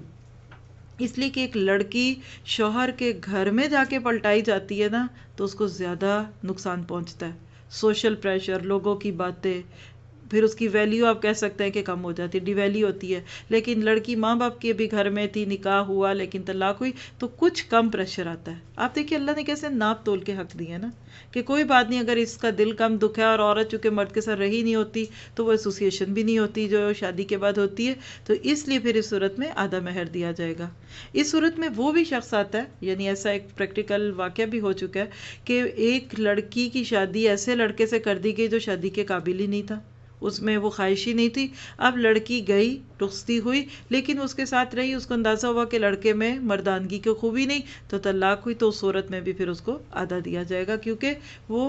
S2: اس لیے کہ ایک لڑکی شوہر کے گھر میں جا کے پلٹائی جاتی ہے نا تو اس کو زیادہ نقصان پہنچتا ہے. سوشل پریشر، لوگوں کی باتیں، پھر اس کی ویلیو آپ کہہ سکتے ہیں کہ کم ہو جاتی ہے، ڈی ویلیو ہوتی ہے. لیکن لڑکی ماں باپ کے بھی گھر میں تھی، نکاح ہوا لیکن طلاق ہوئی تو کچھ کم پریشر آتا ہے. آپ دیکھیے اللہ نے کیسے ناپ تول کے حق دیے نا کہ کوئی بات نہیں، اگر اس کا دل کم دکھ ہے اور عورت چونکہ مرد کے ساتھ رہی نہیں ہوتی تو وہ ایسوسیشن بھی نہیں ہوتی جو شادی کے بعد ہوتی ہے، تو اس لیے پھر اس صورت میں آدھا مہر دیا جائے گا. اس صورت میں وہ بھی شخص آتا ہے، یعنی ایسا ایک پریکٹیکل واقعہ بھی ہو چکا ہے کہ ایک لڑکی کی شادی ایسے لڑکے سے کر دی گئی جو شادی کے قابل ہی نہیں تھا، اس میں وہ خواہش ہی نہیں تھی. اب لڑکی گئی، رخصتی ہوئی، لیکن اس کے ساتھ رہی، اس کو اندازہ ہوا کہ لڑکے میں مردانگی کی خوبی نہیں تو طلاق ہوئی. تو اس صورت میں بھی پھر اس کو آدھا دیا جائے گا کیونکہ وہ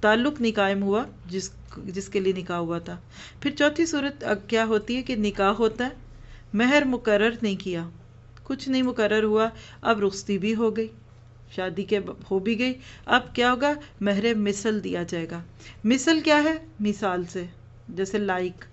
S2: تعلق نہیں قائم ہوا جس کے لیے نکاح ہوا تھا. پھر چوتھی صورت کیا ہوتی ہے کہ نکاح ہوتا ہے، مہر مقرر نہیں کیا، کچھ نہیں مقرر ہوا، اب رخصتی بھی ہو گئی، شادی کے ہو بھی گئی. اب کیا ہوگا؟ مہر مثل دیا جائے گا. مثل کیا ہے؟ مثال سے، جیسے لائک،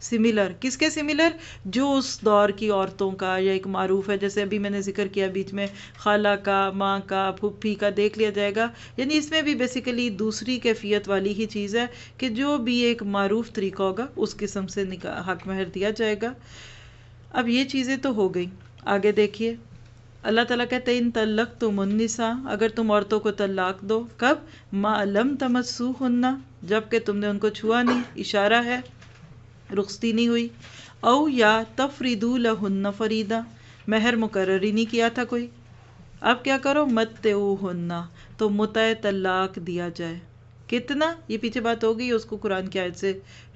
S2: سملر. کس کے سملر؟ جو اس دور کی عورتوں کا یا ایک معروف ہے، جیسے ابھی میں نے ذکر کیا بیچ میں خالہ کا، ماں کا، پھپھی کا، دیکھ لیا جائے گا. یعنی اس میں بھی بیسیکلی دوسری کیفیت والی ہی چیز ہے کہ جو بھی ایک معروف طریقہ ہوگا اس قسم سے حق مہر دیا جائے گا. اب یہ چیزیں تو ہو گئی. آگے دیکھیے اللہ تعالیٰ کہتے ہیں ان طلقتم النساء، اگر تم عورتوں کو طلاق دو، کب؟ ما لم تمسوہن، جب کہ تم نے ان کو چھوا نہیں، اشارہ ہے رخصتی نہیں ہوئی. او یا تفریدوا لہن فریدا، مہر مقرر ہی نہیں کیا تھا کوئی. اب کیا کرو؟ متعوہن، تو متع طلاق دیا جائے. کتنا؟ یہ پیچھے بات ہو گئی، اس کو قرآن کی آیت سے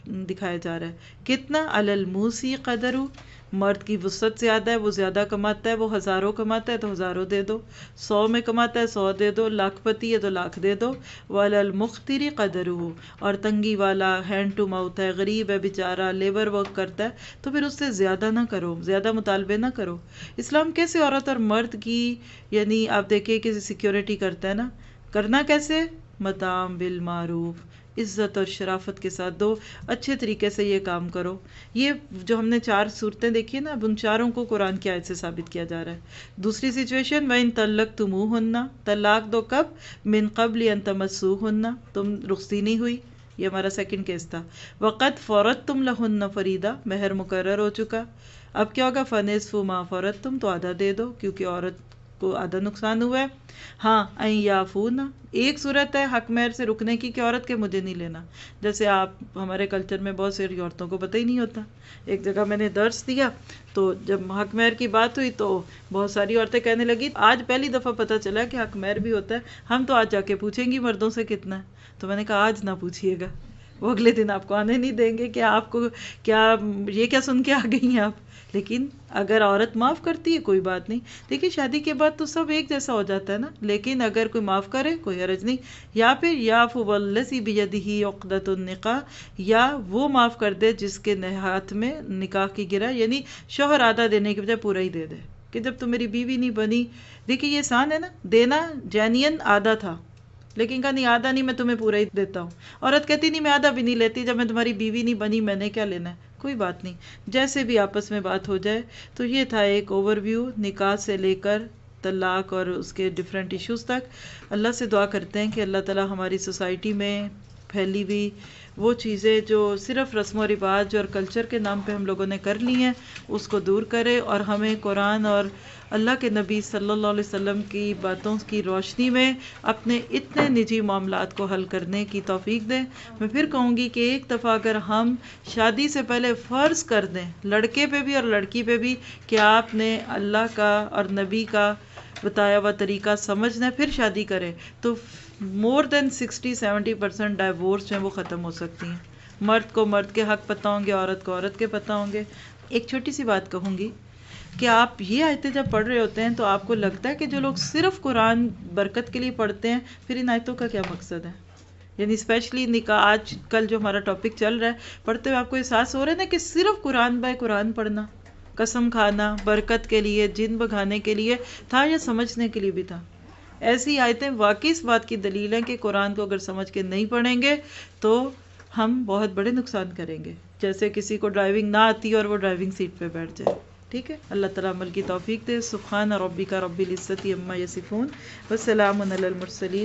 S2: دکھایا جا رہا ہے. کتنا؟ علی الموسی قدرہ، مرد کی وسعت زیادہ ہے، وہ زیادہ کماتا ہے، وہ ہزاروں کماتا ہے تو ہزاروں دے دو، 100 میں کماتا ہے 100 دے دو، لاکھ پتی ہے تو لاکھ دے دو. وعلی المقتر قدرہ، اور تنگی والا ہینڈ ٹو ماؤتھ ہے، غریب ہے بیچارہ، لیبر ورک کرتا ہے تو پھر اس سے زیادہ نہ کرو، زیادہ مطالبے نہ کرو. اسلام کیسے عورت اور مرد کی، یعنی آپ دیکھیں کہ سیکیورٹی کرتا ہے نا. کرنا کیسے؟ متاع بالمعروف، عزت اور شرافت کے ساتھ دو، اچھے طریقے سے یہ کام کرو. یہ جو ہم نے 4 صورتیں دیکھی نا، اب ان چاروں کو قرآن کی آیت سے ثابت کیا جا رہا ہے. دوسری سچویشن وَإِن طَلَّقْتُمُوهُنَّ، طلاق دو کب؟ من قبل ان تمسوهن، تم رخصتی نہیں ہوئی، یہ ہمارا سیکنڈ کیس تھا. وقد فرضتم لهن فریدا، مہر مقرر ہو چکا. اب کیا ہوگا؟ فنصف ما فرضتم، تو آدھا دے دو کیونکہ عورت کو آدھا نقصان ہوا ہے. ہاں ان یعفون، ایک صورت ہے حق مہر سے رکنے کی کہ عورت کے مجھے نہیں لینا. جیسے آپ ہمارے کلچر میں بہت ساری عورتوں کو پتہ ہی نہیں ہوتا. ایک جگہ میں نے درس دیا تو جب حق مہر کی بات ہوئی تو بہت ساری عورتیں کہنے لگی آج پہلی دفعہ پتہ چلا کہ حق مہر بھی ہوتا ہے، ہم تو آج جا کے پوچھیں گی مردوں سے کتنا ہے. تو میں نے کہا آج نہ پوچھیے گا، وہ اگلے دن آپ کو آنے نہیں دیں گے کہ آپ کو کیا یہ کیا سن کے آ گئی ہیں آپ. لیکن اگر عورت معاف کرتی ہے کوئی بات نہیں. دیکھیے شادی کے بعد تو سب ایک جیسا ہو جاتا ہے نا, لیکن اگر کوئی معاف کرے کوئی حرج نہیں. یا پھر یعفو والذی بیدہ عقدۃ النکاح, یا وہ معاف کر دے جس کے ہاتھ میں نکاح کی گرہ, یعنی شوہر آدھا دینے کے بجائے پورا ہی دے دے کہ جب تم میری بیوی نہیں بنی. دیکھیے یہ آسان ہے نا, دینا جینین آدھا تھا لیکن کہا نہیں آدھا نہیں میں تمہیں پورا ہی دیتا ہوں. عورت کہتی نہیں میں آدھا بھی نہیں لیتی, جب میں تمہاری بیوی نہیں بنی میں نے کیا لینا ہے. کوئی بات نہیں, جیسے بھی آپس میں بات ہو جائے. تو یہ تھا ایک اوور ویو نکاح سے لے کر طلاق اور اس کے ڈیفرنٹ ایشوز تک. اللہ سے دعا کرتے ہیں کہ اللہ تعالی ہماری سوسائٹی میں پھیلی ہوئی وہ چیزیں جو صرف رسم و رواج اور کلچر کے نام پہ ہم لوگوں نے کر لی ہیں اس کو دور کرے, اور ہمیں قرآن اور اللہ کے نبی صلی اللہ علیہ وسلم کی باتوں کی روشنی میں اپنے اتنے نجی معاملات کو حل کرنے کی توفیق دے. میں پھر کہوں گی کہ ایک دفعہ اگر ہم شادی سے پہلے فرض کر دیں لڑکے پہ بھی اور لڑکی پہ بھی کہ آپ نے اللہ کا اور نبی کا بتایا ہوا طریقہ سمجھنا ہے پھر شادی کرے, تو مور دین 60-70% ڈائیورس جو ہیں وہ ختم ہو سکتی ہیں. مرد کو مرد کے حق پتہ ہوں گے, عورت کو عورت کے پتہ ہوں گے. ایک چھوٹی سی بات کہوں گی کہ آپ یہ آیتیں جب پڑھ رہے ہوتے ہیں تو آپ کو لگتا ہے کہ جو لوگ صرف قرآن برکت کے لیے پڑھتے ہیں پھر ان آیتوں کا کیا مقصد ہے. یعنی اسپیشلی نکاح آج کل جو ہمارا ٹاپک چل رہا ہے پڑھتے ہوئے آپ کو احساس ہو رہا ہے نا کہ صرف قرآن بائے قرآن پڑھنا قسم کھانا برکت کے لیے جن بگانے کے لیے تھا یا سمجھنے کے لیے بھی تھا. ایسی آیتیں واقعی اس بات کی دلیل ہیں کہ قرآن کو اگر سمجھ کے نہیں پڑھیں گے تو ہم بہت بڑے نقصان کریں گے, جیسے کسی کو ڈرائیونگ نہ آتی اور وہ ڈرائیونگ سیٹ پہ بیٹھ جائے. ٹھیک ہے, اللہ تعالیٰ عمل کی توفیق دے. سبحان ربک رب العزت عما یصفون وسلام علی المرسلین.